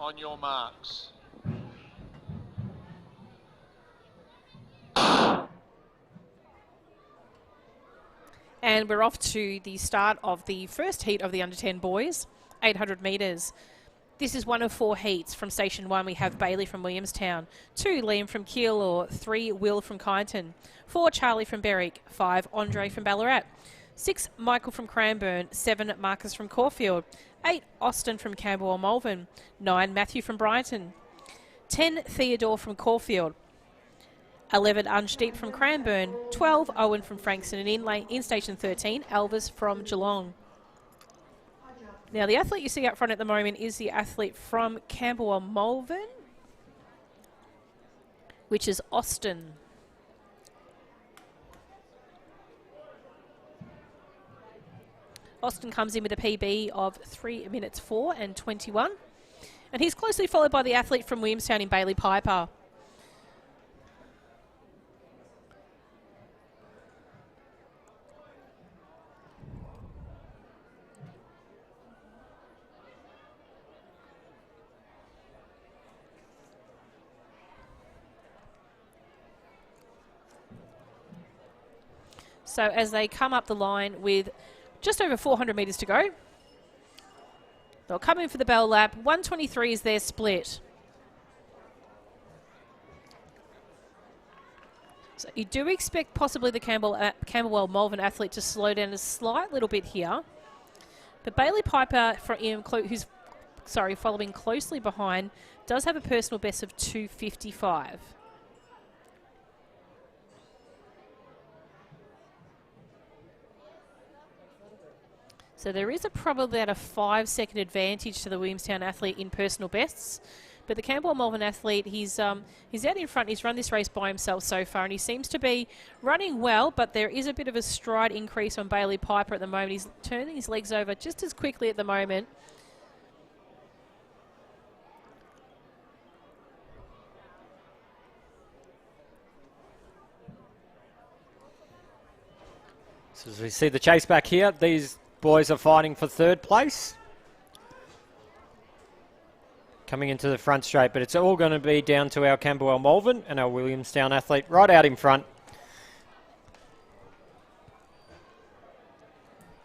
On your marks. And we're off to the start of the first heat of the under 10 boys, 800 metres. This is one of 4 heats. From station 1, we have Bailey from Williamstown, 2, Liam from Keilor, 3, Will from Kyneton, 4, Charlie from Berwick, 5, Andre from Ballarat, 6, Michael from Cranbourne. 7, Marcus from Caulfield. 8, Austin from Camberwell Malvern. 9, Matthew from Brighton. 10, Theodore from Caulfield. 11, Unsteep from Cranbourne. 12, Owen from Frankston. And in station 13, Elvis from Geelong. Now, the athlete you see up front at the moment is the athlete from Camberwell Malvern, which is Austin. Austin comes in with a PB of 3 minutes 4 and 21. And he's closely followed by the athlete from Williamstown in Bailey Piper. So as they come up the line with just over 400 metres to go, they'll come in for the bell lap. 1:23 is their split. So you do expect possibly the Camberwell Malvern athlete to slow down a slight little bit here. But Bailey Piper, who's following closely behind, does have a personal best of 2:55. So there is probably about a 5-second advantage to the Williamstown athlete in personal bests. But the Camberwell Malvern athlete, he's out in front. He's run this race by himself so far, and he seems to be running well, but there is a bit of a stride increase on Bailey Piper at the moment. He's turning his legs over just as quickly at the moment. So as we see the chase back here, these boys are fighting for third place. Coming into the front straight, but it's all going to be down to our Camberwell Malvern and our Williamstown athlete right out in front.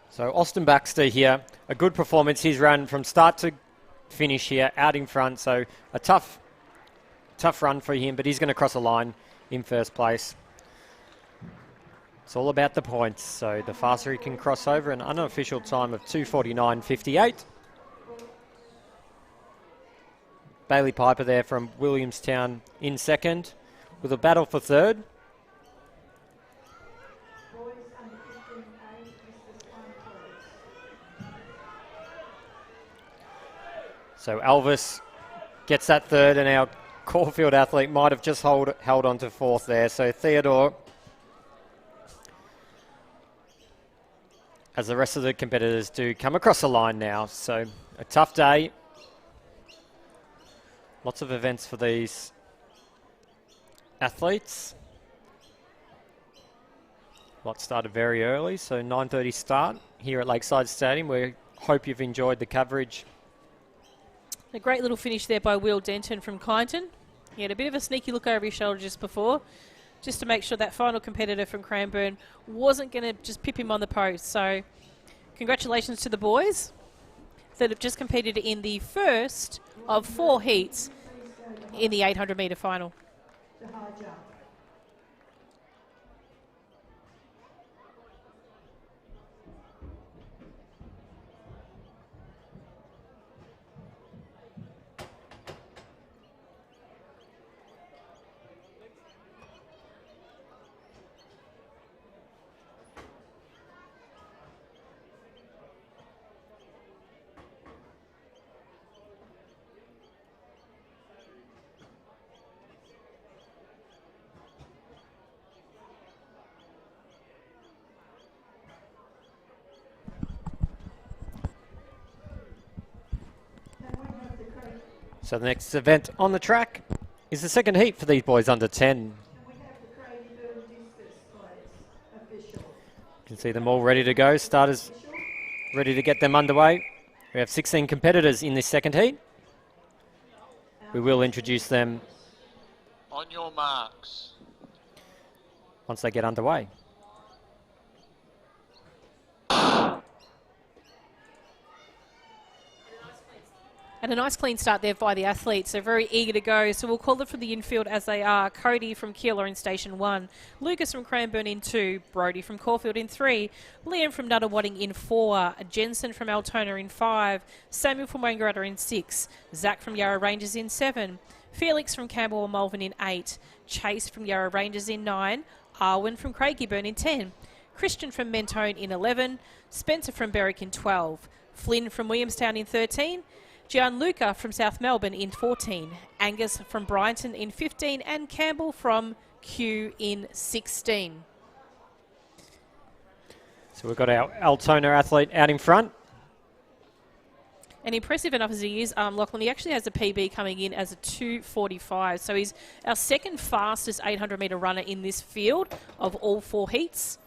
So Austin Baxter here, a good performance. He's run from start to finish here out in front, so a tough run for him, but he's going to cross the line in first place. It's all about the points, so the faster he can cross over, an unofficial time of 2:49.58. Bailey Piper there from Williamstown in second, with a battle for third. So Elvis gets that third, and our Caulfield athlete might have just held on to fourth there. So Theodore, as the rest of the competitors do, come across the line now. So a tough day. Lots of events for these athletes. Lot started very early, so 9:30 start here at Lakeside Stadium. We hope you've enjoyed the coverage. A great little finish there by Will Denton from Kyneton. He had a bit of a sneaky look over his shoulder just before, just to make sure that final competitor from Cranbourne wasn't going to just pip him on the post. So congratulations to the boys that have just competed in the first of 4 heats in the 800 metre final. So the next event on the track is the second heat for these boys under 10. You can see them all ready to go. Starters ready to get them underway. We have 16 competitors in this second heat. We will introduce them on your marks once they get underway. And a nice clean start there by the athletes. They're very eager to go, so we'll call it from the infield as they are. Cody from Keilor in station 1, Lucas from Cranbourne in 2, Brody from Caulfield in 3, Liam from Nuttawading in 4, Jensen from Altona in 5, Samuel from Wangaratta in 6, Zach from Yarra Rangers in 7, Felix from Campbell and Malvern in 8, Chase from Yarra Rangers in 9, Arwen from Craigieburn in 10, Christian from Mentone in 11, Spencer from Berwick in 12, Flynn from Williamstown in 13, Gianluca from South Melbourne in 14, Angus from Brighton in 15, and Campbell from Kew in 16. So we've got our Altona athlete out in front. And impressive enough as he is, Lachlan, he actually has a PB coming in as a 2:45. So he's our second fastest 800-metre runner in this field of all 4 heats.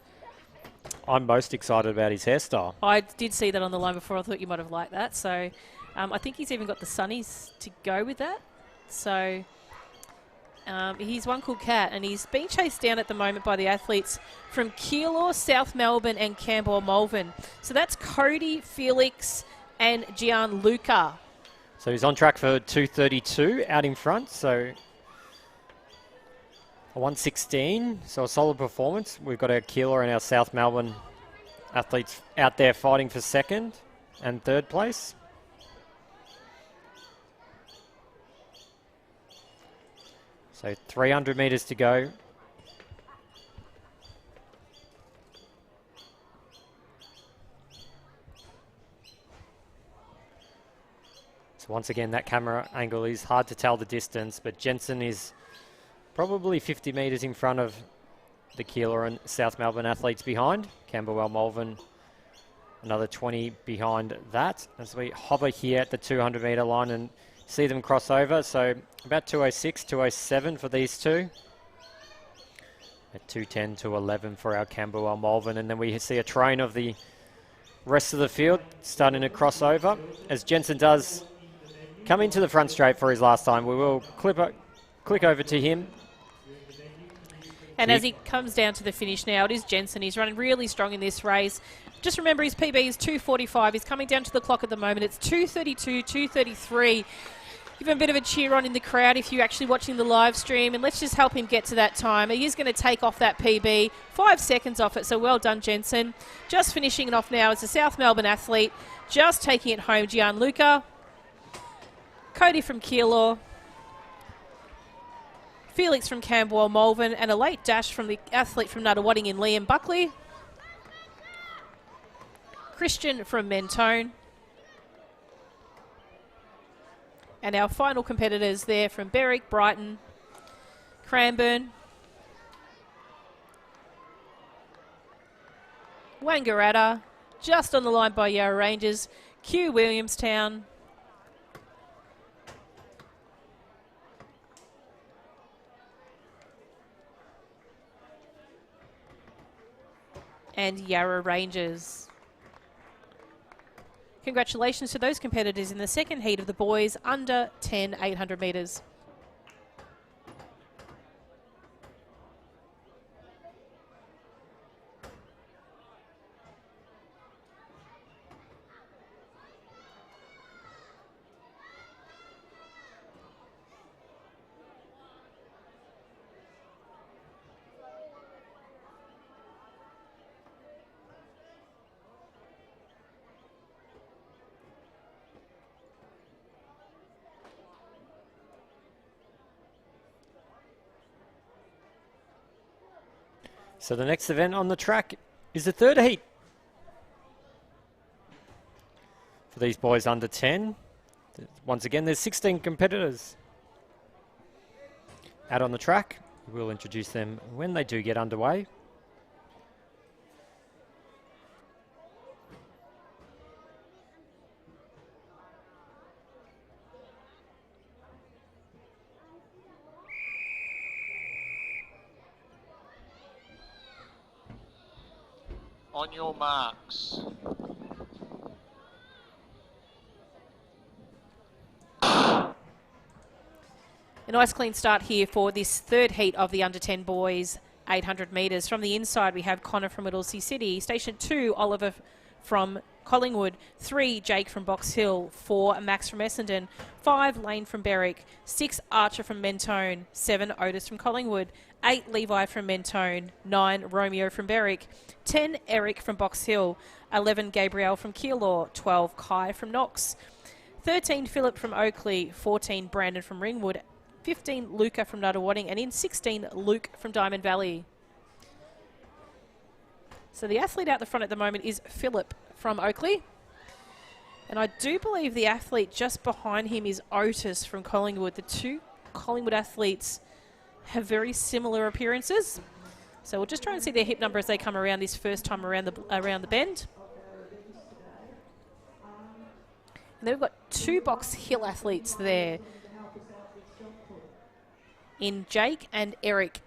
I'm most excited about his hairstyle. I did see that on the line before. I thought you might have liked that. So I think he's even got the sunnies to go with that. So he's one cool cat, and he's being chased down at the moment by the athletes from Keilor, South Melbourne, and Campbell Malvern. So that's Cody, Felix, and Gianluca. So he's on track for 2:32 out in front. So a 1:16. So a solid performance. We've got our Keilor and our South Melbourne athletes out there fighting for 2nd and 3rd place. So 300 metres to go. So once again, that camera angle is hard to tell the distance, but Jensen is probably 50 metres in front of the Keilor and South Melbourne athletes behind. Camberwell Malvern, another 20 behind that. As we hover here at the 200 metre line and see them cross over. So about 2:06, 2:07 for these two. At 2:10 to 11 for our Camberwell Malvern. And then we see a train of the rest of the field starting to cross over. As Jensen does come into the front straight for his last time, we will click over to him. And as he comes down to the finish now, it is Jensen. He's running really strong in this race. Just remember his PB is 2:45. He's coming down to the clock at the moment. It's 2:32, 2:33. Give him a bit of a cheer on in the crowd if you're actually watching the live stream, and let's just help him get to that time. He is going to take off that PB, 5 seconds off it, so well done, Jensen. Just finishing it off now is the South Melbourne athlete, just taking it home, Gianluca. Cody from Keilor. Felix from Camberwell Malvern, and a late dash from the athlete from Nuttawading in Liam Buckley. Christian from Mentone. And our final competitors there from Berwick, Brighton, Cranbourne, Wangaratta, just on the line by Yarra Rangers, Kew Williamstown, and Yarra Rangers. Congratulations to those competitors in the second heat of the boys under 10 800 metres. So the next event on the track is the 3rd heat for these boys under 10. Once again, there's 16 competitors out on the track. We'll introduce them when they do get underway. On your marks. A nice clean start here for this 3rd heat of the under 10 boys 800 metres. From the inside, we have Connor from Whittlesea City. Station 2, Oliver from Collingwood. 3, Jake from Box Hill. 4, Max from Essendon. 5, Lane from Berwick. 6, Archer from Mentone. 7, Otis from Collingwood. 8, Levi from Mentone. 9, Romeo from Berwick. 10, Eric from Box Hill. 11, Gabrielle from Keilor. 12, Kai from Knox. 13, Philip from Oakley. 14, Brandon from Ringwood. 15, Luca from Nuttawading. And in 16, Luke from Diamond Valley. So the athlete out the front at the moment is Philip from Oakley. And I do believe the athlete just behind him is Otis from Collingwood. The two Collingwood athletes have very similar appearances. So we'll just try and see their hip number as they come around this first time around the bend. And then we've got 2 Box Hill athletes there in Jake and Eric.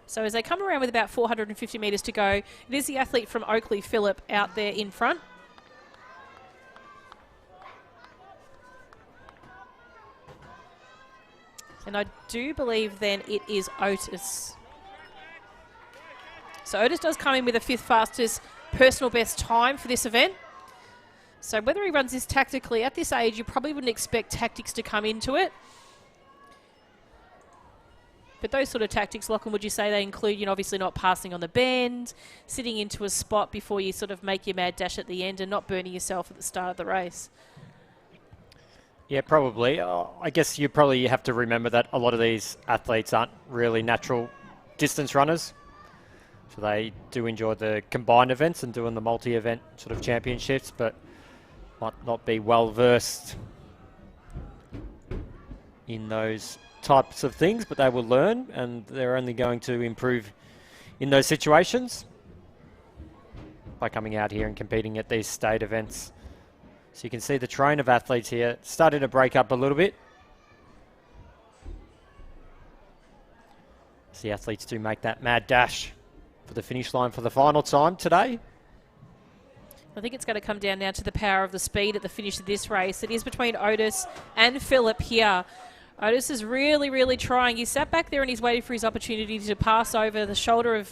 So as they come around with about 450 metres to go, it is the athlete from Oakley, Philip, out there in front. And I do believe then it is Otis. So Otis does come in with a 5th fastest personal best time for this event. So whether he runs this tactically, at this age, you probably wouldn't expect tactics to come into it. But those sort of tactics, Lachlan, would you say they include, you know, obviously not passing on the bend, sitting into a spot before you sort of make your mad dash at the end and not burning yourself at the start of the race? Yeah, probably. I guess you probably have to remember that a lot of these athletes aren't really natural distance runners. So they do enjoy the combined events and doing the multi-event sort of championships, but might not be well versed in those types of things, but they will learn, and they're only going to improve in those situations by coming out here and competing at these state events. So you can see the train of athletes here starting to break up a little bit. As the athletes do make that mad dash for the finish line for the final time today. I think it's going to come down now to the power of the speed at the finish of this race. It is between Otis and Philip here. Otis is really, really trying. He sat back there and he's waiting for his opportunity to pass over the shoulder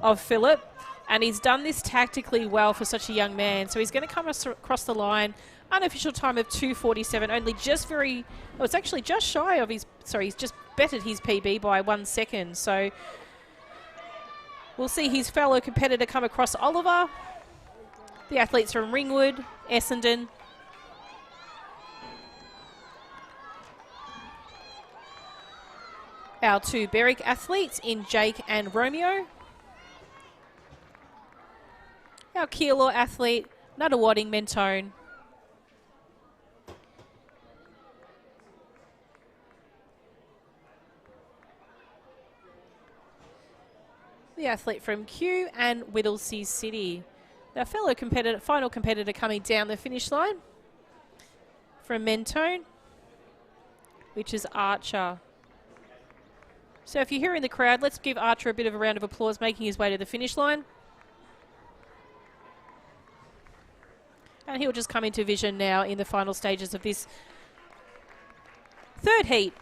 of Philip. And he's done this tactically well for such a young man. So he's going to come across the line. Unofficial time of 2:47. Only just it's actually just shy of his, he's just bettered his PB by 1 second. So we'll see his fellow competitor come across Oliver. The athletes from Ringwood, Essendon. Our 2 Berwick athletes in Jake and Romeo. Our Keilor athlete, Nuttawading, Mentone. The athlete from Kew and Whittlesea City. Our fellow competitor, final competitor coming down the finish line from Mentone, which is Archer. So if you're here in the crowd, let's give Archer a bit of a round of applause making his way to the finish line. And he'll just come into vision now in the final stages of this 3rd heat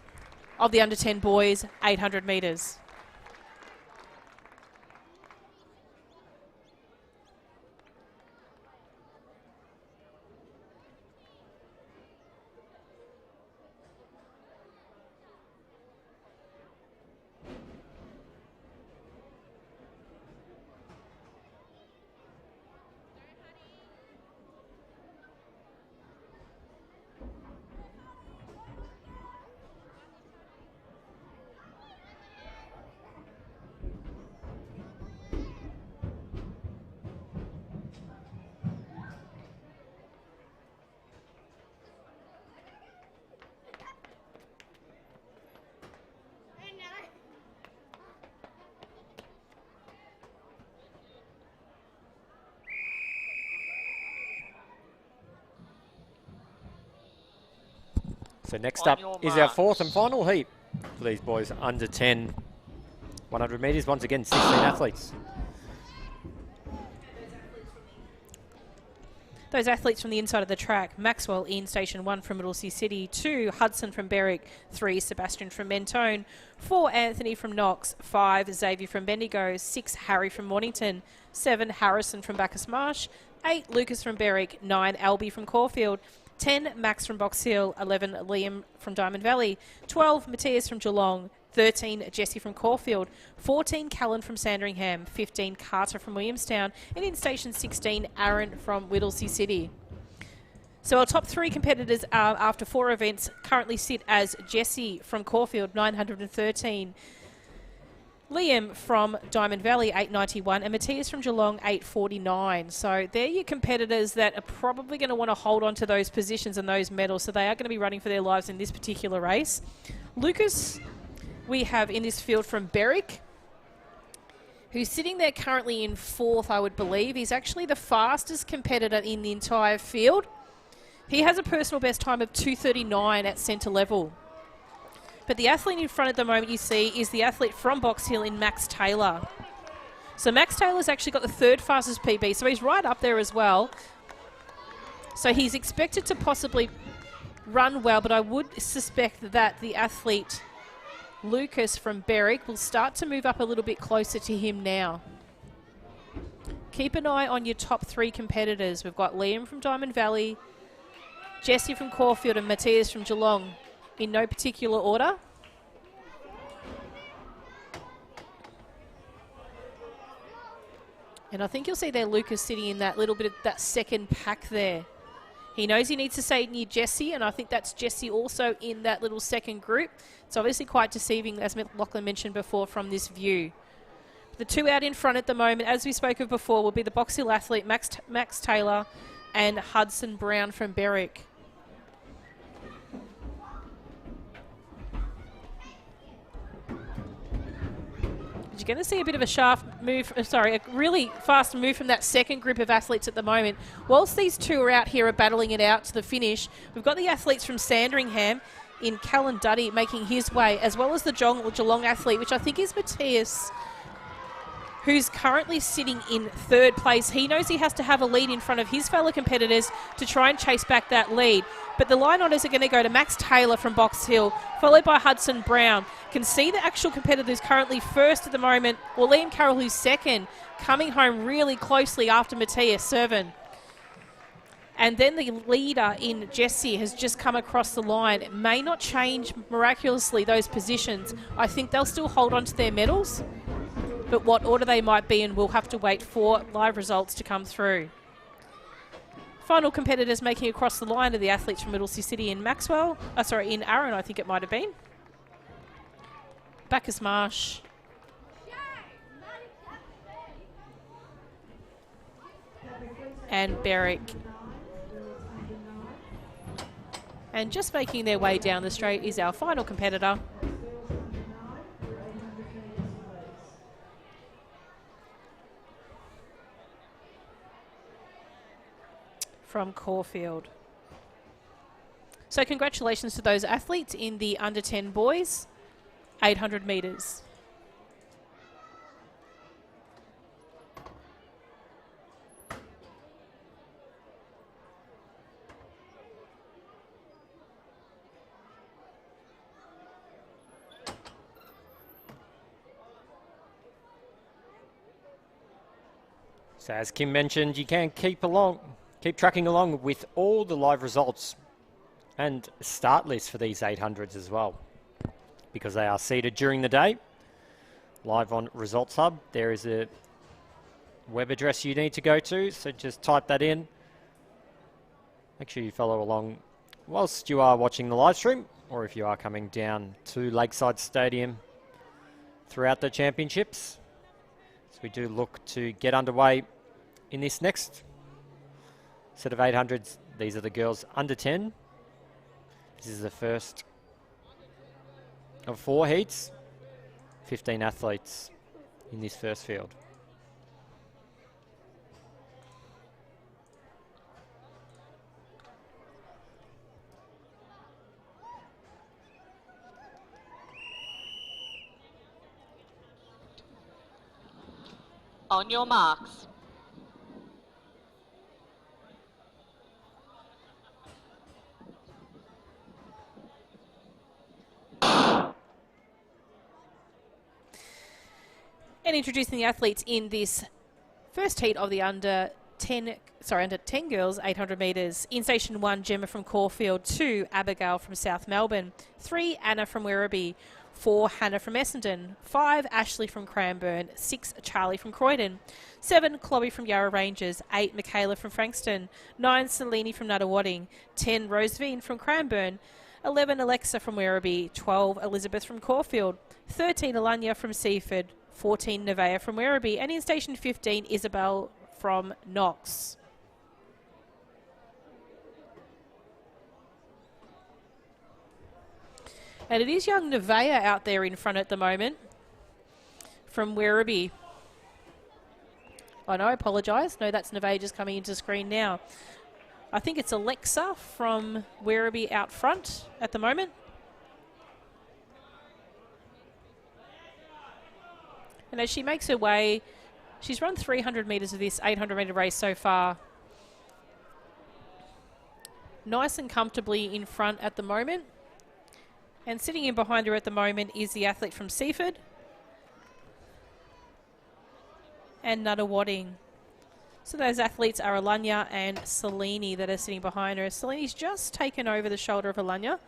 of the under-10 boys, 800 metres. So next up is our 4th and final heat for these boys under 10 100 metres. Once again, 16 athletes. Those athletes from the inside of the track: Maxwell in Station 1 from Middlesea City, 2 Hudson from Berwick, 3 Sebastian from Mentone, 4 Anthony from Knox, 5 Xavier from Bendigo, 6 Harry from Mornington, 7 Harrison from Bacchus Marsh, 8 Lucas from Berwick, 9 Albie from Caulfield, 10 Max from Box Hill, 11 Liam from Diamond Valley, 12 Matthias from Geelong, 13 Jesse from Caulfield, 14 Callan from Sandringham, 15 Carter from Williamstown, and in Station 16 Aaron from Whittlesea City. So our top 3 competitors after 4 events currently sit as Jesse from Caulfield, 913, Liam from Diamond Valley, 891, and Matthias from Geelong, 849. So they're your competitors that are probably going to want to hold on to those positions and those medals, so they are going to be running for their lives in this particular race. Lucas, we have in this field from Berwick, who's sitting there currently in 4th, I would believe. He's actually the fastest competitor in the entire field. He has a personal best time of 2:39 at centre level. But the athlete in front at the moment you see is the athlete from Box Hill in Max Taylor. So Max Taylor's actually got the 3rd fastest PB, so he's right up there as well. So he's expected to possibly run well, but I would suspect that the athlete Lucas from Berwick will start to move up a little bit closer to him now. Keep an eye on your top 3 competitors. We've got Liam from Diamond Valley, Jesse from Caulfield, and Matthias from Geelong, in no particular order. And I think you'll see there Lucas sitting in that little bit of that second pack there. He knows he needs to stay near Jesse, and I think that's Jesse also in that little second group. It's obviously quite deceiving, as Lachlan mentioned before, from this view. The 2 out in front at the moment, as we spoke of before, will be the Box Hill athlete Max Taylor and Hudson Brown from Berwick. You're going to see a bit of a a really fast move from that second group of athletes at the moment. Whilst these 2 are out here battling it out to the finish, we've got the athletes from Sandringham in Callan Duddy making his way, as well as the Geelong athlete, which I think is Matthias, who's currently sitting in 3rd place. He knows he has to have a lead in front of his fellow competitors to try and chase back that lead. But the line honours are going to go to Max Taylor from Box Hill, followed by Hudson Brown. Can see the actual competitors currently 1st at the moment. Well, Liam Carroll, who's 2nd, coming home really closely after Matthias Servan. And then the leader in Jesse has just come across the line. It may not change miraculously those positions. I think they'll still hold on to their medals, but what order they might be in, we'll have to wait for live results to come through. Final competitors making across the line are the athletes from Middlesea City in in Aaron, I think it might have been. Bacchus Marsh. And Berwick. And just making their way down the straight is our final competitor. From Caulfield. So congratulations to those athletes in the under 10 boys, 800 metres. So as Kim mentioned, you can keep tracking along with all the live results and start lists for these 800s as well, because they are seeded during the day. Live on Results Hub, there is a web address you need to go to, so just type that in. Make sure you follow along whilst you are watching the live stream, or if you are coming down to Lakeside Stadium throughout the championships. So we do look to get underway in this next set of 800s. These are the girls under 10. This is the first of 4 heats. 15 athletes in this first field. On your marks. And introducing the athletes in this first heat of the under 10 girls, 800 metres. In station 1, Gemma from Caulfield. 2, Abigail from South Melbourne. 3, Anna from Werribee. 4, Hannah from Essendon. 5, Ashley from Cranbourne. 6, Charlie from Croydon. 7, Chloe from Yarra Ranges. 8, Michaela from Frankston. 9, Selene from Nuttawading. 10, Rosevine from Cranbourne. 11, Alexa from Werribee. 12, Elizabeth from Caulfield. 13, Alanya from Seaford. 14, Nevaeh from Werribee. And in station 15, Isabel from Knox. And it is young Nevaeh out there in front at the moment from Werribee. Oh, no, I apologise. No, that's Nevaeh just coming into screen now. I think it's Alexa from Werribee out front at the moment. And as she makes her way, she's run 300 metres of this 800-metre race so far. Nice and comfortably in front at the moment. And sitting in behind her at the moment is the athlete from Seaford and Nuttawading. So those athletes are Alanya and Selene that are sitting behind her. Selene's just taken over the shoulder of Alanya.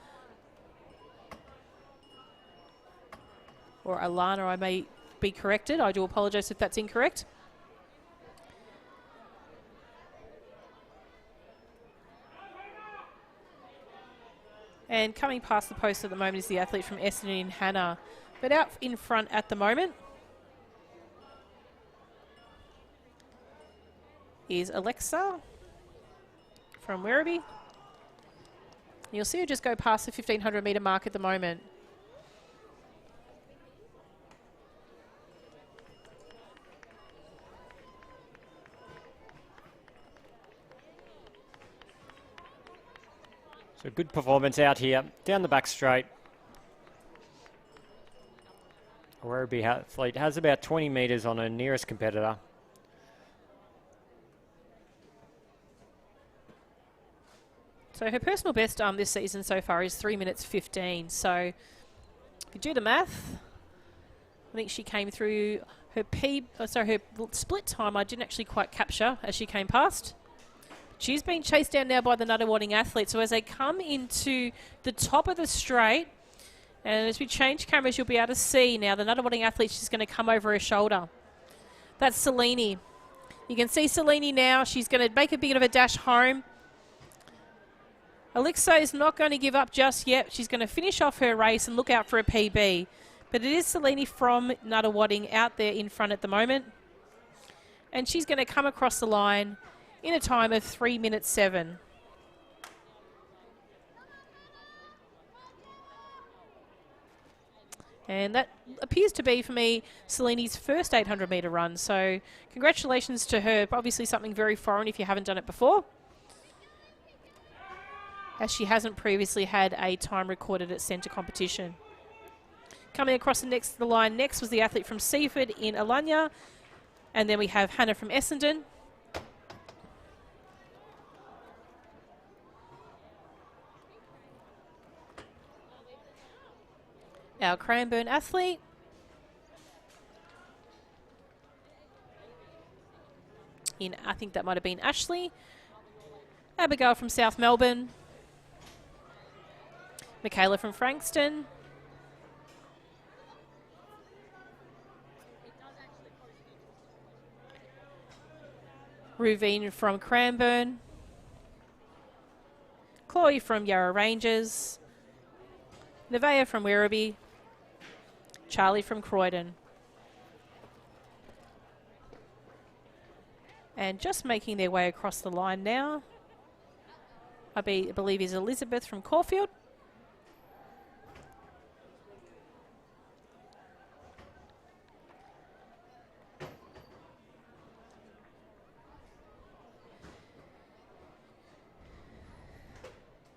Or Alana, I may be corrected. I do apologise if that's incorrect. And coming past the post at the moment is the athlete from Essendon, Hannah. But out in front at the moment is Alexa from Werribee. You'll see her just go past the 1,500 metre mark at the moment. So good performance out here. Down the back straight. Werribee athlete has about 20 metres on her nearest competitor. So her personal best this season so far is 3 minutes 15. So if you do the math, I think she came through her her split time I didn't actually quite capture as she came past. She's being chased down now by the Nuttawading athlete. So as they come into the top of the straight, and as we change cameras, you'll be able to see now the Nuttawading athlete, she's going to come over her shoulder. That's Selene. You can see Selene now. She's going to make a bit of a dash home. Alexa is not going to give up just yet. She's going to finish off her race and look out for a PB. But it is Selene from Nuttawading out there in front at the moment. And she's going to come across the line in a time of 3 minutes 7. And that appears to be, for me, Selene's first 800-metre run. So congratulations to her. Obviously something very foreign if you haven't done it before, as she hasn't previously had a time recorded at centre competition. Coming across the line next was the athlete from Seaford in Alanya. And then we have Hannah from Essendon. Our Cranbourne athlete. I think that might have been Ashley. Abigail from South Melbourne. Michaela from Frankston. Ruvine from Cranbourne. Chloe from Yarra Ranges. Nevaeh from Werribee. Charlie from Croydon. And just making their way across the line now, I believe is Elizabeth from Caulfield.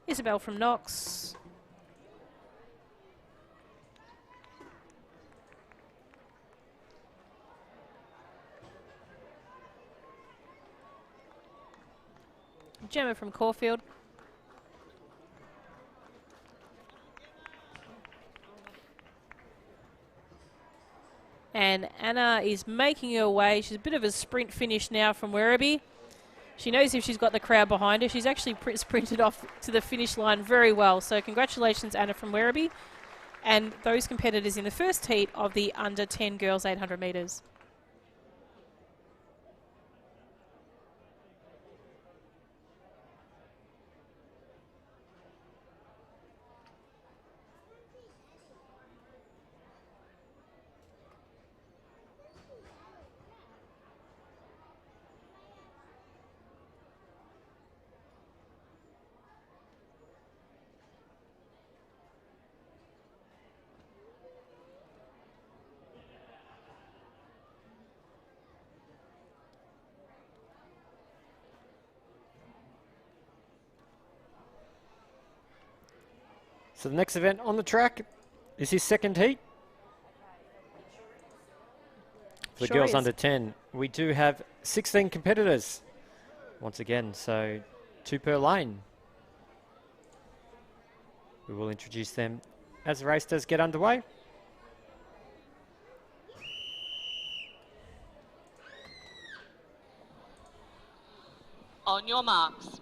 Isabel from Knox. Gemma from Caulfield. And Anna is making her way. She's a bit of a sprint finish now from Werribee. She knows if she's got the crowd behind her. She's actually sprinted off to the finish line very well. So congratulations, Anna from Werribee. And those competitors in the first heat of the under 10 girls 800 metres. So the next event on the track is his second heat. For the Sure girls is. under 10, we do have 16 competitors. Once again, so 2 per lane. We will introduce them as the race does get underway. On your marks.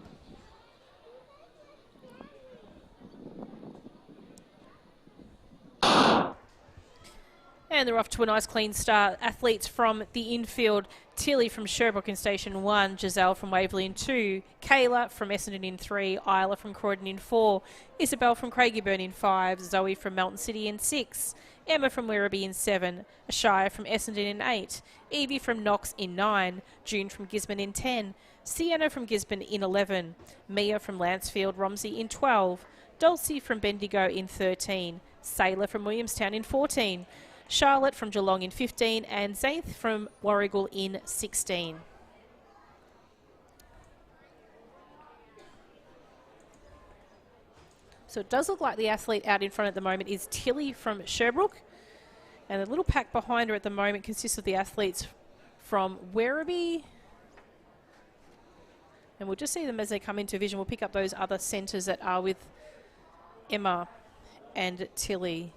And they're off to a nice clean start. Athletes from the infield, Tilly from Sherbrooke in station 1, Giselle from Waverley in 2, Kayla from Essendon in 3, Isla from Croydon in 4, Isabel from Craigieburn in 5, Zoe from Melton City in 6, Emma from Werribee in 7, Ashaya from Essendon in 8, Evie from Knox in 9, June from Gisborne in 10, Sienna from Gisborne in 11, Mia from Lancefield Romsey in 12, Dulcie from Bendigo in 13, Sailor from Williamstown in 14, Charlotte from Geelong in 15 and Zaith from Warrigal in 16. So it does look like the athlete out in front at the moment is Tilly from Sherbrooke. And the little pack behind her at the moment consists of the athletes from Werribee. And we'll just see them as they come into vision. We'll pick up those other centres that are with Emma and Tilly.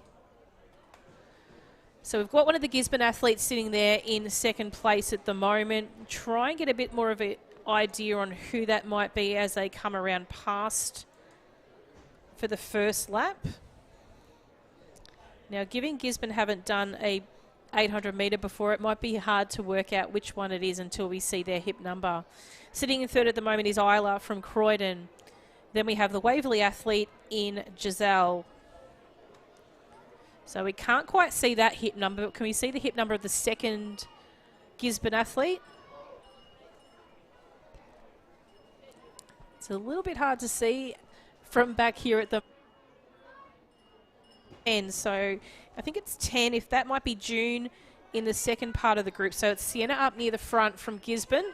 So we've got one of the Gisborne athletes sitting there in second place at the moment. Try and get a bit more of an idea on who that might be as they come around past for the first lap. Now, given Gisborne haven't done a 800 metre before, it might be hard to work out which one it is until we see their hip number. Sitting in third at the moment is Isla from Croydon. Then we have the Waverley athlete in Giselle. So we can't quite see that hip number, but can we see the hip number of the second Gisborne athlete? It's a little bit hard to see from back here at the end. So I think it's 10, if that might be June in the second part of the group. So it's Sienna up near the front from Gisborne.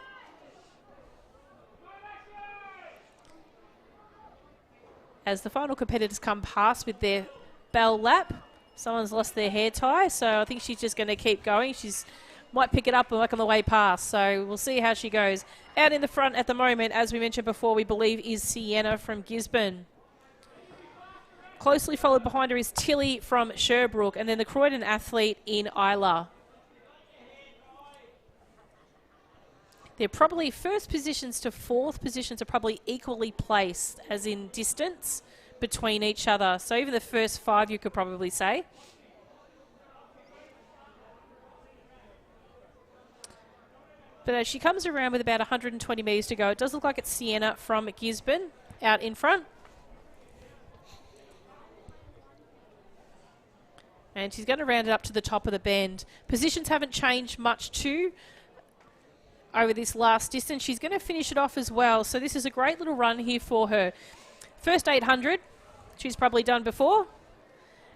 As the final competitors come past with their bell lap. Someone's lost their hair tie, so I think she's just going to keep going. She's might pick it up and work on the way past, so we'll see how she goes. Out in the front at the moment, as we mentioned before, we believe is Sienna from Gisborne. Closely followed behind her is Tilly from Sherbrooke, and then the Croydon athlete in Isla. They're probably first positions to fourth positions are probably equally placed, as in distance between each other. So even the first 5 you could probably say. But as she comes around with about 120 metres to go, it does look like it's Sienna from Gisborne out in front. And she's going to round it up to the top of the bend. Positions haven't changed much too over this last distance. She's going to finish it off as well. So this is a great little run here for her. First 800, she's probably done before.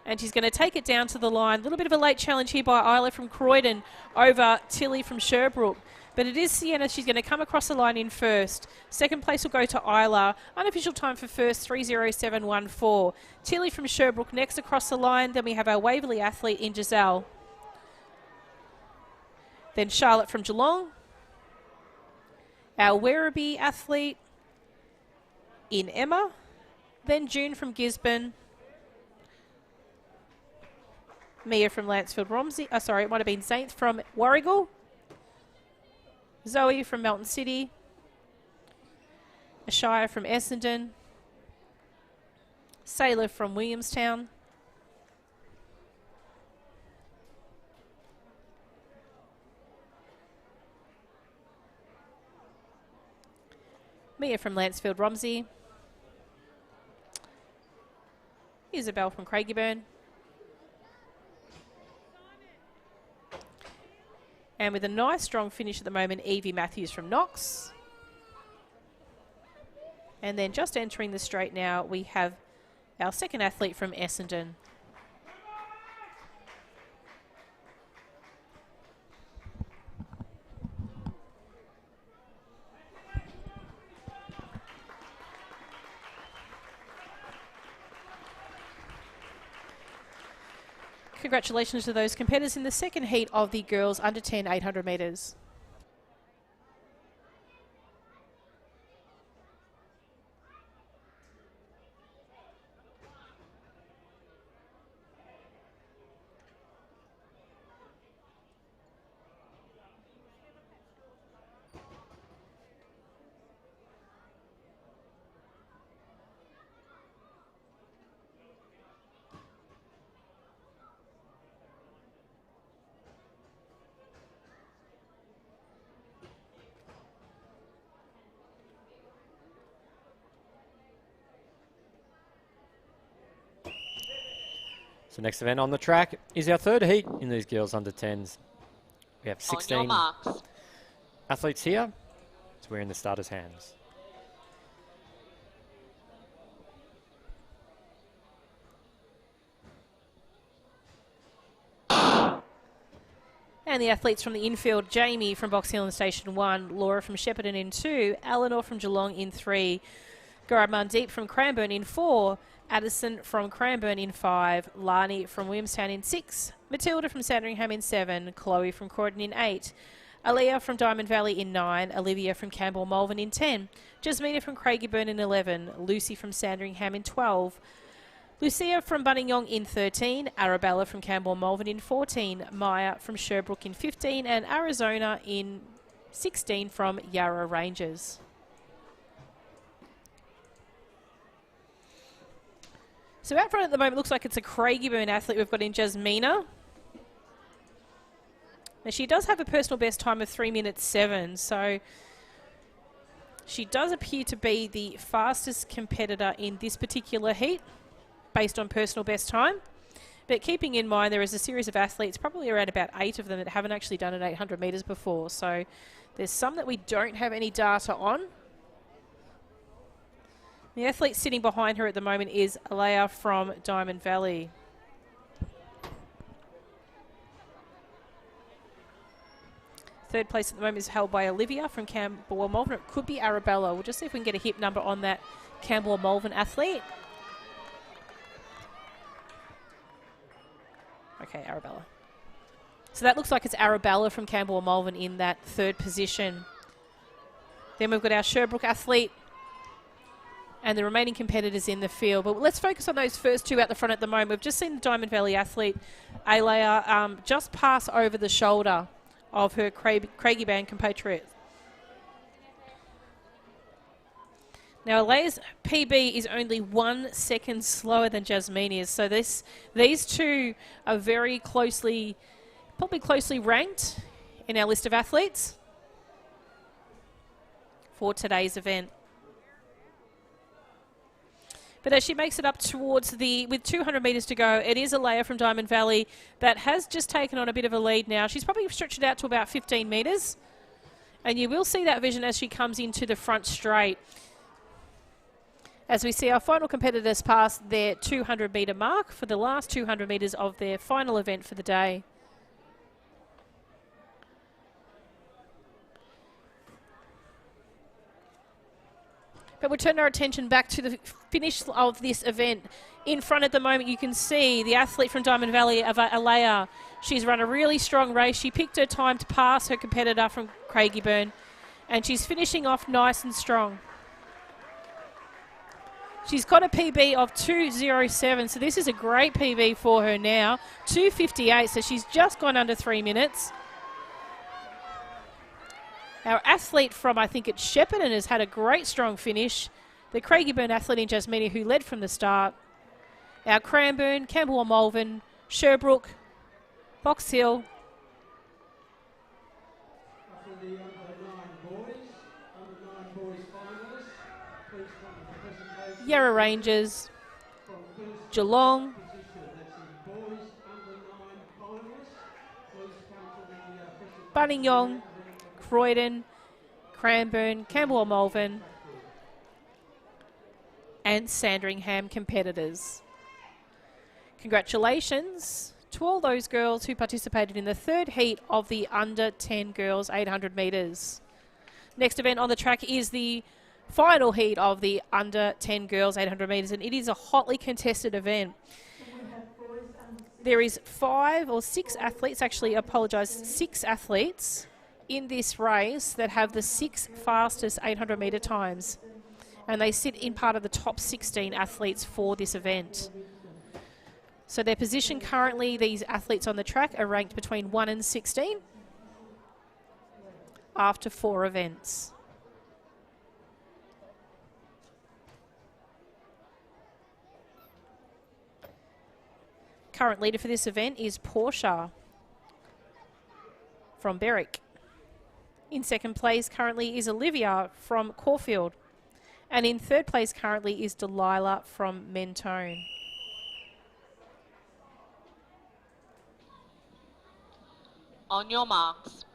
And she's going to take it down to the line. A little bit of a late challenge here by Isla from Croydon over Tilly from Sherbrooke. But it is Sienna. She's going to come across the line in first. Second place will go to Isla. Unofficial time for first, 3:07.14. Tilly from Sherbrooke next across the line. Then we have our Waverley athlete in Giselle. Then Charlotte from Geelong. Our Werribee athlete in Emma. Then June from Gisborne. Mia from Lancefield Romsey. Sorry, it might have been Sainth from Warrigal. Zoe from Melton City. Ashaya from Essendon. Sailor from Williamstown. Mia from Lancefield Romsey. Isabel from Craigieburn. And with a nice strong finish at the moment, Evie Matthews from Knox. And then just entering the straight now, we have our second athlete from Essendon. Congratulations to those competitors in the second heat of the girls under 10 800 metres. So next event on the track is our third heat in these girls under 10s. We have 16 athletes here. So we're in the starters' hands. And the athletes from the infield, Jamie from Box Hill in Station 1, Laura from Shepparton in 2, Eleanor from Geelong in 3, Gaurav Mandeep from Cranbourne in 4, Addison from Cranbourne in 5, Lani from Williamstown in 6, Matilda from Sandringham in 7, Chloe from Croydon in 8, Aaliyah from Diamond Valley in 9, Olivia from Campbell Malvern in 10, Jasmina from Craigieburn in 11, Lucy from Sandringham in 12, Lucia from Buninyong in 13, Arabella from Campbell Malvern in 14, Maya from Sherbrooke in 15, and Arizona in 16 from Yarra Rangers. So out front at the moment, looks like it's a Craigieburn athlete we've got in Jasmina. Now she does have a personal best time of 3 minutes 7, so she does appear to be the fastest competitor in this particular heat, based on personal best time. But keeping in mind there is a series of athletes, probably around about 8 of them, that haven't actually done an 800 metres before. So there's some that we don't have any data on. The athlete sitting behind her at the moment is Alea from Diamond Valley. Third place at the moment is held by Olivia from Campbell Malvern. It could be Arabella. We'll just see if we can get a hip number on that Campbell Malvern athlete. Okay, Arabella. So that looks like it's Arabella from Campbell Malvern in that third position. Then we've got our Sherbrooke athlete and the remaining competitors in the field. But let's focus on those first two at the front at the moment. We've just seen the Diamond Valley athlete, Alea, just pass over the shoulder of her Craigieburn compatriot. Now, Alea's PB is only 1 second slower than Jasminia's, so these two are very closely, probably closely ranked in our list of athletes for today's event. But as she makes it up towards with 200 metres to go, it is Alea from Diamond Valley that has just taken on a bit of a lead now. She's probably stretched it out to about 15 metres. And you will see that vision as she comes into the front straight. As we see our final competitors pass their 200 metre mark for the last 200 metres of their final event for the day. But we'll turn our attention back to the finish of this event. In front at the moment, you can see the athlete from Diamond Valley, Alea. She's run a really strong race. She picked her time to pass her competitor from Craigieburn, and she's finishing off nice and strong. She's got a PB of 2:07, so this is a great PB for her now. 2:58, so she's just gone under 3 minutes. Our athlete from, I think it's Shepparton, has had a great strong finish. The Craigieburn athlete in Jasmina, who led from the start. Our Cranbourne, Camberwell Malvern, Sherbrooke, Box Hill, After the under 9 boys finalists, please come to the presentation. Yarra Rangers, Geelong, That's the boys under 9 finalists. Please come to the presentation. Buninyong, Croydon, Cranbourne, Camberwell Malvern, and Sandringham competitors. Congratulations to all those girls who participated in the third heat of the under 10 girls 800 metres. Next event on the track is the final heat of the under 10 girls 800 metres, and it is a hotly contested event. There is 5 or 6 athletes, actually apologise, 6 athletes in this race that have the 6 fastest 800 metre times, and they sit in part of the top 16 athletes for this event. So their position currently, these athletes on the track are ranked between 1 and 16 after 4 events. Current leader for this event is Portia from Berwick. In second place currently is Olivia from Caulfield. And in third place currently is Delilah from Mentone. On your marks.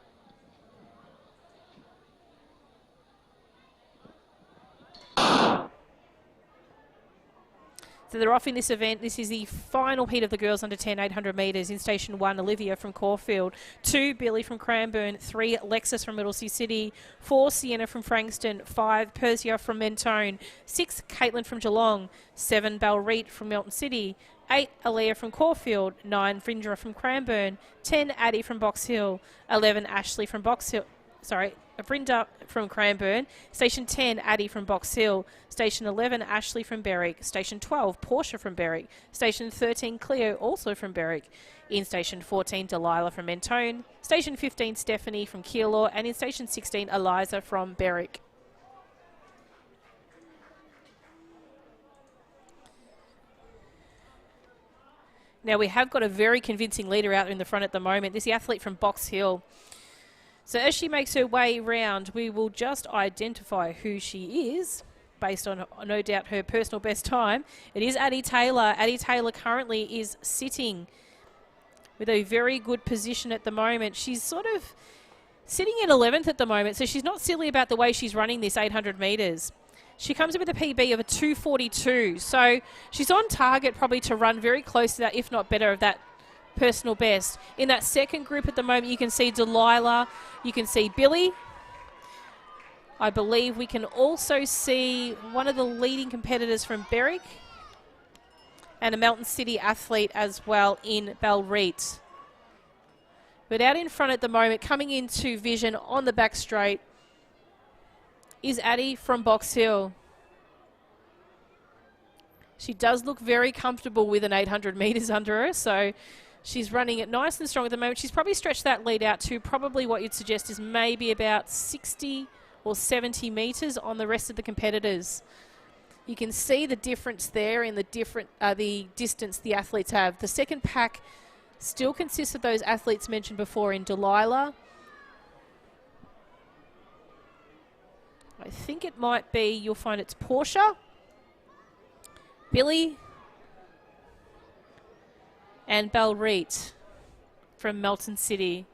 So they're off in this event. This is the final heat of the girls under 10 800 metres. In station 1, Olivia from Caulfield. 2, Billy from Cranbourne. 3, Lexus from Middlesea City. 4, Sienna from Frankston. 5, Persia from Mentone. 6, Caitlin from Geelong. 7, Balreet from Melton City. 8, Aaliyah from Caulfield. 9, Vrindra from Cranbourne. 10, Addie from Box Hill. 11, Ashley from Box Hill. Vrinda from Cranbourne. Station 10, Addie from Box Hill. Station 11, Ashley from Berwick. Station 12, Portia from Berwick. Station 13, Cleo, also from Berwick. In Station 14, Delilah from Mentone. Station 15, Stephanie from Keilor. And in Station 16, Eliza from Berwick. Now we have got a very convincing leader out in the front at the moment. This is the athlete from Box Hill. So as she makes her way round, we will just identify who she is based on, no doubt, her personal best time. It is Addie Taylor. Addie Taylor currently is sitting with a very good position at the moment. She's sort of sitting in 11th at the moment, so she's not silly about the way she's running this 800 metres. She comes in with a PB of a 2:42, so she's on target probably to run very close to that, if not better, of that personal best. In that second group at the moment, you can see Delilah, you can see Billy. I believe we can also see one of the leading competitors from Berwick and a Melton City athlete as well in Balreet. But out in front at the moment, coming into vision on the back straight, is Addie from Box Hill. She does look very comfortable with an 800 metres under her, so she's running it nice and strong at the moment. She's probably stretched that lead out to probably what you'd suggest is maybe about 60 or 70 metres on the rest of the competitors. You can see the difference there in the distance the athletes have. The second pack still consists of those athletes mentioned before in Delilah. I think it might be, you'll find it's Portia, Billy, and Balreet from Melton City.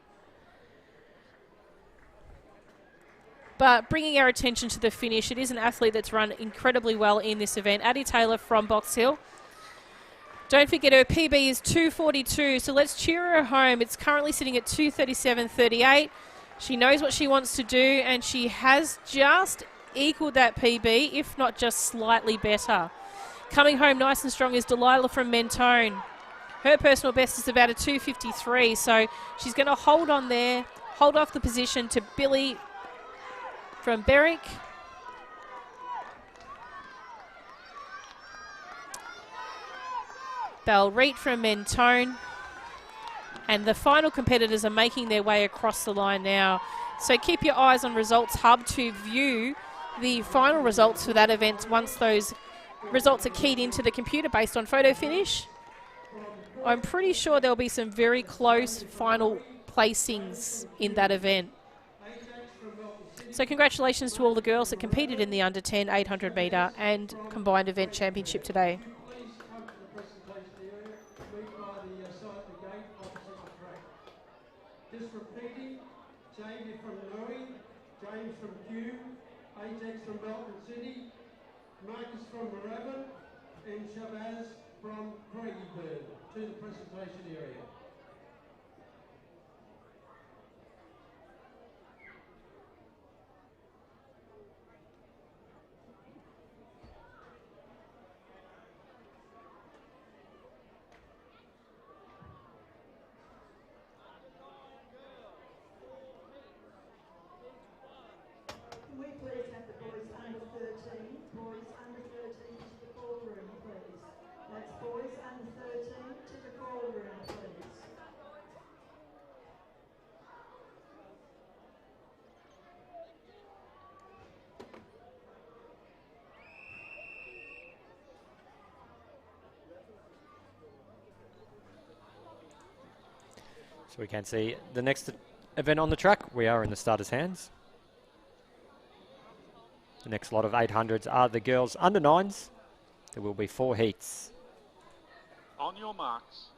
But bringing our attention to the finish, it is an athlete that's run incredibly well in this event. Addie Taylor from Box Hill. Don't forget her PB is 2:42, so let's cheer her home. It's currently sitting at 2:37.38. She knows what she wants to do, and she has just equaled that PB, if not just slightly better. Coming home nice and strong is Delilah from Mentone. Her personal best is about a 2:53, so she's going to hold on there, hold off the position to Billy from Berwick. Belreet from Mentone. And the final competitors are making their way across the line now. So keep your eyes on Results Hub to view the final results for that event once those results are keyed into the computer based on photo finish. I'm pretty sure there'll be some very close final placings in that event. So congratulations to all the girls that competed in the under 10 800 metre and combined event championship today. Just repeating, Xavier from Louis, James from Kew, Ajax from Melbourne City, Marcus from Moorabbin, and Shabazz from Craigieburn to the presentation area. Can we please have the boys under 13, boys under 13 to the call room, please. That's boys under 13 to the call room, please. So we can see the next event on the track. We are in the starters' hands. The next lot of 800s are the girls under 9s. There will be 4 heats. On your marks.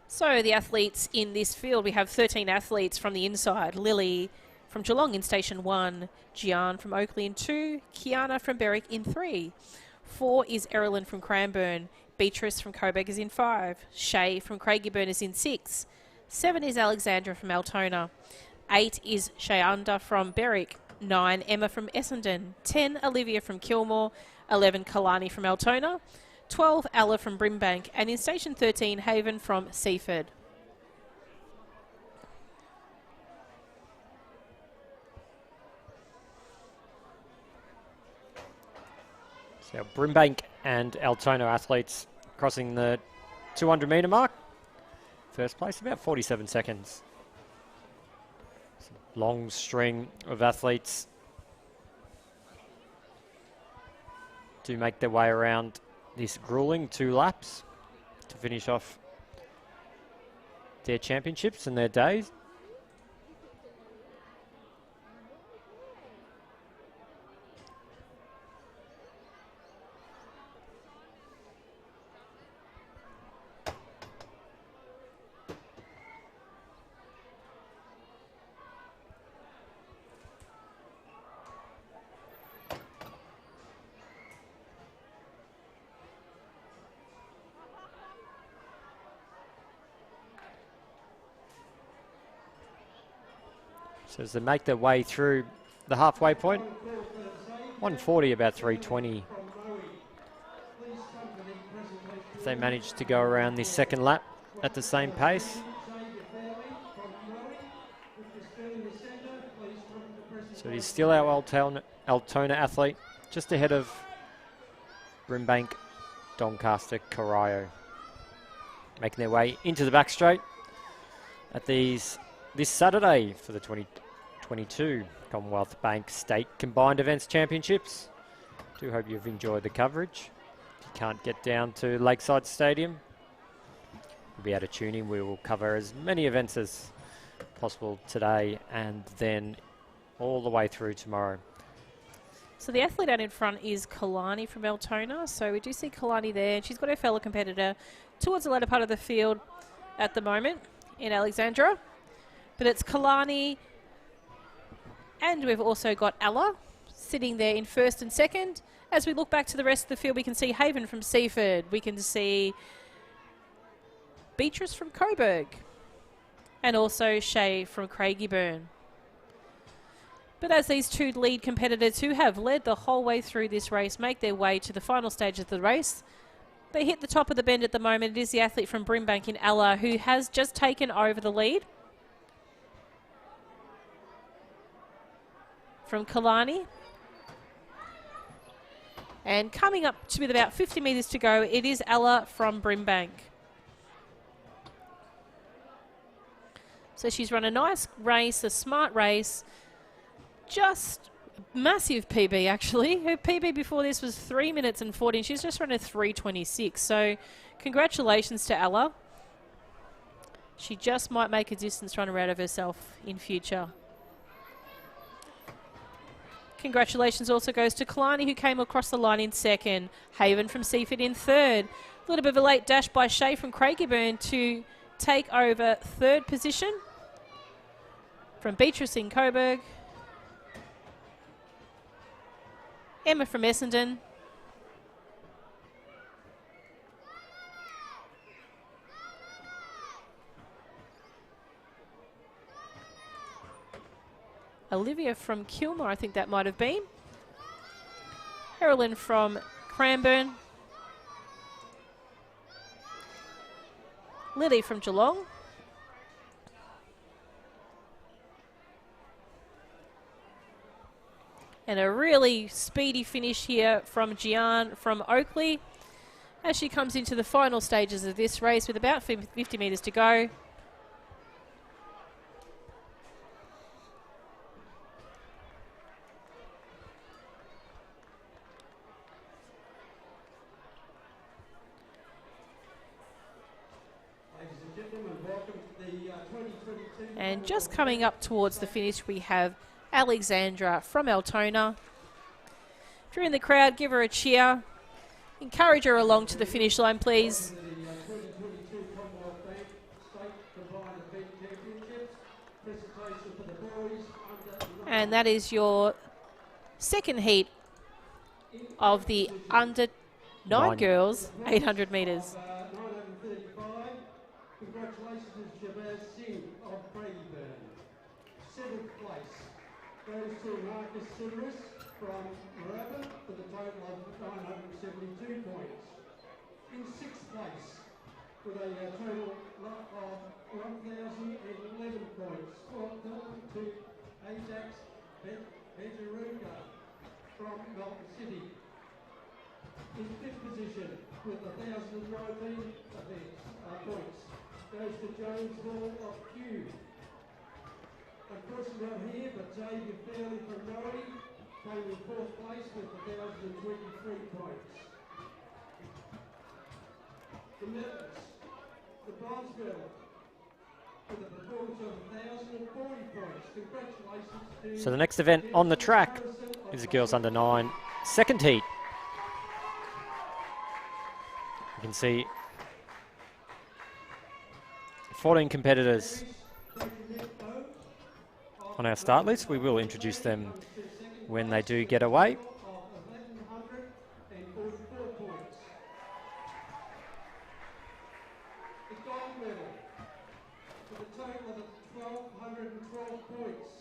So the athletes in this field, we have 13 athletes from the inside. Lily from Geelong in Station 1, Gian from Oakley in 2, Kiana from Berwick in 3. 4 is Erilyn from Cranbourne, Beatrice from Coburg is in 5, Shay from Craigieburn is in 6, 7 is Alexandra from Altona, 8 is Shayanda from Berwick, 9 Emma from Essendon, 10 Olivia from Kilmore, 11 Kalani from Altona, 12 Ella from Brimbank, and in Station 13 Haven from Seaford. So Brimbank and Altona athletes crossing the 200 metre mark. First place, about 47 seconds. Long string of athletes to make their way around this grueling 2 laps to finish off their championships and their days. So as they make their way through the halfway point, 140, about 320. If they manage to go around this second lap at the same pace. So he's still our Altona athlete, just ahead of Brimbank, Doncaster, Corio. Making their way into the back straight at this Saturday for the 2022 Commonwealth Bank State Combined Events Championships. Do hope you've enjoyed the coverage. If you can't get down to Lakeside Stadium, you'll be able to tune in. We will cover as many events as possible today and then all the way through tomorrow. So the athlete out in front is Kalani from Altona. So we do see Kalani there, and she's got her fellow competitor towards the latter part of the field at the moment in Alexandra. But it's Kalani, and we've also got Ella sitting there in first and second. As we look back to the rest of the field, we can see Haven from Seaford. We can see Beatrice from Coburg, and also Shay from Craigieburn. But as these 2 lead competitors who have led the whole way through this race make their way to the final stage of the race, they hit the top of the bend at the moment. It is the athlete from Brimbank in Ella who has just taken over the lead. from Kalani. And coming up to with about 50 metres to go, it is Ella from Brimbank. So she's run a nice race, a smart race, just massive PB actually. Her PB before this was 3 minutes and 14. She's just run a 3:26. So congratulations to Ella. She just might make a distance runner out of herself in future. Congratulations also goes to Kalani, who came across the line in second. Haven from Seaford in third. A little bit of a late dash by Shay from Craigieburn to take over third position from Beatrice in Coburg. Emma from Essendon. Olivia from Kilmore, I think that might have been. Carolyn from Cranbourne. Lily from Geelong. And a really speedy finish here from Gian from Oakley as she comes into the final stages of this race with about 50 metres to go. And just coming up towards the finish, we have Alexandra from Altona. If you're in the crowd, give her a cheer. Encourage her along to the finish line, please. And that is your second heat of the under 9 girls, 800 metres. Congratulations to Shabazz Singh of Craigieburn. 7th place goes to Marcus Silveris from Moorabbin with a total of 972 points. In 6th place with a total of 1,011 points, to Ajax Bejaruga from Melbourne City. In 5th position with 1,019 points goes to James Hall of Kew. Unfortunately not here, but Xavier Fairley from Norrie came in 4th place with 1,023 points. The medals, the bronze medal with a performance of 1,040 points. Congratulations to... So the next event on the track is the girls under 9 second heat. You can see 14 competitors on our start list. We will introduce them when they do get away. The gold medal with a total of 1,212 points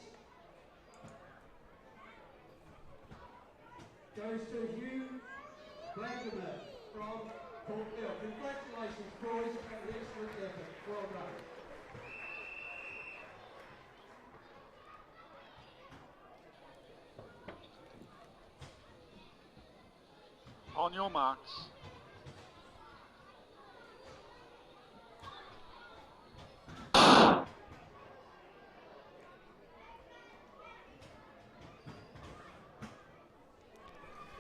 goes to Hugh Blankenmer from Commonwealth. Congratulations, boys, on an excellent effort. Well done. On your marks.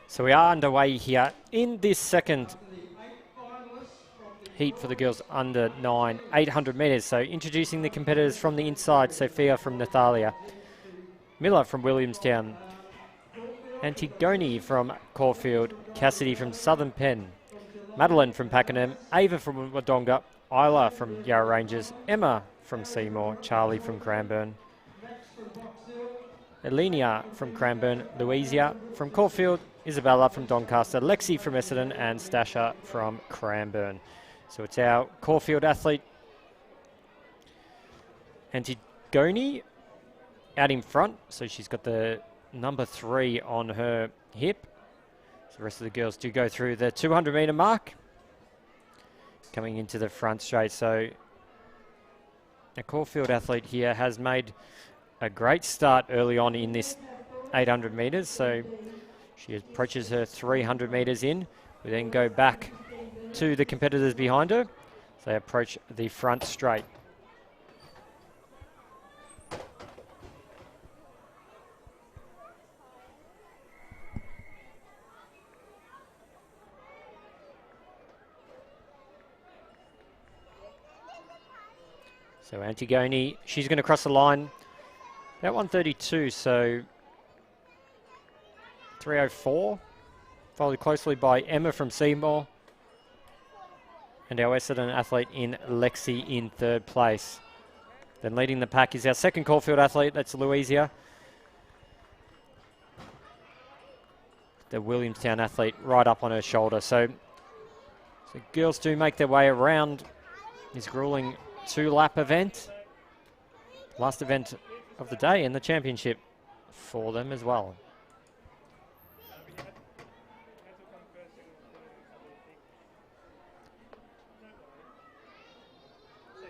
So we are underway here in this second heat for the girls under 9, 800 metres. So introducing the competitors from the inside: Sophia from Nathalia, Miller from Williamstown, Antigone from Caulfield, Cassidy from Southern Penn, Madeline from Pakenham, Ava from Wodonga, Isla from Yarra Ranges, Emma from Seymour, Charlie from Cranbourne, Elenia from Cranbourne, Louisia from Caulfield, Isabella from Doncaster, Lexi from Essendon, and Stasha from Cranbourne. So it's our Caulfield athlete, Antigone, out in front. So she's got the number 3 on her hip. So the rest of the girls do go through the 200 metre mark, coming into the front straight. So a Caulfield athlete here has made a great start early on in this 800 metres, so she approaches her 300 metres in. We then go back to the competitors behind her. So they approach the front straight. So Antigone, she's going to cross the line about 132, so 304, followed closely by Emma from Seymour, and our Essendon athlete in Lexi in third place. Then leading the pack is our second Caulfield athlete, that's Louisa. The Williamstown athlete right up on her shoulder. So girls do make their way around this grueling 2-lap event. Last event of the day in the championship for them as well.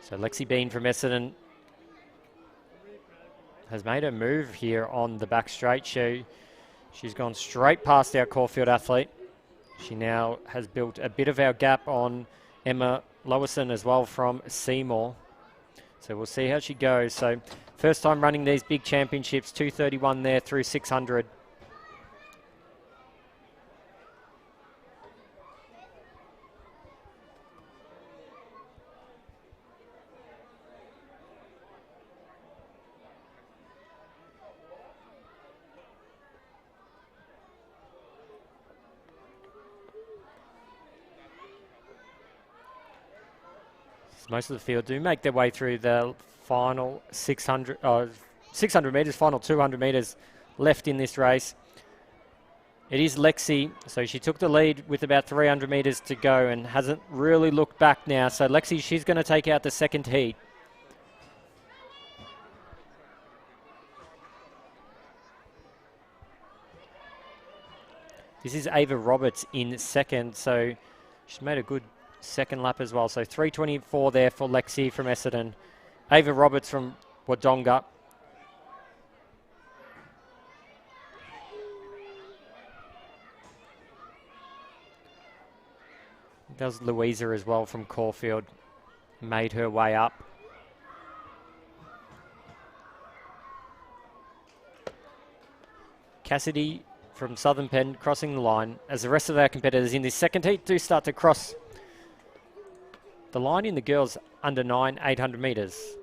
So Lexi Bean from Essendon has made a move here on the back straight. She's gone straight past our Caulfield athlete. She now has built a bit of our gap on Emma Lowison as well from Seymour. So we'll see how she goes. So first time running these big championships, 2:31 there through 600. Most of the field do make their way through the final 600 metres, final 200 metres left in this race. It is Lexi, so she took the lead with about 300 metres to go and hasn't really looked back now. So Lexi, she's going to take out the second heat. This is Ava Roberts in second, so she's made a good second lap as well. So 3:24 there for Lexi from Essendon. Ava Roberts from Wodonga. There's Louisa as well from Caulfield. Made her way up. Cassidy from Southern Penn crossing the line as the rest of our competitors in this second heat do start to cross the line in the girls under 9, 800 metres.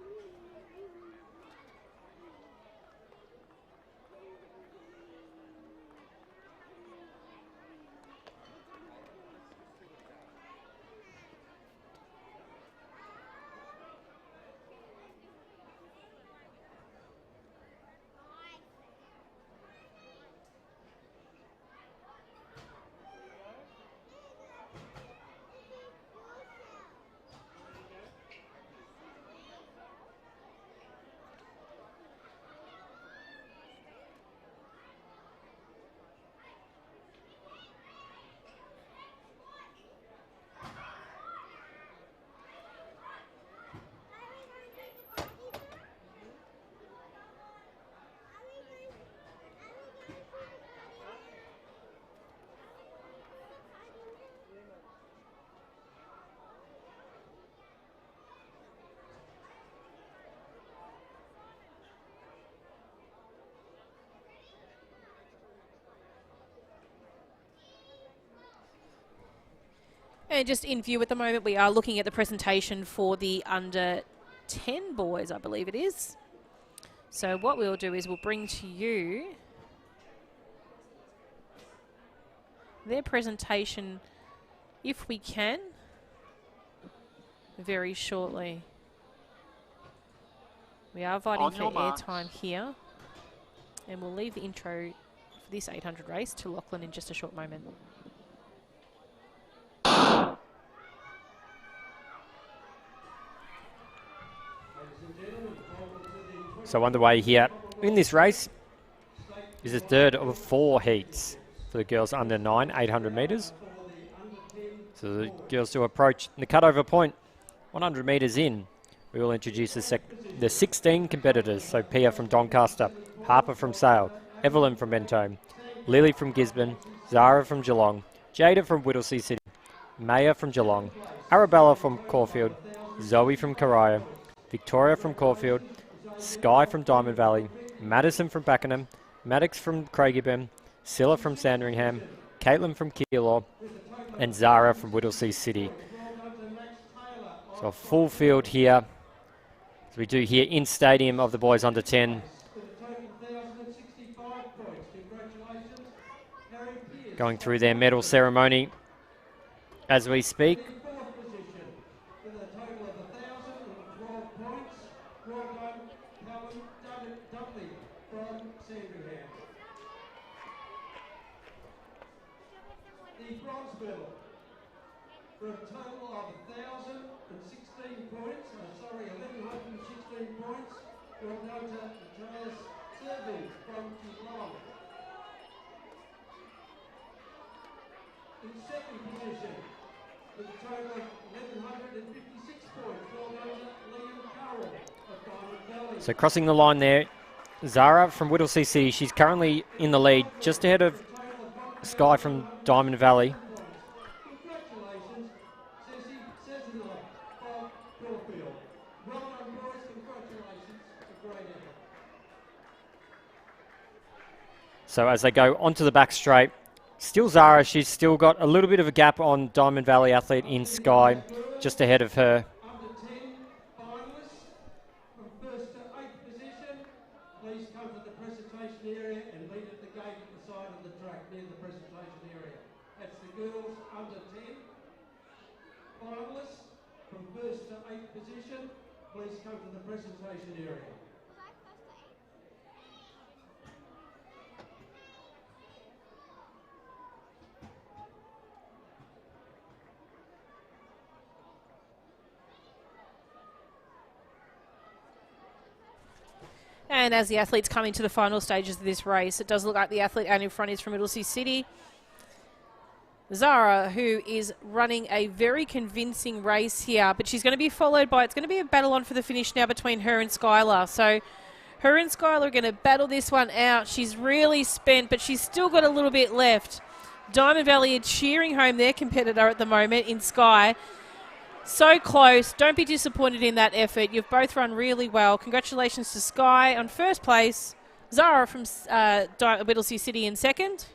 And just in view at the moment, we are looking at the presentation for the under 10 boys, I believe it is. So what we'll do is we'll bring to you their presentation, if we can, very shortly. We are fighting for airtime here. And we'll leave the intro for this 800 race to Lachlan in just a short moment. So underway here in this race is the third of 4 heats for the girls under 9, 800 metres. So the girls do approach the cutover point, 100 metres in. We will introduce the 16 competitors. So Pia from Doncaster, Harper from Sale, Evelyn from Mentone, Lily from Gisborne, Zara from Geelong, Jada from Whittlesea City, Maya from Geelong, Arabella from Caulfield, Zoe from Caraya, Victoria from Caulfield, Sky from Diamond Valley, Madison from Pakenham, Maddox from Craigieburn, Scylla from Sandringham, Caitlin from Keilor, and Zara from Whittlesea City. So a full field here, as we do here in stadium of the boys under 10. Going through their medal ceremony as we speak. The bronze medal for a total of 1,016 points, 1,116 points, will go to Andreas Servi from Geelong. In second position, with a total of 1,156 points, will go to Liam Carroll of Diamond Valley. So crossing the line there, Zara from Whittlesea City. She's currently in the lead, just ahead of Sky from Diamond Valley. Congratulations, Cecily from Caulfield. Well done, boys. Congratulations. A great effort. So as they go onto the back straight, still Zara, she's still got a little bit of a gap on Diamond Valley athlete in Sky, just ahead of her. Under 10 finalists from first to 8th position. Please come to the presentation area and meet at the gate at the side of the track near the presentation area. That's the girls under 10 finalists from first to 8th position. Please come to the presentation area. And as the athletes come into the final stages of this race, it does look like the athlete out in front is from Whittlesea City. Zara, who is running a very convincing race here, but she's going to be followed by, it's going to be a battle on for the finish now between her and Skylar. So her and Skylar are going to battle this one out. She's really spent, but she's still got a little bit left. Diamond Valley are cheering home their competitor at the moment in Sky. So close. Don't be disappointed in that effort. You've both run really well. Congratulations to Sky on first place. Zara from Whittlesea City in second.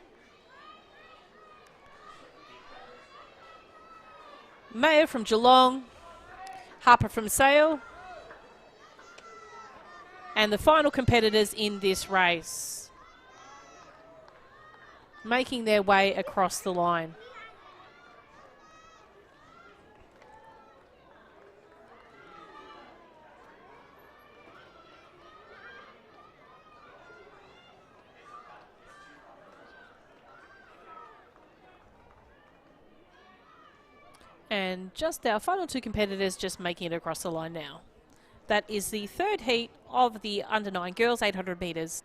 Maya from Geelong. Harper from Sale. And the final competitors in this race, making their way across the line. And just our final two competitors just making it across the line now. That is the third heat of the under 9 girls, 800 metres.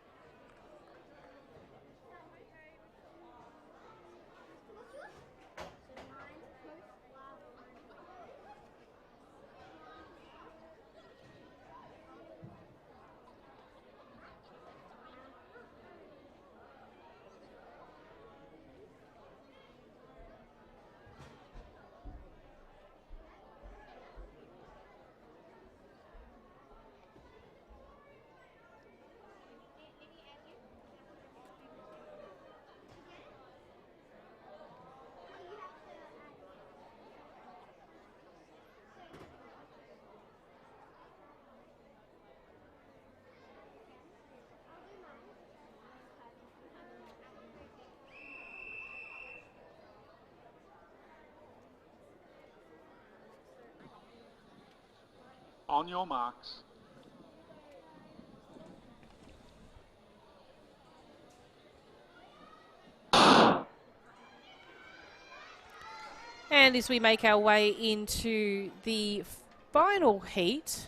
On your marks. And as we make our way into the final heat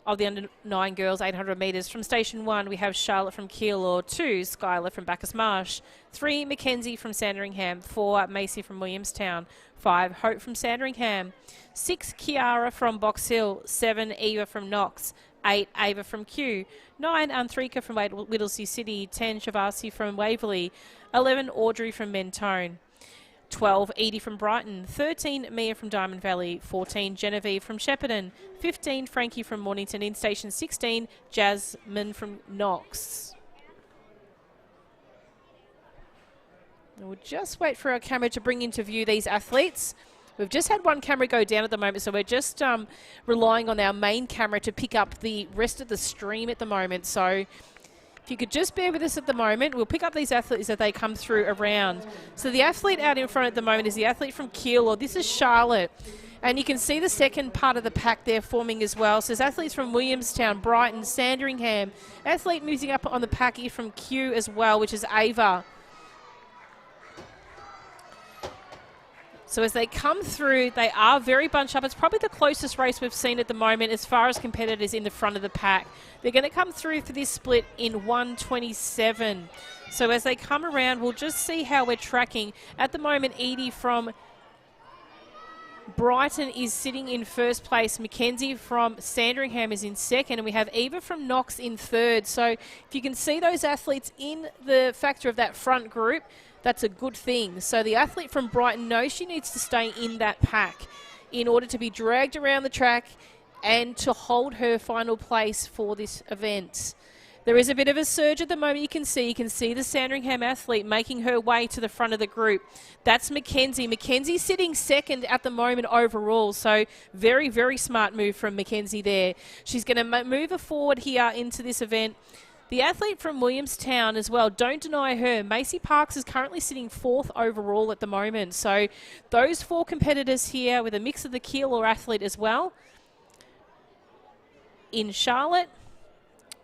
of the under 9 girls, 800 metres, from station 1, we have Charlotte from Keilor, 2, Skylar from Bacchus Marsh, 3, Mackenzie from Sandringham, 4, Macy from Williamstown, 5, Hope from Sandringham, 6, Kiara from Box Hill, 7, Eva from Knox, 8, Ava from Kew. 9, Anthrika from Whittlesea City. 10, Shavasi from Waverley. 11, Audrey from Mentone. 12, Edie from Brighton. 13, Mia from Diamond Valley. 14, Genevieve from Shepparton. 15, Frankie from Mornington in station. 16, Jasmine from Knox. And we'll just wait for our camera to bring into view these athletes. We've just had one camera go down at the moment, so we're just relying on our main camera to pick up the rest of the stream at the moment. So if you could just bear with us at the moment, we'll pick up these athletes as they come through around. So the athlete out in front at the moment is the athlete from Keilor. This is Charlotte. And you can see the second part of the pack there forming as well. So there's athletes from Williamstown, Brighton, Sandringham. Athlete moving up on the pack here from Kew as well, which is Ava. So as they come through, they are very bunched up. It's probably the closest race we've seen at the moment as far as competitors in the front of the pack. They're going to come through for this split in 1:27. So as they come around, we'll just see how we're tracking. At the moment, Edie from Brighton is sitting in first place. Mackenzie from Sandringham is in second. And we have Eva from Knox in third. So if you can see those athletes in the factor of that front group, that's a good thing. So the athlete from Brighton knows she needs to stay in that pack in order to be dragged around the track and to hold her final place for this event. There is a bit of a surge at the moment. You can see the Sandringham athlete making her way to the front of the group. That's Mackenzie. Mackenzie's sitting second at the moment overall. So very, very smart move from Mackenzie there. She's going to move her forward here into this event. The athlete from Williamstown as well, don't deny her. Macy Parks is currently sitting fourth overall at the moment. So those 4 competitors here with a mix of the Keilor athlete as well. In Charlotte,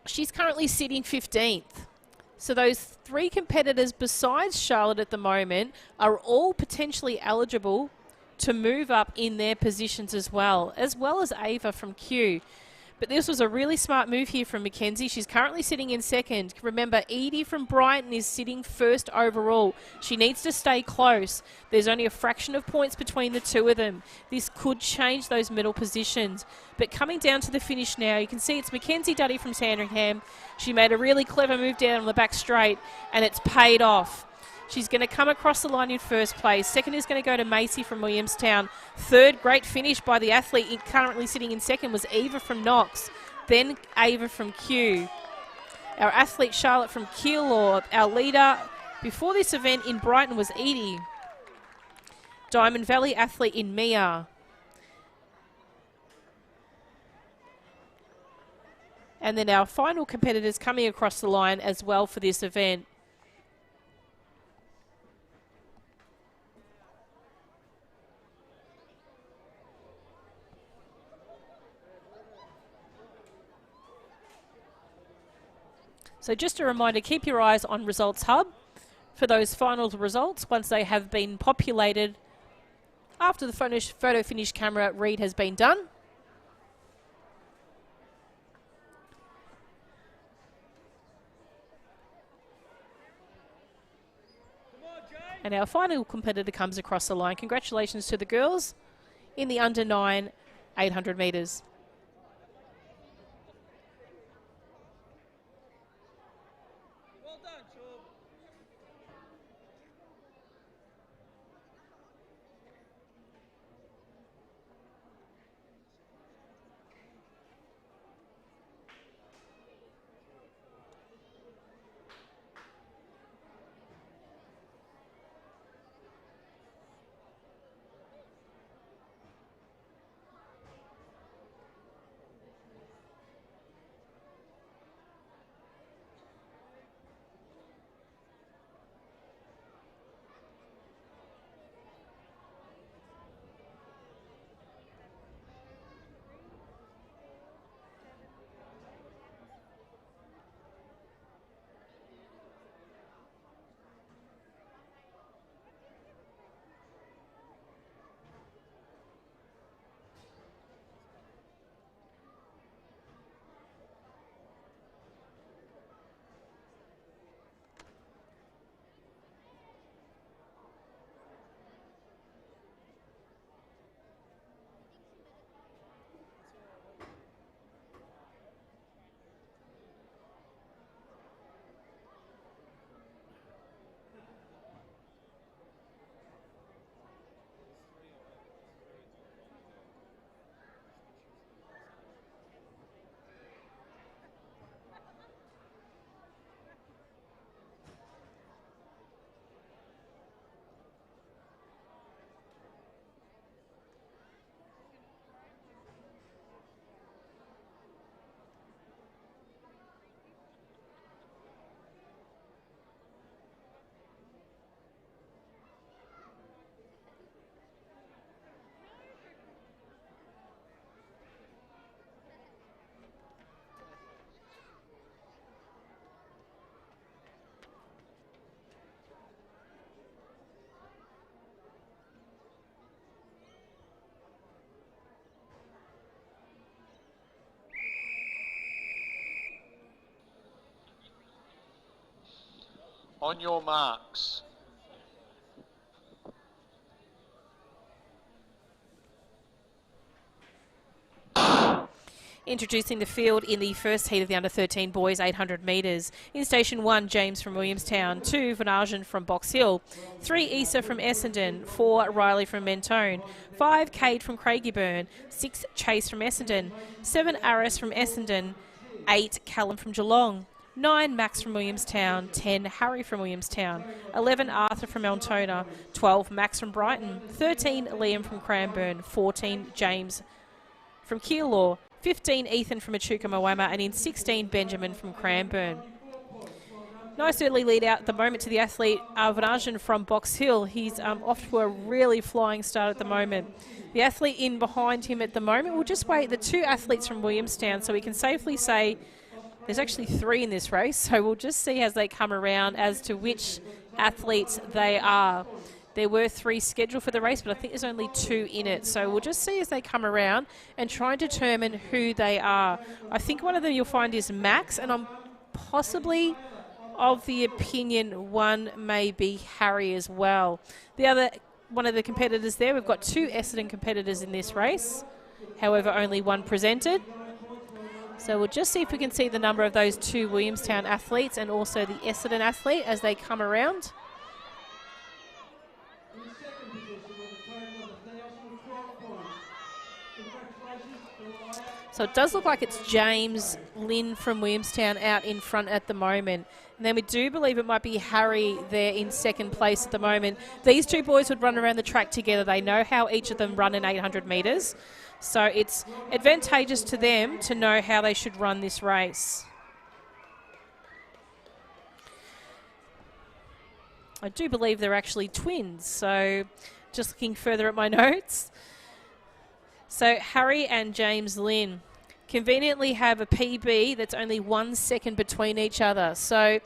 she's currently sitting 15th. So those 3 competitors besides Charlotte at the moment are all potentially eligible to move up in their positions as well as Ava from Kew. But this was a really smart move here from Mackenzie. She's currently sitting in second. Remember, Edie from Brighton is sitting first overall. She needs to stay close. There's only a fraction of points between the two of them. This could change those middle positions. But coming down to the finish now, you can see it's Mackenzie Duddy from Sandringham. She made a really clever move down on the back straight, and it's paid off. She's going to come across the line in first place. Second is going to go to Macy from Williamstown. Third, great finish by the athlete currently sitting in second was Eva from Knox. Then Ava from Kew. Our athlete Charlotte from Keilor. Our leader before this event in Brighton was Edie. Diamond Valley athlete in Mia. And then our final competitors coming across the line as well for this event. So just a reminder, keep your eyes on Results Hub for those final results once they have been populated after the photo finish camera read has been done. And our final competitor comes across the line. Congratulations to the girls in the under 9 800 metres. On your marks. Introducing the field in the first heat of the under-13 boys 800 metres. In station 1, James from Williamstown. 2, Vanajan from Box Hill. 3, Issa from Essendon. 4, Riley from Mentone. 5, Cade from Craigieburn. 6, Chase from Essendon. 7, Aris from Essendon. 8, Callum from Geelong. 9, Max from Williamstown. 10, Harry from Williamstown. 11, Arthur from Altona. 12, Max from Brighton. 13, Liam from Cranbourne. 14, James from Keilor. 15, Ethan from Echuca Moama, and in 16, Benjamin from Cranbourne. Nice early lead out at the moment to the athlete Vanajan from Box Hill. He's off to a really flying start at the moment. The athlete in behind him at the moment, we'll just wait the 2 athletes from Williamstown, so we can safely say there's actually 3 in this race, so we'll just see as they come around as to which athletes they are. There were 3 scheduled for the race, but I think there's only 2 in it. So we'll just see as they come around and try and determine who they are. I think one of them you'll find is Max, and I'm possibly of the opinion one may be Harry as well. The other, one of the competitors there, we've got 2 Essendon competitors in this race. However, only 1 presented. So we'll just see if we can see the number of those 2 Williamstown athletes and also the Essendon athlete as they come around. So it does look like it's James Lynn from Williamstown out in front at the moment. And then we do believe it might be Harry there in second place at the moment. These 2 boys would run around the track together. They know how each of them run in 800 metres. So it's advantageous to them to know how they should run this race. I do believe they're actually twins. So just looking further at my notes. So Harry and James Lynn conveniently have a PB that's only 1 second between each other. So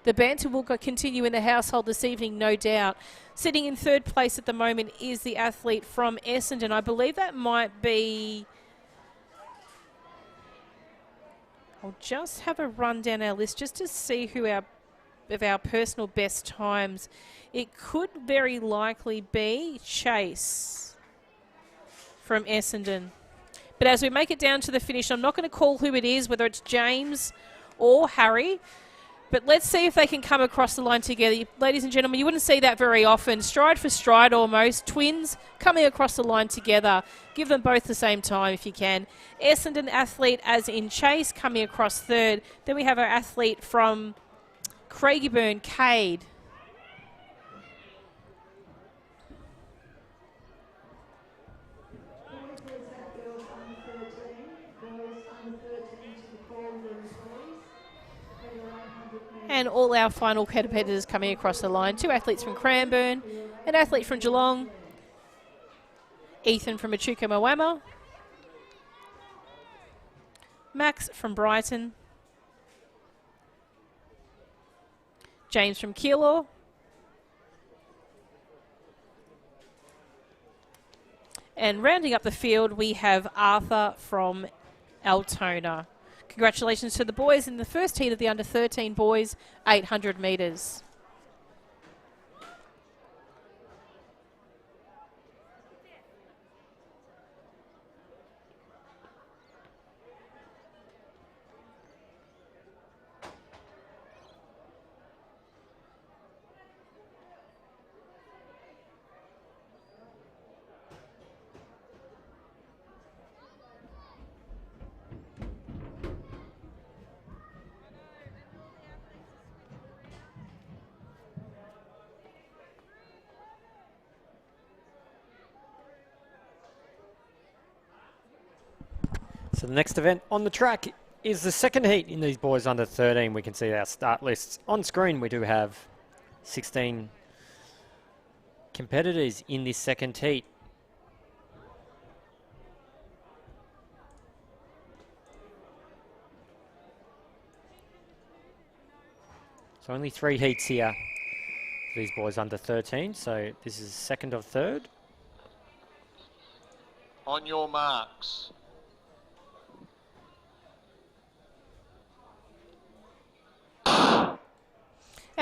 the banter will continue in the household this evening, no doubt. Sitting in third place at the moment is the athlete from Essendon. I believe that might be... I'll just have a run down our list just to see who of our personal best times. It could very likely be Chase from Essendon. But as we make it down to the finish, I'm not going to call who it is, whether it's James or Harry, but let's see if they can come across the line together. Ladies and gentlemen, you wouldn't see that very often. Stride for stride almost. Twins coming across the line together. Give them both the same time if you can. Essendon athlete as in Chase coming across third. Then we have our athlete from Craigieburn, Cade. And all our final competitors coming across the line. 2 athletes from Cranbourne, an athlete from Geelong, Ethan from Echuca Moama, Max from Brighton, James from Keilor, and rounding up the field we have Arthur from Altona. Congratulations to the boys in the first heat of the under-13 boys 800 metres. So the next event on the track is the second heat in these boys under 13. We can see our start lists on screen. We do have 16 competitors in this second heat. So only 3 heats here for these boys under 13. So this is second of third. On your marks.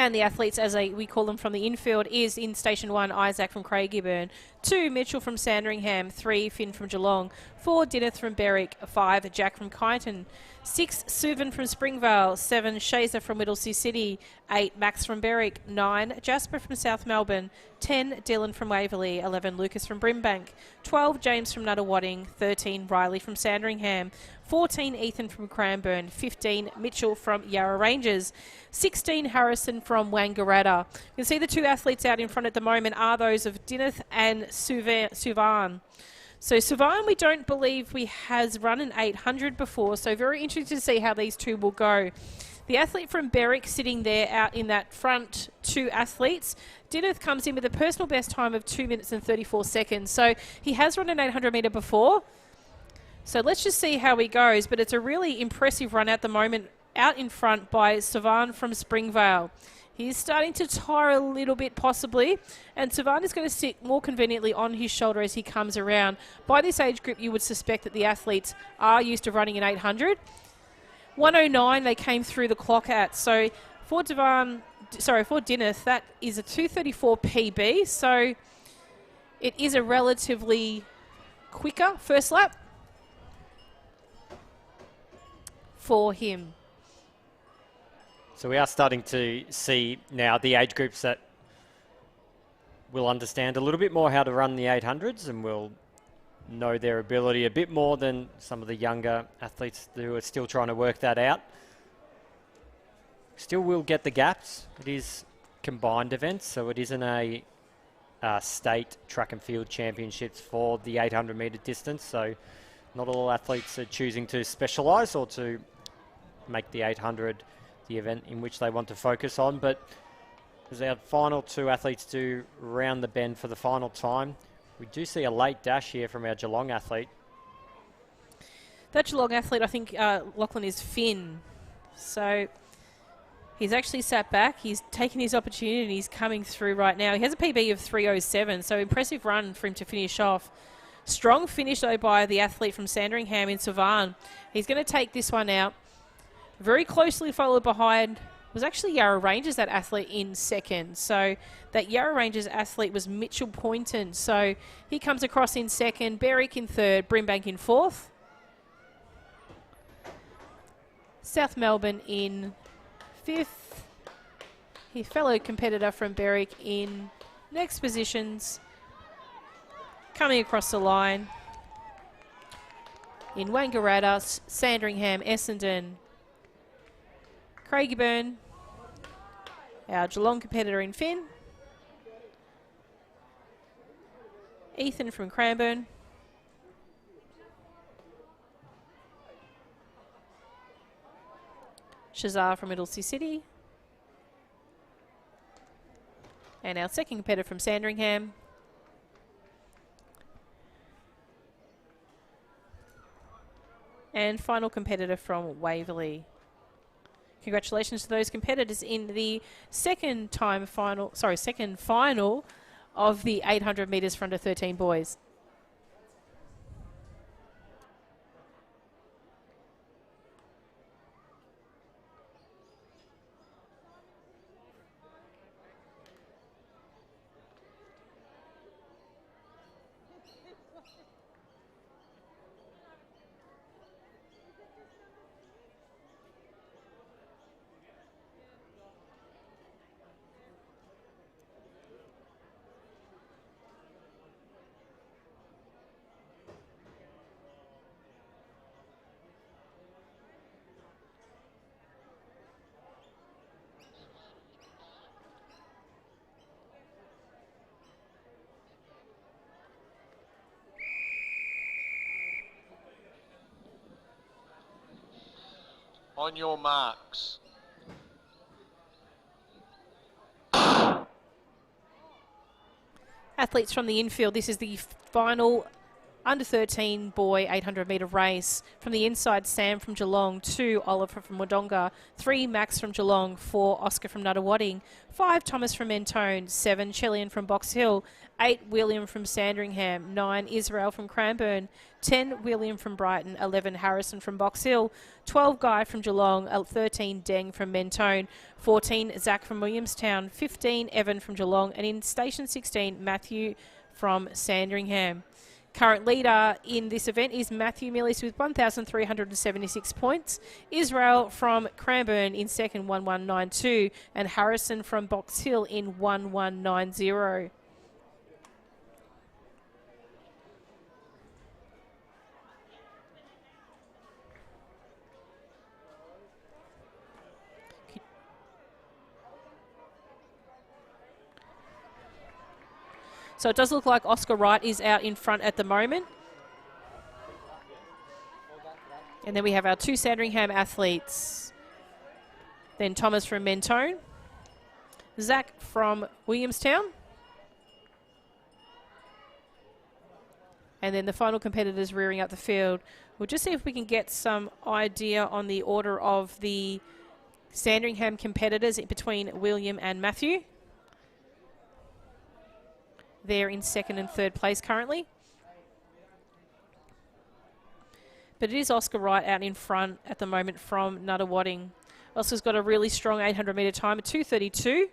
And the athletes, as we call them from the infield, is in Station 1, Isaac from Craigieburn, 2, Mitchell from Sandringham, 3, Finn from Geelong, 4, Dineth from Berwick, 5, Jack from Kyneton, 6, Suvan from Springvale, 7, Shazer from Whittlesea City, 8, Max from Berwick, 9, Jasper from South Melbourne, 10, Dylan from Waverley, 11, Lucas from Brimbank, 12, James from Nuttawading, 13, Riley from Sandringham, 14, Ethan from Cranbourne, 15, Mitchell from Yarra Rangers, 16, Harrison from Wangaratta. You can see the 2 athletes out in front at the moment are those of Dineth and Suvan. So Suvan, we don't believe has run an 800 before, so very interested to see how these 2 will go. The athlete from Berwick sitting there out in that front 2 athletes. Dineth comes in with a personal best time of 2 minutes and 34 seconds. So he has run an 800 metre before. So let's just see how he goes. But it's a really impressive run at the moment out in front by Suvan from Springvale. He's starting to tire a little bit possibly, and Suvan is going to sit more conveniently on his shoulder as he comes around. By this age group, you would suspect that the athletes are used to running an 800. 109 they came through the clock at. So for Dineth, that is a 234 PB. So it is a relatively quicker first lap for him. So we are starting to see now the age groups that will understand a little bit more how to run the 800s and will know their ability a bit more than some of the younger athletes who are still trying to work that out. Still will get the gaps. It is combined events, so it isn't a state track and field championships for the 800 metre distance. So not all athletes are choosing to specialise or to make the 800 the event in which they want to focus on. But as our final 2 athletes do round the bend for the final time, we do see a late dash here from our Geelong athlete. That Geelong athlete, I think, Lachlan, is Finn. So he's actually sat back. He's taken his opportunity and he's coming through right now. He has a PB of 3:07, so impressive run for him to finish off. Strong finish, though, by the athlete from Sandringham in Suvan. He's going to take this one out. Very closely followed behind was actually Yarra Rangers, that athlete, in second. So that Yarra Rangers athlete was Mitchell Poynton. So he comes across in second, Berwick in third, Brimbank in fourth. South Melbourne in fifth. His fellow competitor from Berwick in next positions. Coming across the line in Wangaratta, Sandringham, Essendon, Craigieburn, our Geelong competitor in Finn, Ethan from Cranbourne, Shazar from Whittlesea City, and our second competitor from Sandringham, and final competitor from Waverley. Congratulations to those competitors in the second final of the 800 metres for under 13 boys. On your marks. Athletes from the infield, this is the final under 13 boy 800 metre race. From the inside, Sam from Geelong, 2 Oliver from Wodonga, 3 Max from Geelong, 4 Oscar from Nuttawading, 5 Thomas from Mentone, 7 Chillian from Box Hill, 8 William from Sandringham, 9 Israel from Cranbourne, 10 William from Brighton, 11 Harrison from Box Hill, 12 Guy from Geelong, 13 Deng from Mentone, 14 Zach from Williamstown, 15 Evan from Geelong, and in station 16 Matthew from Sandringham. Current leader in this event is Matthew Millis with 1,376 points. Israel from Cranbourne in second, 1192, and Harrison from Box Hill in 1190. So it does look like Oscar Wright is out in front at the moment. And then we have our 2 Sandringham athletes. Then Thomas from Mentone. Zach from Williamstown. And then the final competitors rearing up the field. We'll just see if we can get some idea on the order of the Sandringham competitors between William and Matthew. They're in second and third place currently. But it is Oscar Wright out in front at the moment from Nuttawading. Oscar's got a really strong 800 metre time at 2:32.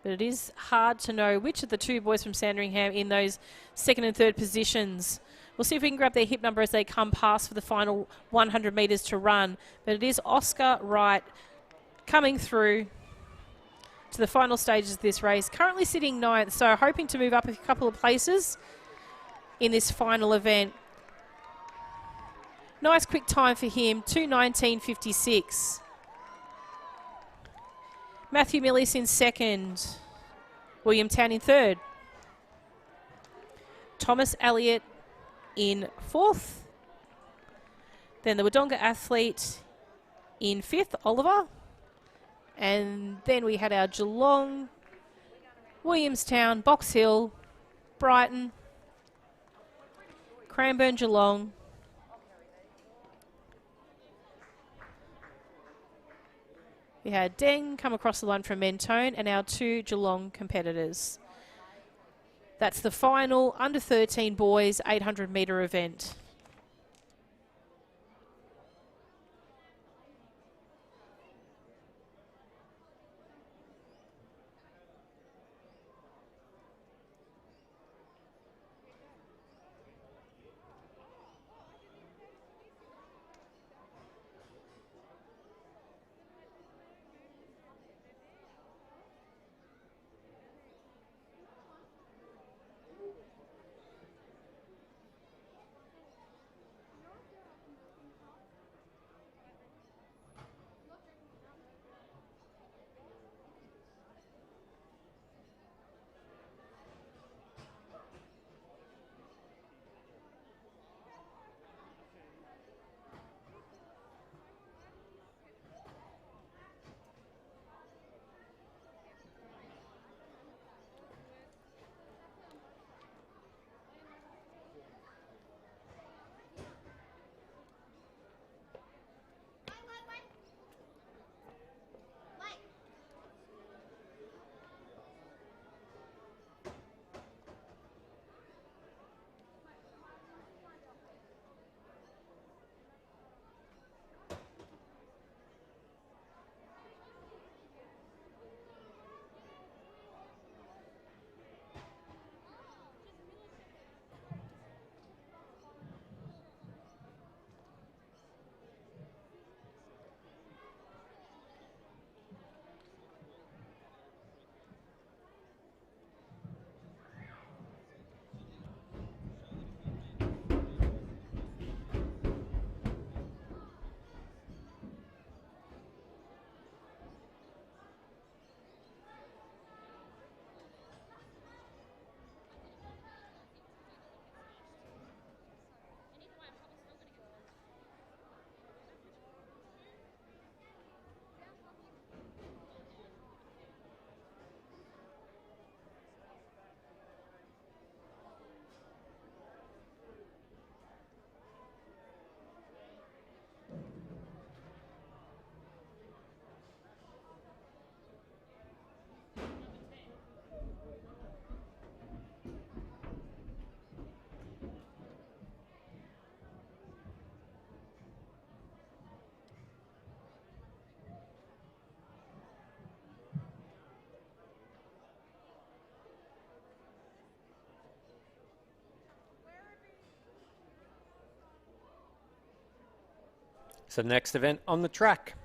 But it is hard to know which of the 2 boys from Sandringham in those second and third positions. We'll see if we can grab their hip number as they come past for the final 100 metres to run. But it is Oscar Wright coming through to the final stages of this race. Currently sitting 9th, so hoping to move up a couple of places in this final event. Nice quick time for him, 2:19.56. Matthew Millis in second. William Town in third. Thomas Elliott in fourth. Then the Wodonga athlete in fifth, Oliver. And then we had our Geelong, Williamstown, Box Hill, Brighton, Cranbourne, Geelong. We had Deng come across the line from Mentone and our 2 Geelong competitors. That's the final under 13 boys 800 metre event. So the next event on the track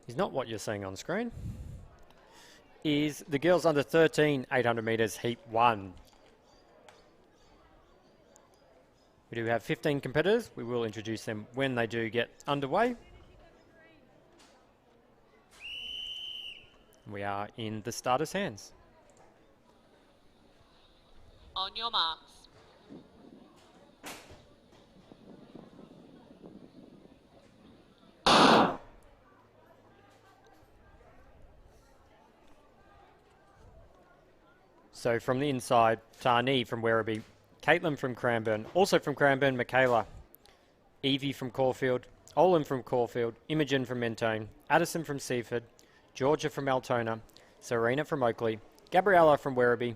is not what you're seeing on screen. Is the girls under 13 800 metres heat 1. We do have 15 competitors. We will introduce them when they do get underway. We are in the starters' hands. On your marks. So from the inside, Tani from Werribee, Caitlin from Cranbourne, also from Cranbourne, Michaela, Evie from Caulfield, Olin from Caulfield, Imogen from Mentone, Addison from Seaford, Georgia from Altona, Serena from Oakley, Gabriella from Werribee,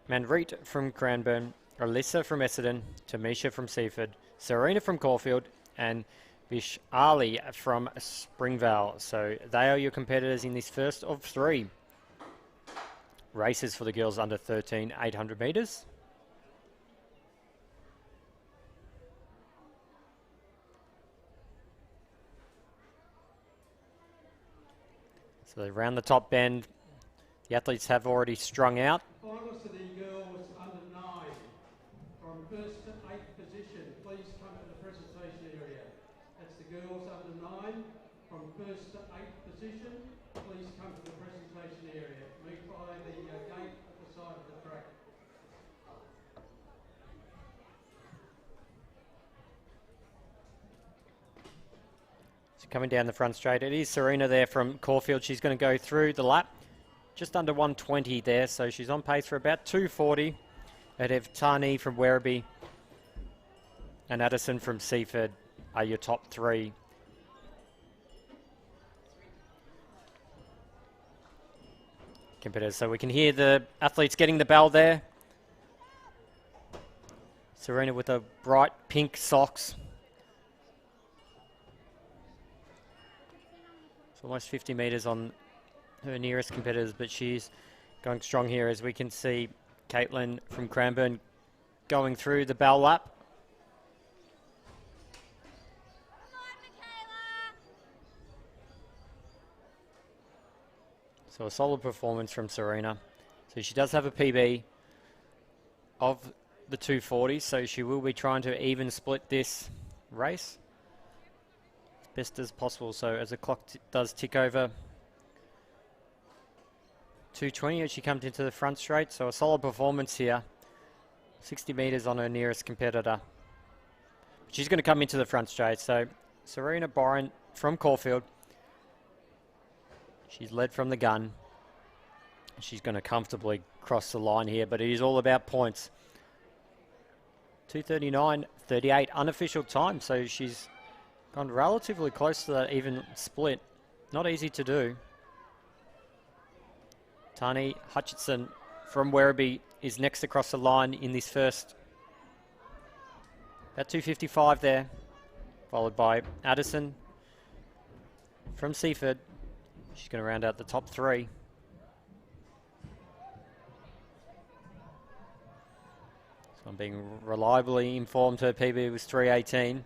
Manreet from Cranbourne, Alyssa from Essendon, Tamisha from Seaford, Serena from Caulfield, and Vish Ali from Springvale. So they are your competitors in this first of 3 races for the girls under 13 800 metres. So around the top bend, the athletes have already strung out. Finalists of the girls under 9. From 1st to 8th position, please come to the presentation area. That's the girls under 9. From 1st to 8th position, please come to the presentation area. Meet by the gate at the side of the track. So coming down the front straight, it is Serena there from Caulfield. She's going to go through the lap. Just under 120 there, so she's on pace for about 240. Ahead of Tani from Werribee and Addison from Seaford are your top 3. Competitors. So we can hear the athletes getting the bell there. Serena with a bright pink socks. It's almost 50 metres on her nearest competitors, but she's going strong here as we can see Caitlin from Cranbourne going through the bell lap. So a solid performance from Serena. So she does have a PB of the 240, so she will be trying to even split this race as best as possible. So as the clock does tick over 220 as she comes into the front straight, so a solid performance here. 60 metres on her nearest competitor. She's going to come into the front straight, so Serena Byron from Caulfield. She's led from the gun. She's going to comfortably cross the line here, but it is all about points. 2:39.38 unofficial time, so she's gone relatively close to that even split. Not easy to do. Tani Hutchinson from Werribee is next across the line in this first. About 2:55 there, followed by Addison from Seaford. She's going to round out the top 3. So I'm being reliably informed her PB was 3:18.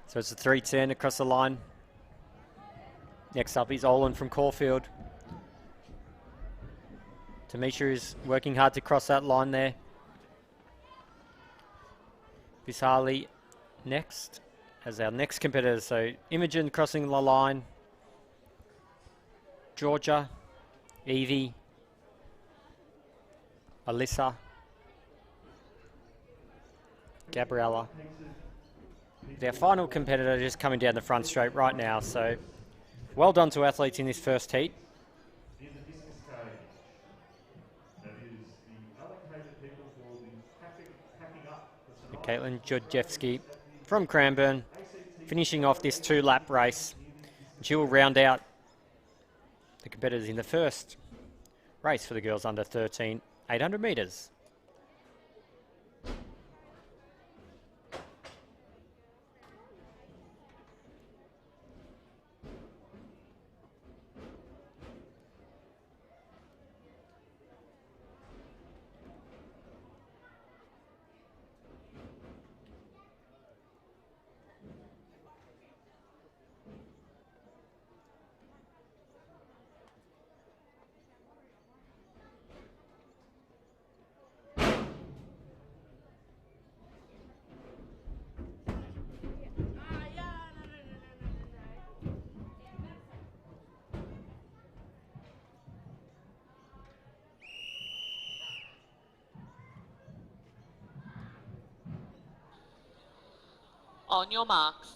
So it's a 3:10 across the line. Next up is Olin from Caulfield. Tamisha is working hard to cross that line there. Visali next as our next competitor. So Imogen crossing the line. Georgia, Evie, Alyssa, Gabriella. Their final competitor just coming down the front straight right now. So well done to athletes in this first heat. Caitlin Judjewski from Cranbourne finishing off this 2-lap race. She will round out the competitors in the first race for the girls under 13 800 metres. On your marks.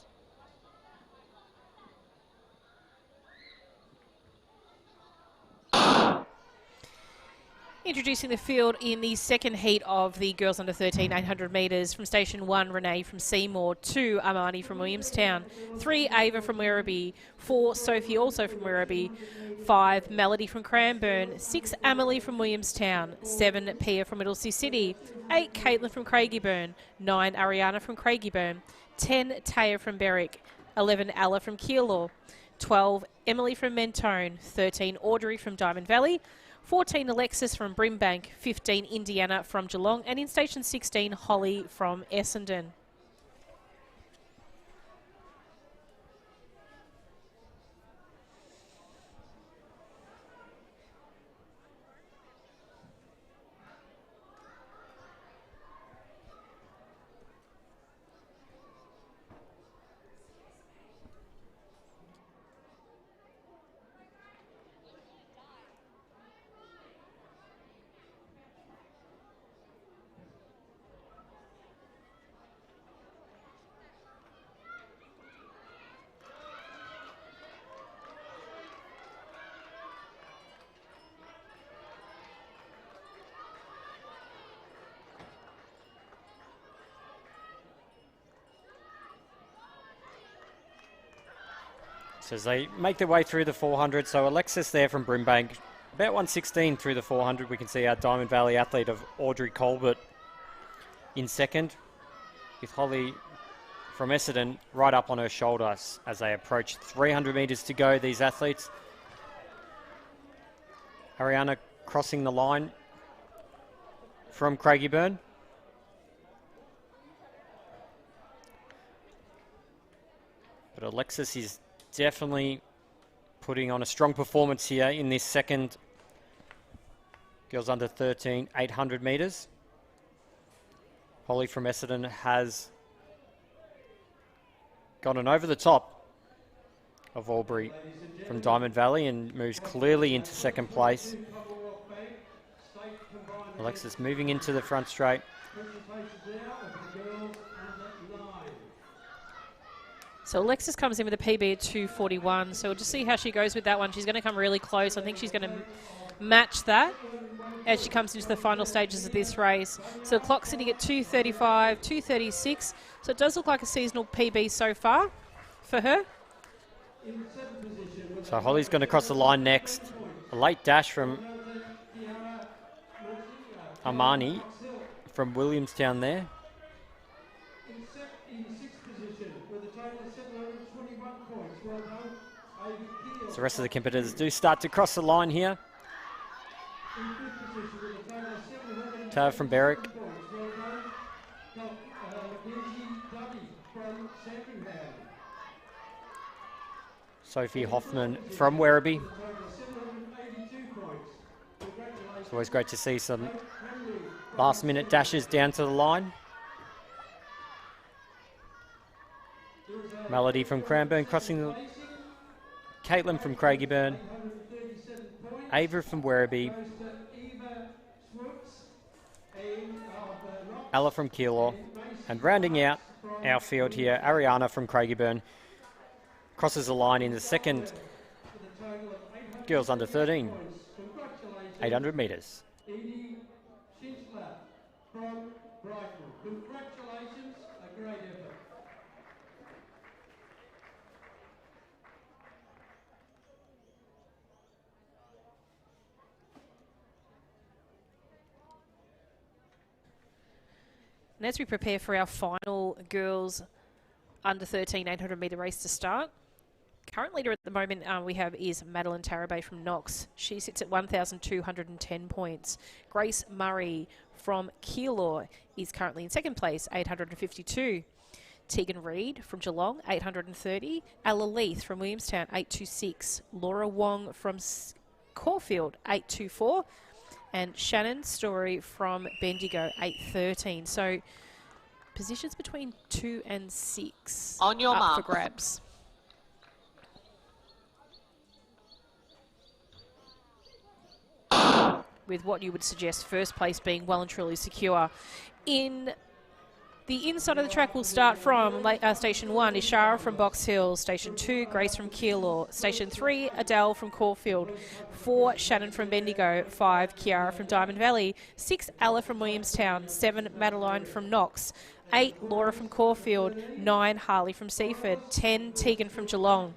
Introducing the field in the second heat of the girls under 13 800 metres. From station 1, Renee from Seymour. 2, Armani from Williamstown. 3, Ava from Werribee. 4, Sophie also from Werribee. 5, Melody from Cranbourne. 6, Amelie from Williamstown. 7, Pia from Middlesea City. 8, Caitlin from Craigieburn. 9, Ariana from Craigieburn. 10, Taya from Berwick. 11, Ella from Keilor. 12, Emily from Mentone. 13, Audrey from Diamond Valley. 14, Alexis from Brimbank. 15, Indiana from Geelong. And in station 16, Holly from Essendon. So as they make their way through the 400, so Alexis there from Brimbank, about 116 through the 400. We can see our Diamond Valley athlete of Audrey Colbert in second, with Holly from Essendon right up on her shoulders as they approach 300 metres to go, these athletes. Ariana crossing the line from Craigieburn. But Alexis is definitely putting on a strong performance here in this second girls under 13 800 metres. Holly from Essendon has gotten over the top of Aubrey from Diamond Valley and moves clearly into second place. Alexis moving into the front straight. So Alexis comes in with a PB at 2:41. So we'll just see how she goes with that one. She's going to come really close. I think she's going to match that as she comes into the final stages of this race. So the clock's sitting at 2:35, 2:36. So it does look like a seasonal PB so far for her. So Holly's going to cross the line next. A late dash from Armani from Williamstown there. So the rest of the competitors do start to cross the line here. Tara from Berwick. Sophie Hoffman from Werribee. It's always great to see some last minute dashes down to the line. Melody from Cranbourne crossing the... Caitlin from Craigieburn. Ava from Werribee. Ella from Keilor. And rounding out our field here, Ariana from Craigieburn crosses the line in the second girls under 13 800 metres. Congratulations, a great effort. And as we prepare for our final girls under 13 800 metre race to start, current leader at the moment we have is Madeline Tarabay from Knox. She sits at 1,210 points. Grace Murray from Keilor is currently in second place, 852. Tegan Reid from Geelong, 830. Ella Leith from Williamstown, 826. Laura Wong from Caulfield, 824. And Shannon Story from Bendigo, 813. So positions between 2 and 6 on your up mark for grabs. With what you would suggest first place being well and truly secure. In The inside of the track will start from Station 1 is Shara from Box Hill. Station 2, Grace from Keilor. Station 3, Adele from Caulfield. 4, Shannon from Bendigo. 5, Kiara from Diamond Valley. 6, Ella from Williamstown. 7, Madeline from Knox. 8, Laura from Caulfield. 9, Harley from Seaford. 10, Tegan from Geelong.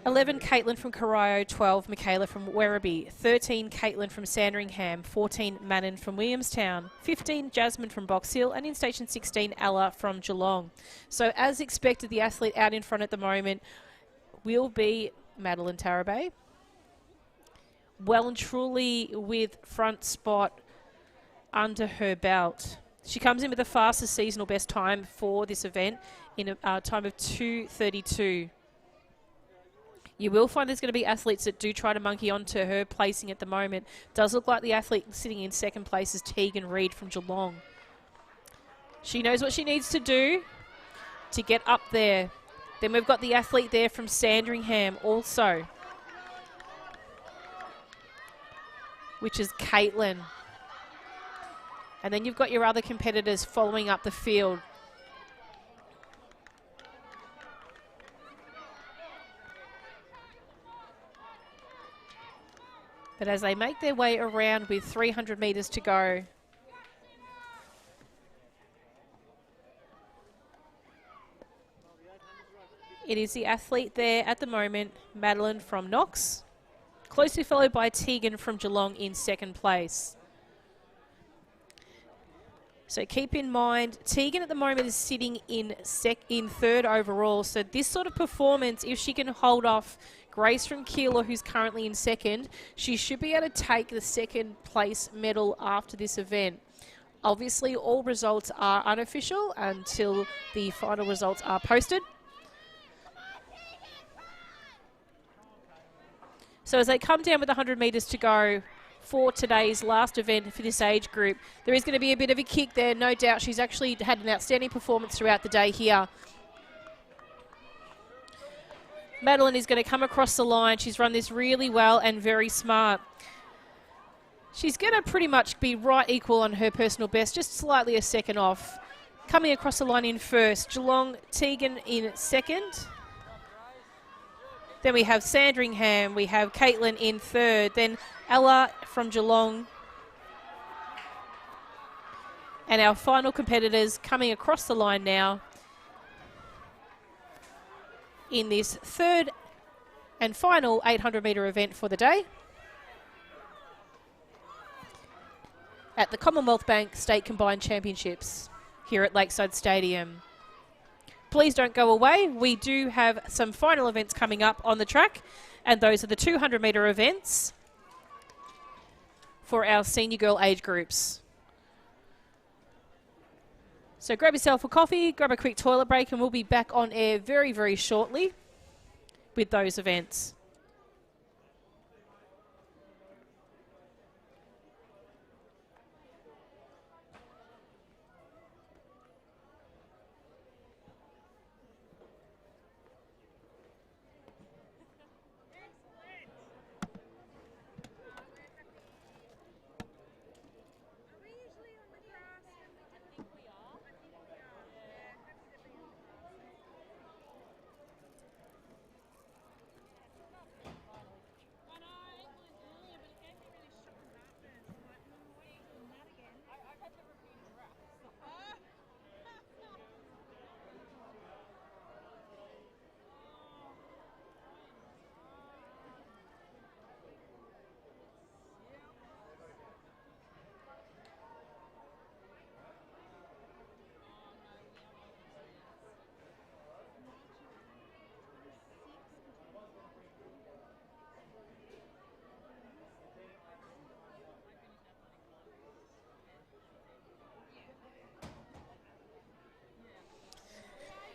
11, Caitlin from Corio. 12, Michaela from Werribee. 13, Caitlin from Sandringham. 14, Manon from Williamstown. 15, Jasmine from Box Hill. And in Station 16, Ella from Geelong. So as expected, the athlete out in front at the moment will be Madeline Tarabay. Well and truly with front spot under her belt. She comes in with the fastest seasonal best time for this event in a time of 2:32. You will find there's going to be athletes that do try to monkey onto her placing at the moment. Does look like the athlete sitting in second place is Tegan Reid from Geelong. She knows what she needs to do to get up there. Then we've got the athlete there from Sandringham also, which is Caitlin. And then you've got your other competitors following up the field. But as they make their way around with 300 metres to go, it is the athlete there at the moment, Madeline from Knox, closely followed by Tegan from Geelong in second place. So keep in mind, Tegan at the moment is sitting in third overall. So this sort of performance, if she can hold off Grace from Keilor, who's currently in second, she should be able to take the second place medal after this event. Obviously, all results are unofficial until the final results are posted. So as they come down with 100 metres to go for today's last event for this age group, there is going to be a bit of a kick there. No doubt she's actually had an outstanding performance throughout the day here. Madeline is going to come across the line. She's run this really well and very smart. She's going to pretty much be right equal on her personal best, just slightly a second off. Coming across the line in first, Geelong, Tegan in second. Then we have Sandringham, we have Caitlin in third, then Ella from Geelong. And our final competitors coming across the line now in this third and final 800 metre event for the day at the Commonwealth Bank State Combined Championships here at Lakeside Stadium. Please don't go away. We do have some final events coming up on the track, and those are the 200 metre events for our senior girl age groups. So grab yourself a coffee, grab a quick toilet break, and we'll be back on air very, very shortly with those events.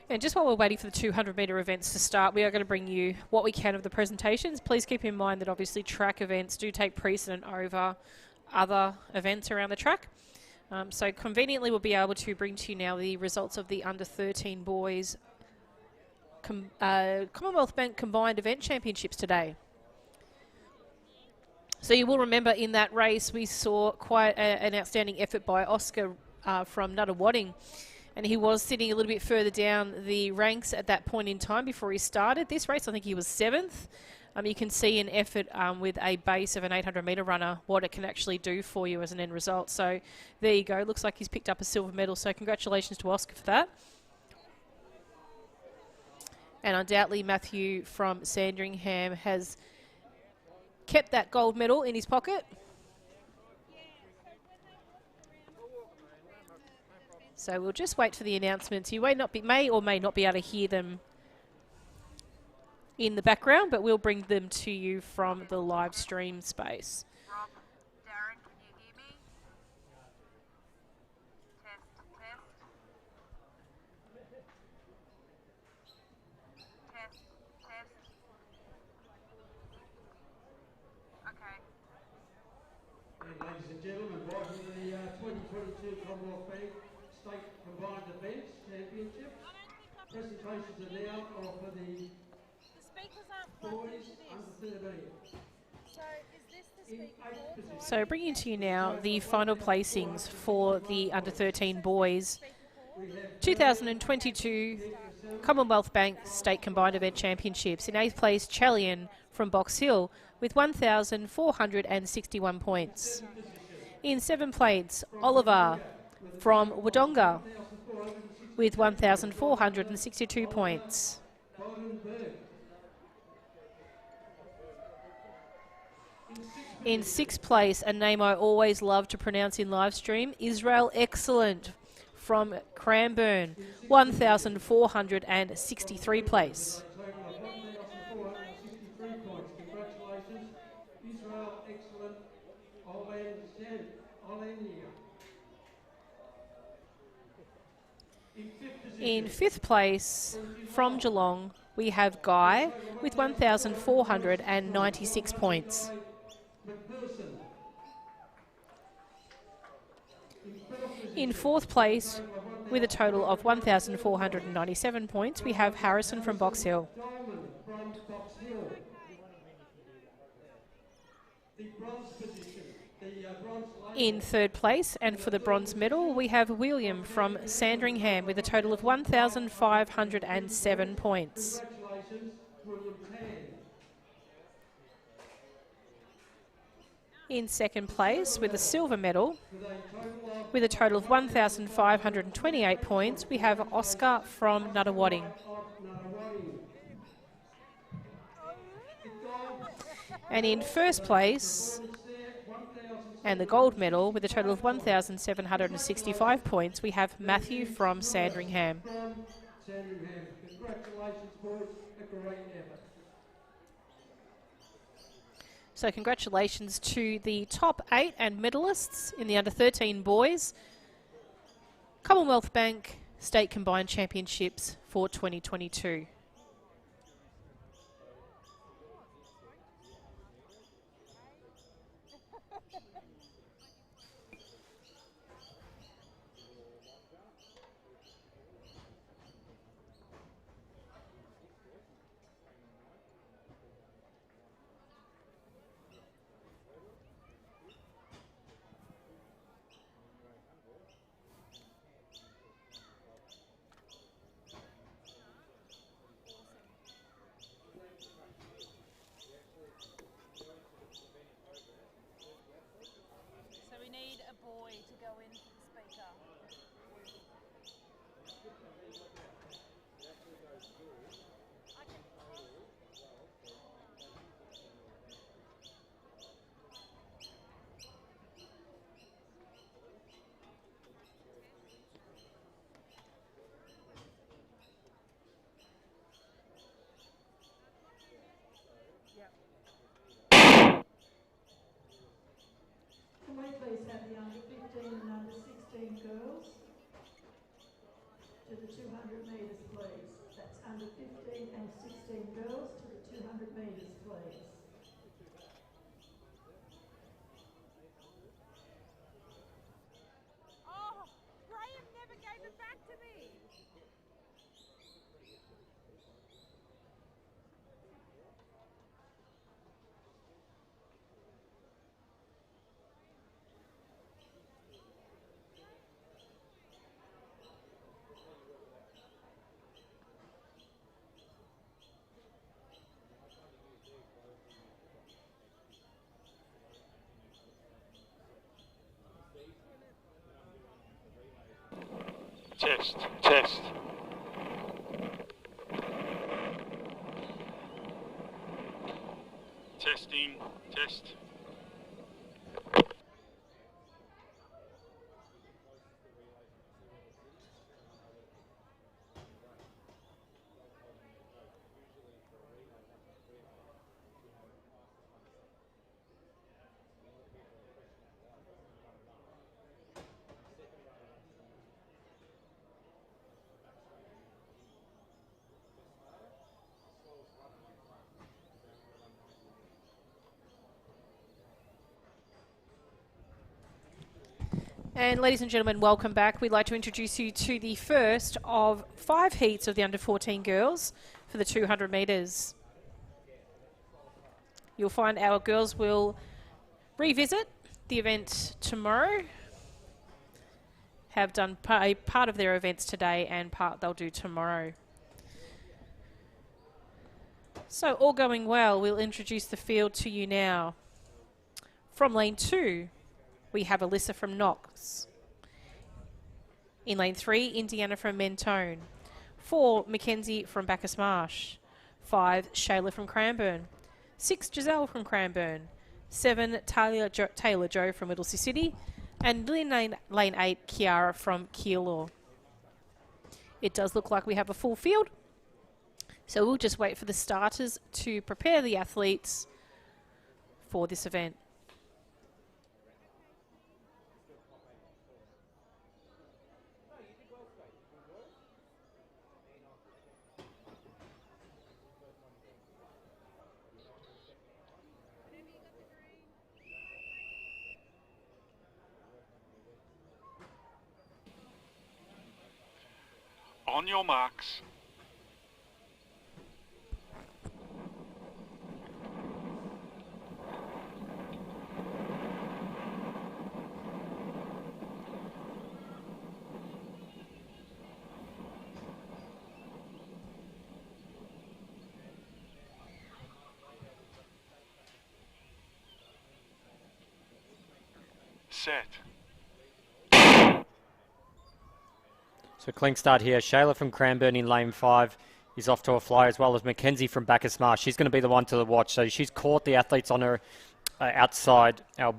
And just while we're waiting for the 200 metre events to start, we are going to bring you what we can of the presentations. Please keep in mind that obviously track events do take precedent over other events around the track. So conveniently we'll be able to bring to you now the results of the under 13 boys Commonwealth Bank Combined Event Championships today. So you will remember in that race we saw quite an outstanding effort by Oscar from Nuttawading. And he was sitting a little bit further down the ranks at that point in time before he started this race. I think he was 7th. You can see an effort with a base of an 800-metre runner, what it can actually do for you as an end result. So there you go. Looks like he's picked up a silver medal. So congratulations to Oscar for that. And undoubtedly Matthew from Sandringham has kept that gold medal in his pocket. So we'll just wait for the announcements. You may or may not be able to hear them in the background, but we'll bring them to you from the live stream space. Rob, Darren, can you hear me? Test, test. Test, test. Okay. And ladies and gentlemen, right in the 2022 Commonwealth Bank State Combined Events Championships. Presentations are now for the boys under 13. So is this the speaker? So bringing to you now the final placings for the under 13 boys 2022 Commonwealth Bank State Combined Event Championships. In 8th place, Challion from Box Hill with 1,461 points. In 7th place, Oliver from Wodonga with 1,462 points. In 6th place, a name I always love to pronounce in live stream, Israel Excellent from Cranbourne, 1,463 place. Congratulations, Israel Excellent Olenia. In 5th place, from Geelong, we have Guy with 1,496 points. In 4th place, with a total of 1,497 points, we have Harrison from Box Hill. In 3rd place, and for the bronze medal, we have William from Sandringham with a total of 1,507 points. In 2nd place, with a silver medal, with a total of 1,528 points, we have Oscar from Nuttawading. And in 1st place, and the gold medal, with a total of 1,765 points, we have Matthew from Sandringham. Congratulations, boys. A great effort. So congratulations to the top 8 and medalists in the under 13 boys Commonwealth Bank State Combined Championships for 2022. Can we please have the under 15 and under 16 girls to the 200 metres, please? That's under 15 and 16 girls to the 200 metres, please. Oh, Graham never gave it back to me. Test. Test. Testing. Test. And ladies and gentlemen, welcome back. We'd like to introduce you to the first of 5 heats of the under 14 girls for the 200 metres. You'll find our girls will revisit the event tomorrow, have done a part of their events today and part they'll do tomorrow. So all going well, we'll introduce the field to you now. From lane 2, we have Alyssa from Knox. In lane 3, Indiana from Mentone. 4, Mackenzie from Bacchus Marsh. 5, Shayla from Cranbourne. 6, Giselle from Cranbourne. 7, Taylor Joe from Whittlesea City. And in lane 8, Kiara from Keilor. It does look like we have a full field. So we'll just wait for the starters to prepare the athletes for this event. On your marks. Set. So clean start here. Shayla from Cranbourne in lane 5 is off to a fly, as well as Mackenzie from Bacchus Marsh. She's going to be the one to watch. So she's caught the athletes on her outside. Our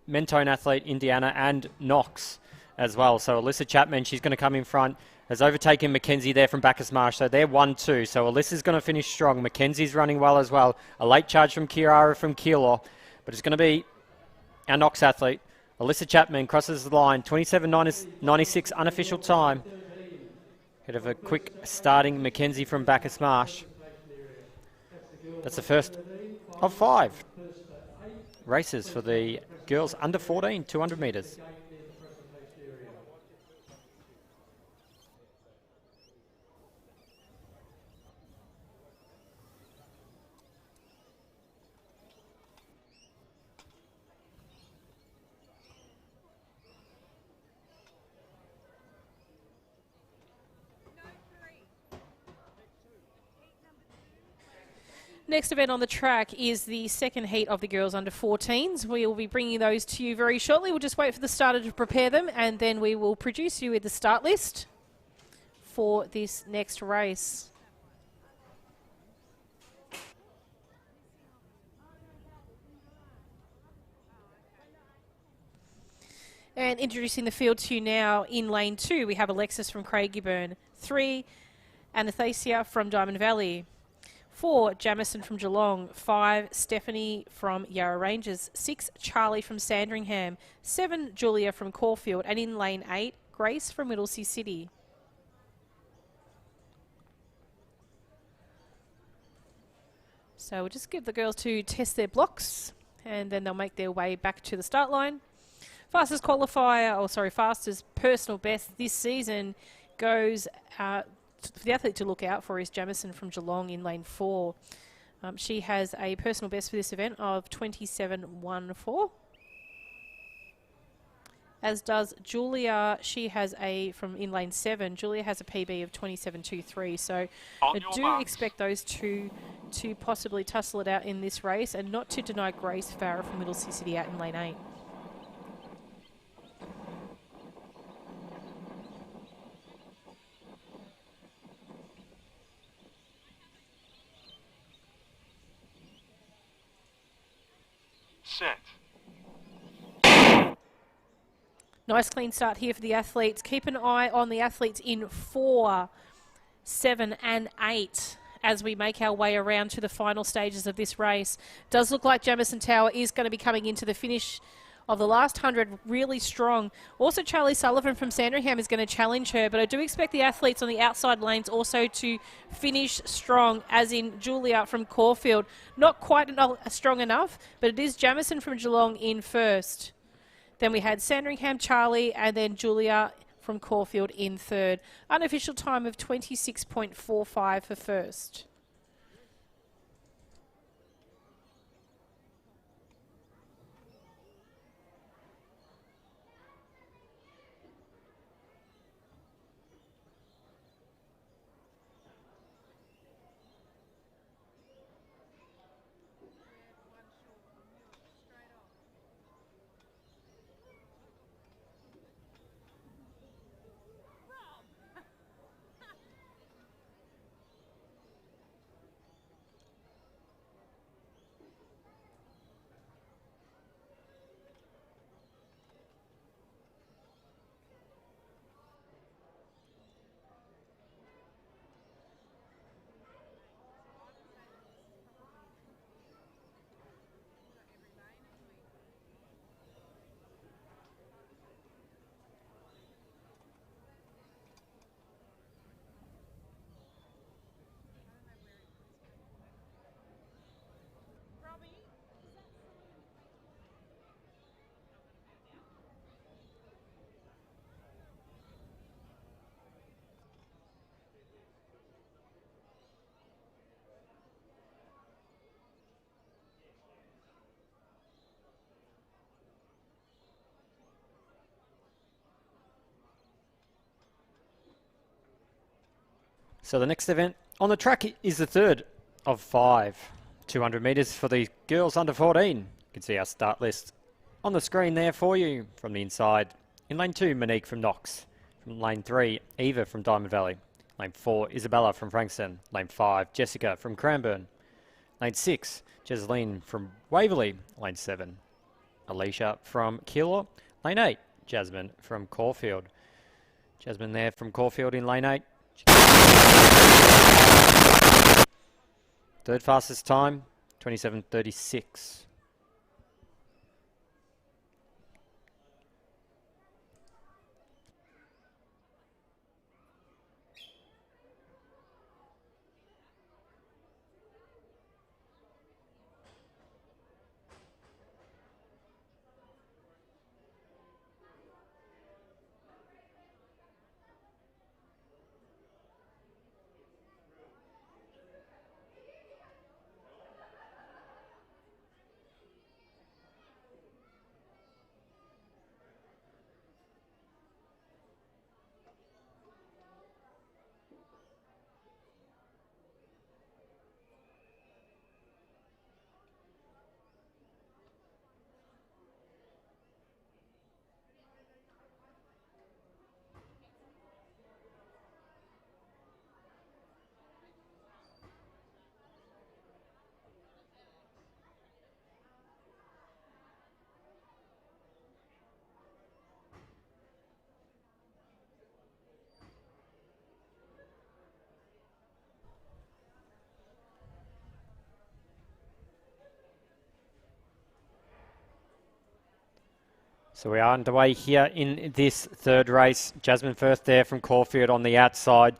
Mentone athlete, Indiana, and Knox as well. So Alyssa Chapman, she's going to come in front, has overtaken Mackenzie there from Bacchus Marsh. So they're 1-2. So Alyssa's going to finish strong. Mackenzie's running well as well. A late charge from Kiara from Keilor. But it's going to be our Knox athlete. Alyssa Chapman crosses the line. 27.96 unofficial time. Bit of a quick starting Mackenzie from Bacchus Marsh. That's the first of 5 races for the girls under 14, 200 metres. Next event on the track is the second heat of the girls under 14s. We will be bringing those to you very shortly. We'll just wait for the starter to prepare them, and then we will produce you with the start list for this next race. And introducing the field to you now in lane 2, we have Alexis from Craigieburn. 3, Anastasia from Diamond Valley. 4, Jamison from Geelong. 5, Stephanie from Yarra Ranges. 6, Charlie from Sandringham. 7, Julia from Caulfield. And in lane 8, Grace from Whittlesea City. So we'll just give the girls to test their blocks, and then they'll make their way back to the start line. Fastest personal best this season goes for the athlete to look out for is Jamison from Geelong in lane 4. She has a personal best for this event of 27.14. As does Julia. She has in lane 7, Julia has a PB of 27.23. So I do expect those two to possibly tussle it out in this race, and not to deny Grace Farah from Whittlesea City out in lane 8. set. Nice clean start here for the athletes. Keep an eye on the athletes in 4, 7 and 8 as we make our way around to the final stages of this race. Does look like Jamison Tower is going to be coming into the finish of the last 100 really strong. Also, Charlie Sullivan from Sandringham is going to challenge her, but I do expect the athletes on the outside lanes also to finish strong, as in Julia from Caulfield. Not quite strong enough, but it is Jamison from Geelong in first. Then we had Sandringham, Charlie, and then Julia from Caulfield in third. Unofficial time of 26.45 for first. So the next event on the track is the third of 5 200 metres for the girls under 14. You can see our start list on the screen there for you from the inside. In lane 2, Monique from Knox. From lane 3, Eva from Diamond Valley. Lane 4, Isabella from Frankston. Lane 5, Jessica from Cranbourne. Lane 6, Jesseline from Waverley. Lane 7, Alicia from Keilor. Lane 8, Jasmine from Caulfield. Jasmine there from Caulfield in lane 8. Third fastest time, 27:36. So we are underway here in this third race. Jasmine Firth there from Caulfield on the outside.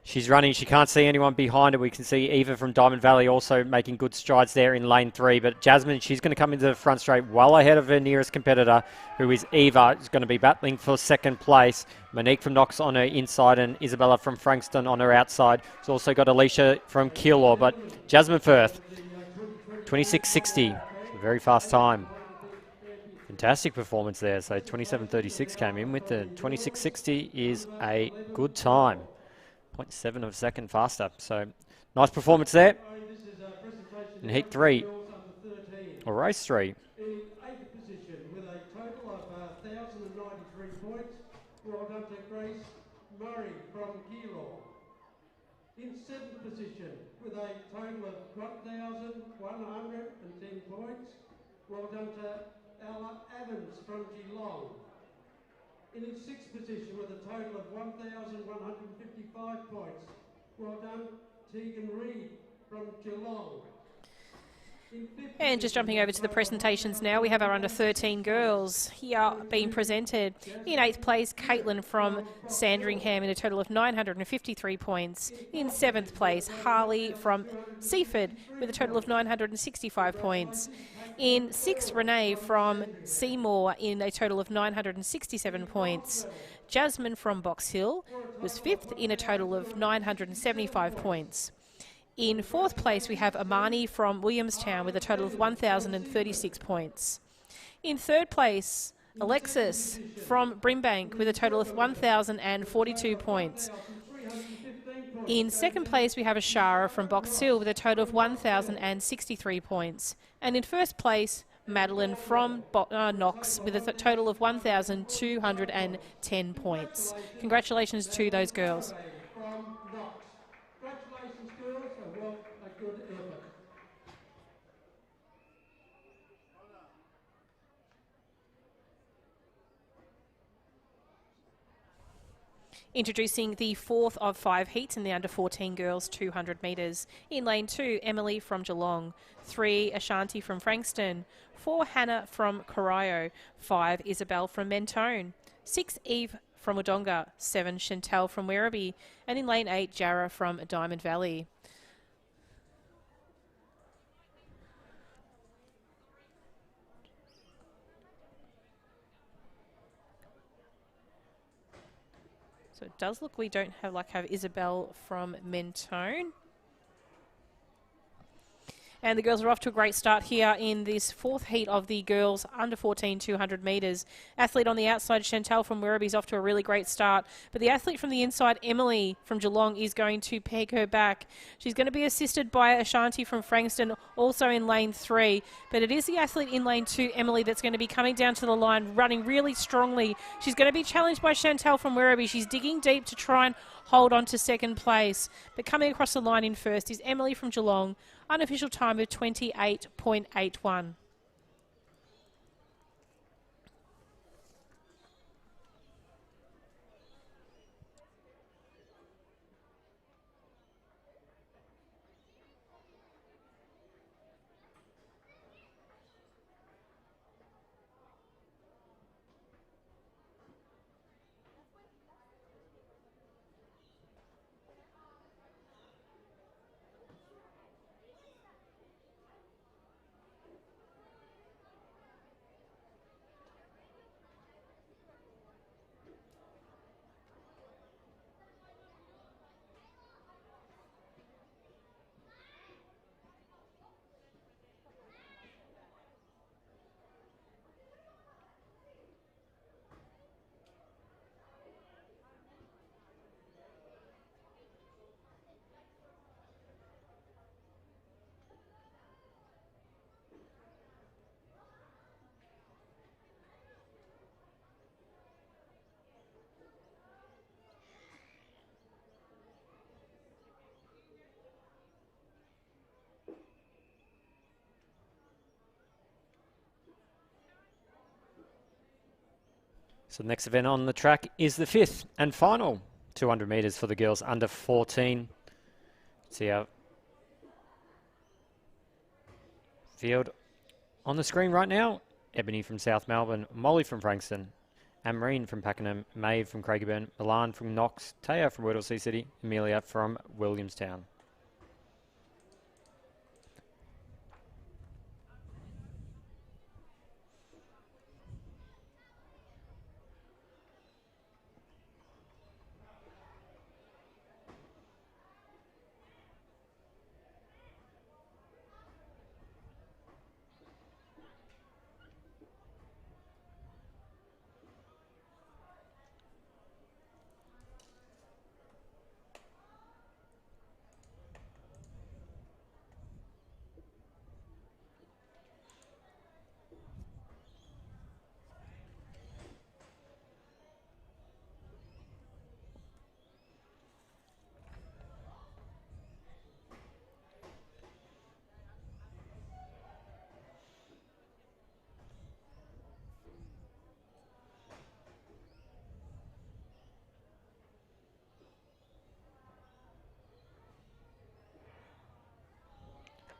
She's running. She can't see anyone behind her. We can see Eva from Diamond Valley also making good strides there in lane 3. But Jasmine, she's going to come into the front straight well ahead of her nearest competitor, who is Eva, who's going to be battling for second place. Monique from Knox on her inside and Isabella from Frankston on her outside. She's also got Alicia from Keilor. But Jasmine Firth, 26:60. A very fast time. Fantastic performance there. So 27:36 came in with the 26:60 is a good time. 0.7 of a second faster. So nice performance there. In heat 3, or race 3. In 8th position with a total of 1,093 points. Well done to Grace Murray from Keilor. In 7th position with a total of 1,110 points. Well done to Ella Evans from Geelong. In its sixth position with a total of 1,155 points. Well done, Tegan Reid from Geelong. And just jumping over to the presentations now, we have our under 13 girls here being presented. In 8th place, Caitlin from Sandringham in a total of 953 points. In 7th place, Harley from Seaford with a total of 965 points. In 6th, Renee from Seymour in a total of 967 points. Jasmine from Box Hill was 5th in a total of 975 points. In 4th place, we have Amani from Williamstown with a total of 1,036 points. In 3rd place, Alexis from Brimbank with a total of 1,042 points. In 2nd place, we have Ashara from Box Hill with a total of 1,063 points. And in 1st place, Madeline from Knox with a total of 1,210 points. Congratulations to those girls. Congratulations, girls, and what a good effort. Introducing the 4th of 5 heats in the under 14 girls 200 metres. In lane 2, Emily from Geelong. 3, Ashanti from Frankston. 4, Hannah from Corio. 5, Isabel from Mentone. 6, Eve from Wodonga. 7, Chantel from Werribee. And in lane 8, Jarrah from Diamond Valley. So it does look we don't have Isabel from Mentone. And the girls are off to a great start here in this 4th heat of the girls under 14 200 metres. Athlete on the outside, Chantal from Werribee, is off to a really great start. But the athlete from the inside, Emily from Geelong, is going to peg her back. She's going to be assisted by Ashanti from Frankston, also in lane 3. But it is the athlete in lane 2, Emily, that's going to be coming down to the line, running really strongly. She's going to be challenged by Chantal from Werribee. She's digging deep to try and hold on to 2nd place. But coming across the line in first is Emily from Geelong. Unofficial time of 28.81. So the next event on the track is the 5th and final 200 metres for the girls under 14. See our field on the screen right now. Ebony from South Melbourne, Molly from Frankston, Anne-Marine from Pakenham, Maeve from Craigieburn, Milan from Knox, Taya from Whittlesea City, Amelia from Williamstown.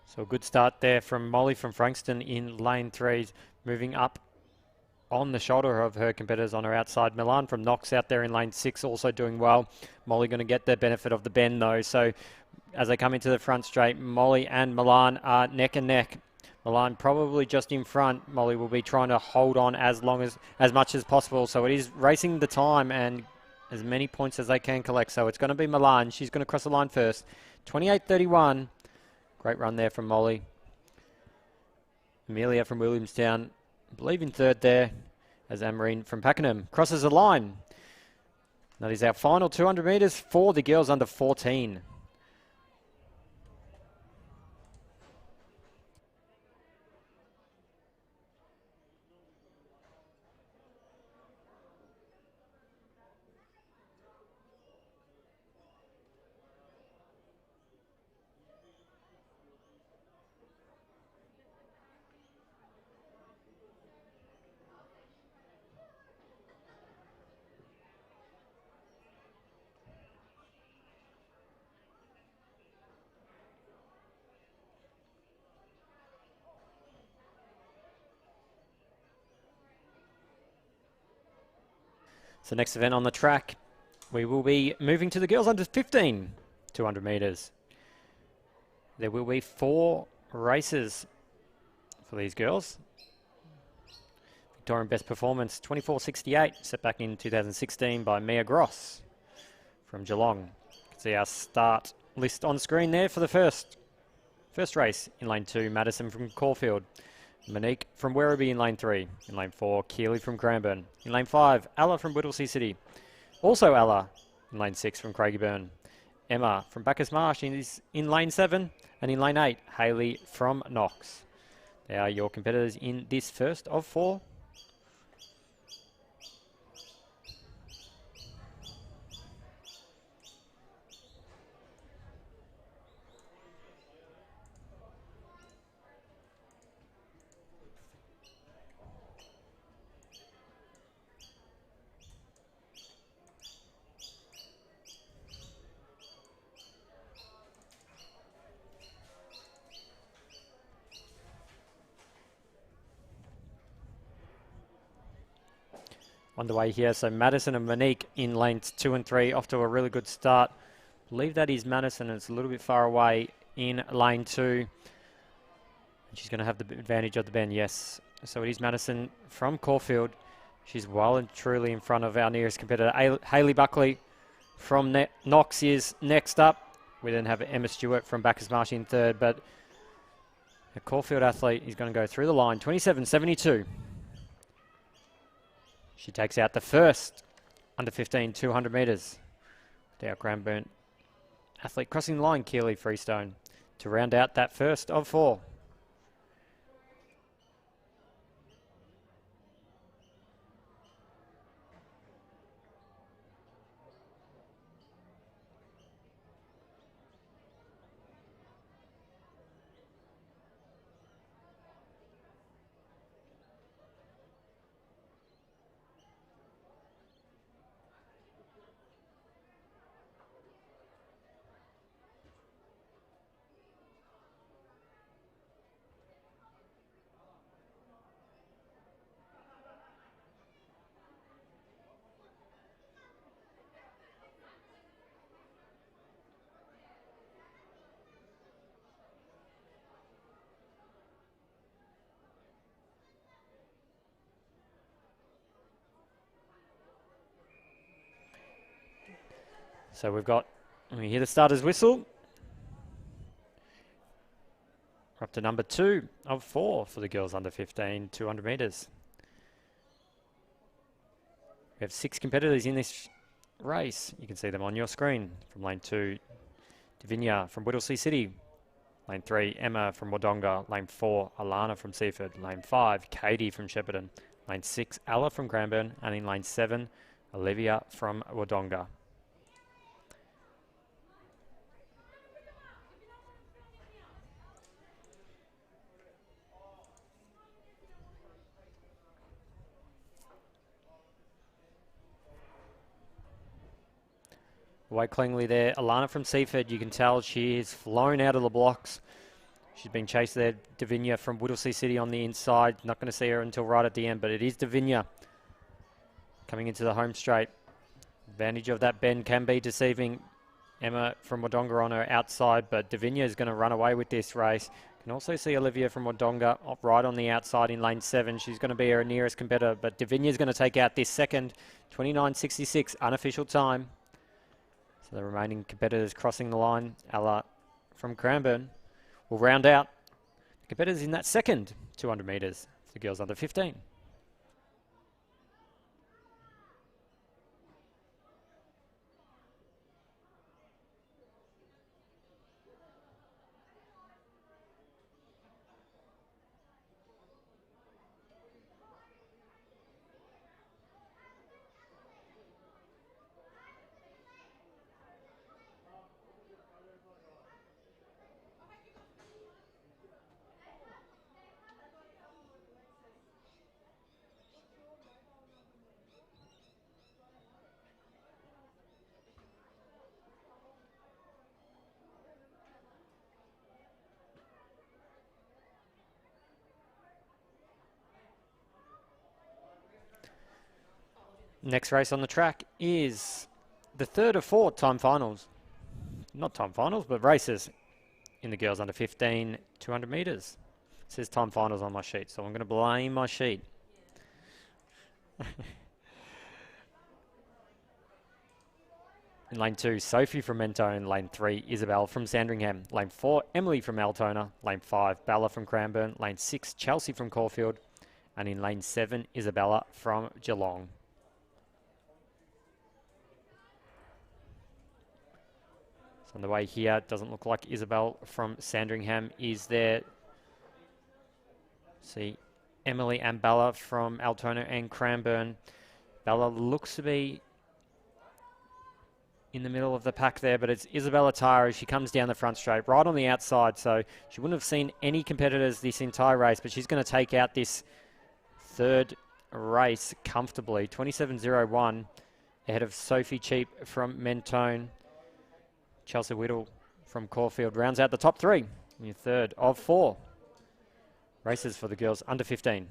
So a good start there from Molly from Frankston in lane 3, moving up on the shoulder of her competitors on her outside. Milan from Knox out there in lane 6, also doing well. Molly going to get the benefit of the bend though. So as they come into the front straight, Molly and Milan are neck and neck. Milan probably just in front. Molly will be trying to hold on as much as possible. So it is racing the time and as many points as they can collect. So it's going to be Milan. She's going to cross the line first. 28.31. Great run there from Molly. Amelia from Williamstown, I believe in third there, as Amarine from Pakenham crosses the line. That is our final 200 metres for the girls under 14. So next event on the track, we will be moving to the girls under 15, 200 metres. There will be 4 races for these girls. Victorian best performance, 24.68, set back in 2016 by Mia Gross from Geelong. You can see our start list on screen there for the first race. In lane 2, Madison from Caulfield. Monique from Werribee in lane 3. In lane 4, Keeley from Cranbourne. In lane 5, Ella from Whittlesea City. Also Ella in lane 6 from Craigieburn. Emma from Bacchus Marsh is in lane 7. And in lane 8, Hayley from Knox. They are your competitors in this first of 4. Underway here, so Madison and Monique in lanes 2 and 3, off to a really good start. I believe that is Madison, and it's a little bit far away in lane 2. She's going to have the advantage of the bend, yes. So it is Madison from Caulfield. She's well and truly in front of our nearest competitor. Hayley Buckley from Knox is next up. We then have Emma Stewart from Bacchus Marsh in third, but a Caulfield athlete is going to go through the line, 27.72. She takes out the first under 15, 200 metres. Our Cranbourne athlete crossing the line, Keeley Freestone, to round out that first of 4. So we hear the starter's whistle. We're up to number 2 of 4 for the girls under 15, 200 metres. We have 6 competitors in this race. You can see them on your screen. From lane 2, Davinia from Whittlesea City. Lane 3, Emma from Wodonga. Lane 4, Alana from Seaford. Lane 5, Katie from Shepparton. Lane 6, Ella from Cranbourne. And in lane 7, Olivia from Wodonga. Away cleanly there, Alana from Seaford. You can tell she is flown out of the blocks. She's been chased there. Davinia from Whittlesea City on the inside. Not going to see her until right at the end, but it is Davinia coming into the home straight. Advantage of that bend can be deceiving. Emma from Wodonga on her outside, but Davinia is going to run away with this race. Can also see Olivia from Wodonga right on the outside in lane 7. She's going to be her nearest competitor, but Davinia is going to take out this second. 29.66 unofficial time. So the remaining competitors crossing the line. Ella from Cranbourne will round out the competitors in that second 200 metres for the girls under 15. Next race on the track is the third of 4 time finals. Not time finals, but races in the girls under 15 200 metres. It says time finals on my sheet, so I'm going to blame my sheet. In lane 2, Sophie from Mentone. Lane 3, Isabel from Sandringham. Lane 4, Emily from Altona. Lane 5, Bella from Cranbourne. Lane 6, Chelsea from Caulfield. And in lane 7, Isabella from Geelong. On the way here, it doesn't look like Isabel from Sandringham is there. See Emily and Bella from Altona and Cranbourne. Bella looks to be in the middle of the pack there, but it's Isabella Tara. She comes down the front straight, right on the outside, so she wouldn't have seen any competitors this entire race, but she's going to take out this third race comfortably. 27.01 ahead of Sophie Cheap from Mentone. Chelsea Whittle from Caulfield rounds out the top 3. Your third of 4 races for the girls under 15.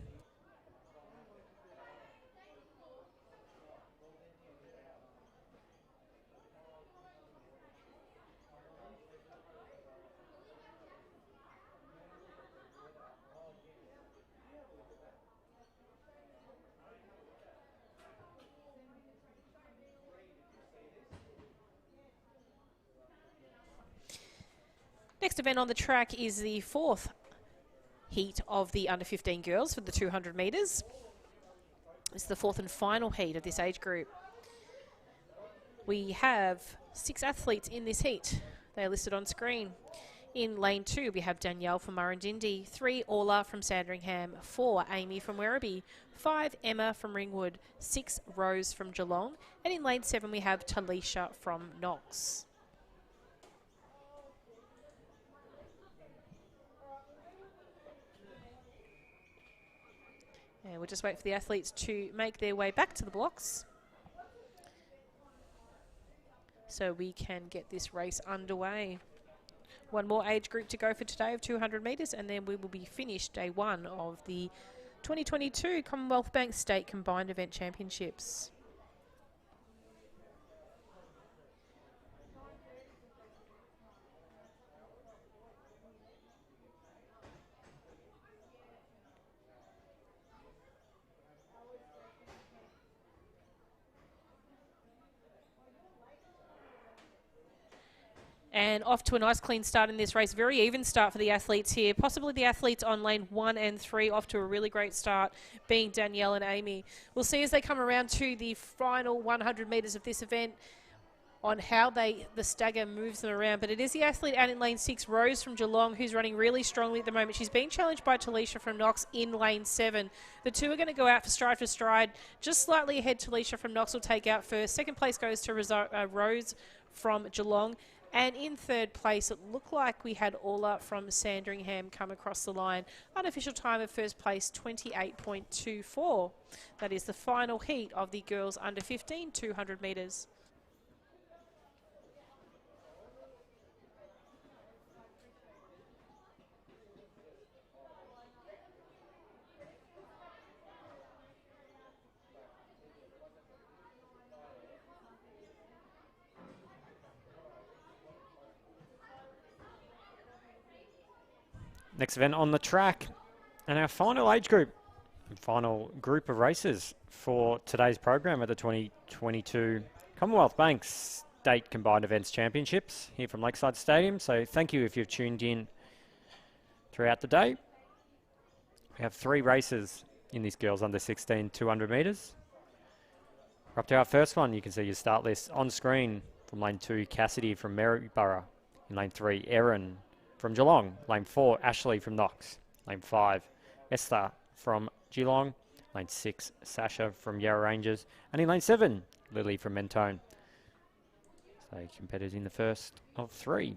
Next event on the track is the 4th heat of the under 15 girls for the 200 metres. It's the 4th and final heat of this age group. We have 6 athletes in this heat. They are listed on screen. In lane 2, we have Danielle from Murrindindi, 3 Orla from Sandringham, 4 Amy from Werribee, 5 Emma from Ringwood, 6 Rose from Geelong, and in lane 7 we have Talisha from Knox. And we'll just wait for the athletes to make their way back to the blocks so we can get this race underway. One more age group to go for today of 200 metres, and then we will be finished day 1 of the 2022 Commonwealth Bank State Combined Event Championships. And off to a nice clean start in this race. Very even start for the athletes here. Possibly the athletes on lane 1 and 3 off to a really great start, being Danielle and Amy. We'll see as they come around to the final 100 metres of this event on how the stagger moves them around. But it is the athlete out in lane 6, Rose from Geelong, who's running really strongly at the moment. She's being challenged by Talisha from Knox in lane 7. The two are going to go out for stride. Just slightly ahead, Talisha from Knox will take out first. Second place goes to Rose from Geelong. And in third place, it looked like we had Orla from Sandringham come across the line. Unofficial time of first place, 28.24. That is the final heat of the girls under 15, 200 metres. Next event on the track, and our final age group, final group of races for today's program at the 2022 Commonwealth Bank State Combined Events Championships here from Lakeside Stadium. So thank you if you've tuned in throughout the day. We have 3 races in these girls under 16 200 metres. We're up to our first one. You can see your start list on screen. From lane 2, Cassidy from Maryborough. In lane 3, Erin from Geelong. Lane 4, Ashley from Knox. Lane 5, Esther from Geelong. Lane 6, Sasha from Yarra Rangers. And in lane 7, Lily from Mentone. So competitors in the first of 3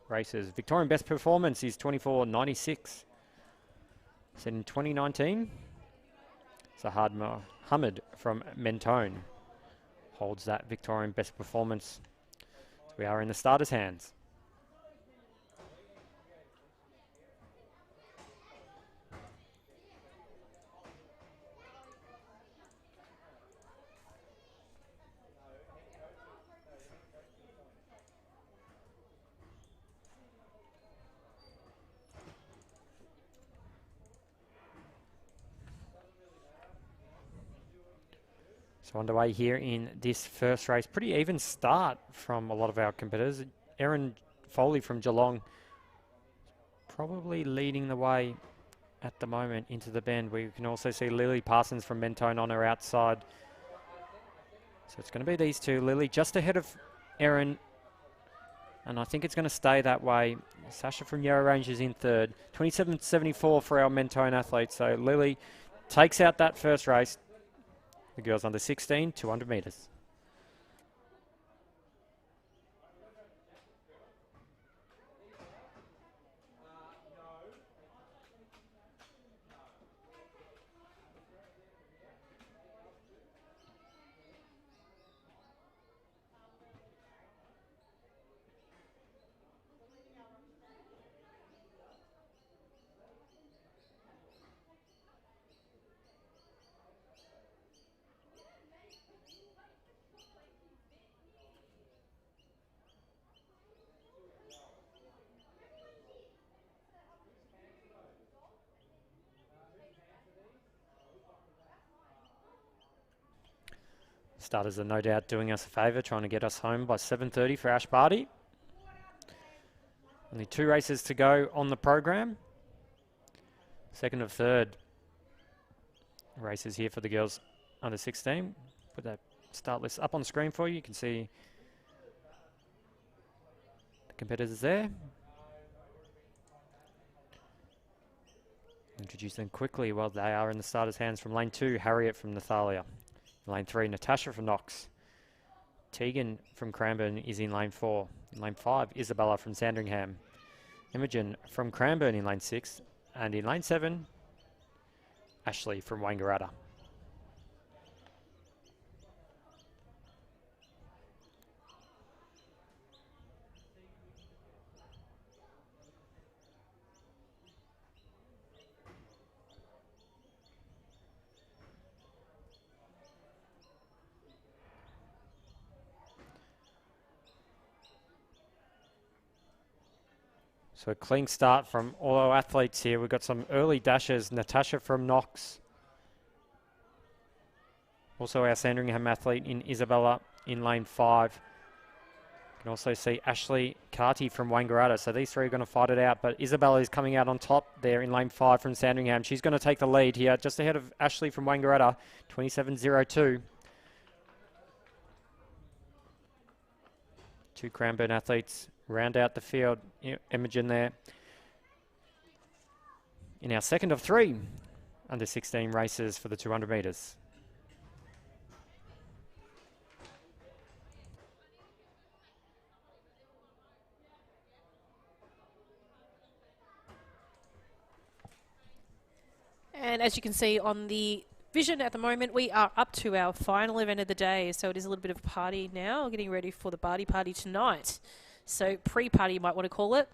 races. Victorian best performance is 24.96. Set in 2019. Zahad Mohammed from Mentone holds that Victorian best performance. So we are in the starters' hands. So underway here in this first race. Pretty even start from a lot of our competitors. Erin Foley from Geelong probably leading the way at the moment into the bend. We can also see Lily Parsons from Mentone on her outside. So it's going to be these two. Lily just ahead of Erin, and I think it's going to stay that way. Sasha from Yarra Rangers in third. 27.74 for our Mentone athletes. So Lily takes out that first race. The girls under 16, 200 metres. Starters are no doubt doing us a favour, trying to get us home by 7:30 for Ash Barty. Only 2 races to go on the program. Second of third races here for the girls under 16. Put that start list up on screen for you. You can see the competitors there. Introduce them quickly while they are in the starters' hands. From lane 2, Harriet from Nathalia. Lane 3, Natasha from Knox. Tegan from Cranbourne is in lane 4. In lane 5, Isabella from Sandringham. Imogen from Cranbourne in lane 6. And in lane 7, Ashley from Wangaratta. So a clean start from all our athletes here. We've got some early dashes. Natasha from Knox. Also our Sandringham athlete in Isabella in lane 5. You can also see Ashley Carty from Wangaratta. So these 3 are going to fight it out. But Isabella is coming out on top there in lane 5 from Sandringham. She's going to take the lead here, just ahead of Ashley from Wangaratta, 27.02. 2 Cranbourne athletes round out the field. Imogen there. In our second of 3 under 16 races for the 200 metres. And as you can see on the vision at the moment, we are up to our final event of the day. So it is a little bit of a party now, getting ready for the Barty Party tonight. So pre-party you might want to call it.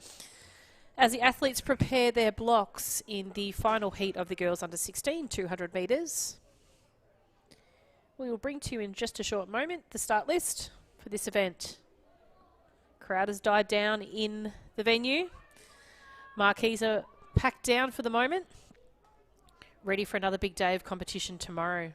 As the athletes prepare their blocks in the final heat of the girls under 16, 200 metres. We will bring to you in just a short moment the start list for this event. Crowd has died down in the venue. Marquees are packed down for the moment. Ready for another big day of competition tomorrow.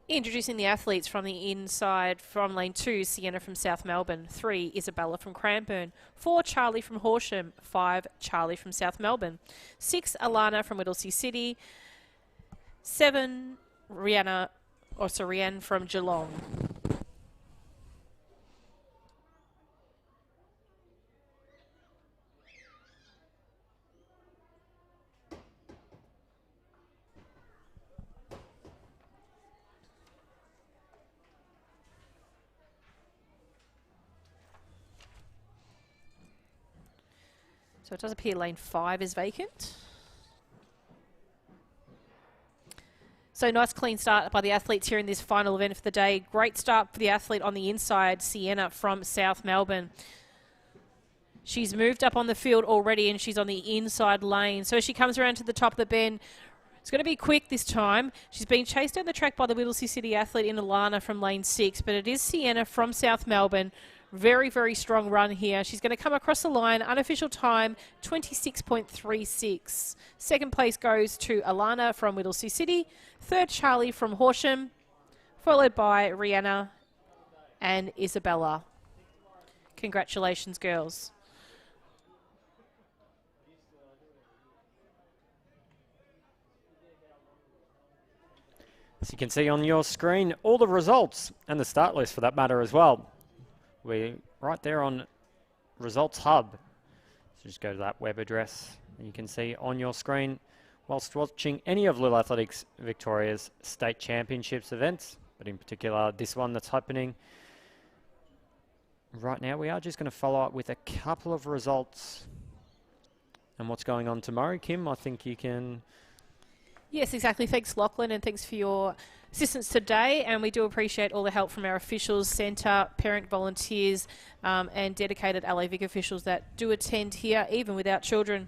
Introducing the athletes from the inside from lane 2, Sienna from South Melbourne. 3, Isabella from Cranbourne. 4, Charlie from Horsham. 5, Charlie from South Melbourne. 6, Alana from Whittlesea City. 7, Rianne from Geelong. So it does appear lane 5 is vacant. So nice clean start by the athletes here in this final event for the day. Great start for the athlete on the inside, Sienna from South Melbourne. She's moved up on the field already and she's on the inside lane. So as she comes around to the top of the bend, it's going to be quick this time. She's being chased down the track by the Whittlesea City athlete in Alana from lane 6, but it is Sienna from South Melbourne. Very, very strong run here. She's going to come across the line. Unofficial time, 26.36. Second place goes to Alana from Whittlesea City. Third, Charlie from Horsham, followed by Rihanna and Isabella. Congratulations, girls. As you can see on your screen, all the results and the start list for that matter as well. We're right there on Results Hub. So just go to that web address and you can see on your screen whilst watching any of Little Athletics Victoria's State Championships events, but in particular this one that's happening right now. We are just going to follow up with a couple of results and what's going on tomorrow. Kim, I think you can... Yes, exactly. Thanks, Lachlan, and thanks for your assistance today. And we do appreciate all the help from our officials, centre, parent volunteers, and dedicated LAVic officials that do attend here, even without children.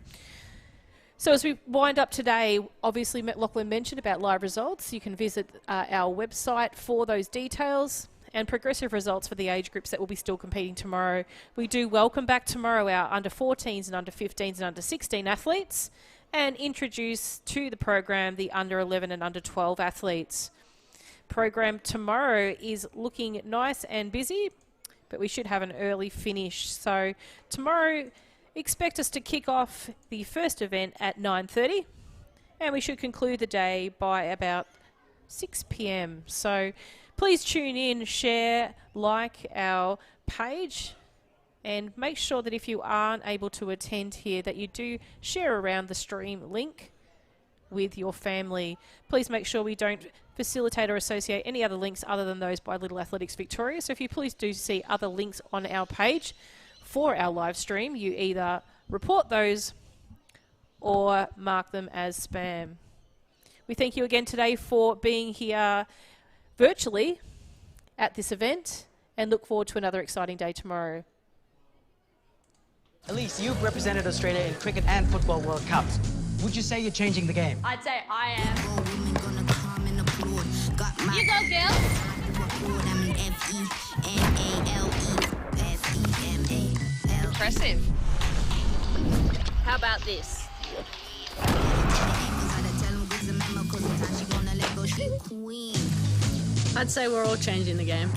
So as we wind up today, obviously Lachlan mentioned about live results. You can visit our website for those details and progressive results for the age groups that will be still competing tomorrow. We do welcome back tomorrow our under 14s and under 15s and under 16 athletes, and introduce to the program the under 11 and under 12 athletes. Program tomorrow is looking nice and busy, but we should have an early finish. So tomorrow, expect us to kick off the first event at 9:30, and we should conclude the day by about 6 p.m. So please tune in, share, like our page, and make sure that if you aren't able to attend here, that you do share around the stream link with your family. Please make sure we don't facilitate or associate any other links other than those by Little Athletics Victoria. So if you please do see other links on our page for our live stream, you either report those or mark them as spam. We thank you again today for being here virtually at this event and look forward to another exciting day tomorrow. Elise, you've represented Australia in cricket and football World Cups. Would you say you're changing the game? I'd say I am. You go, girls! Impressive. How about this? I'd say we're all changing the game.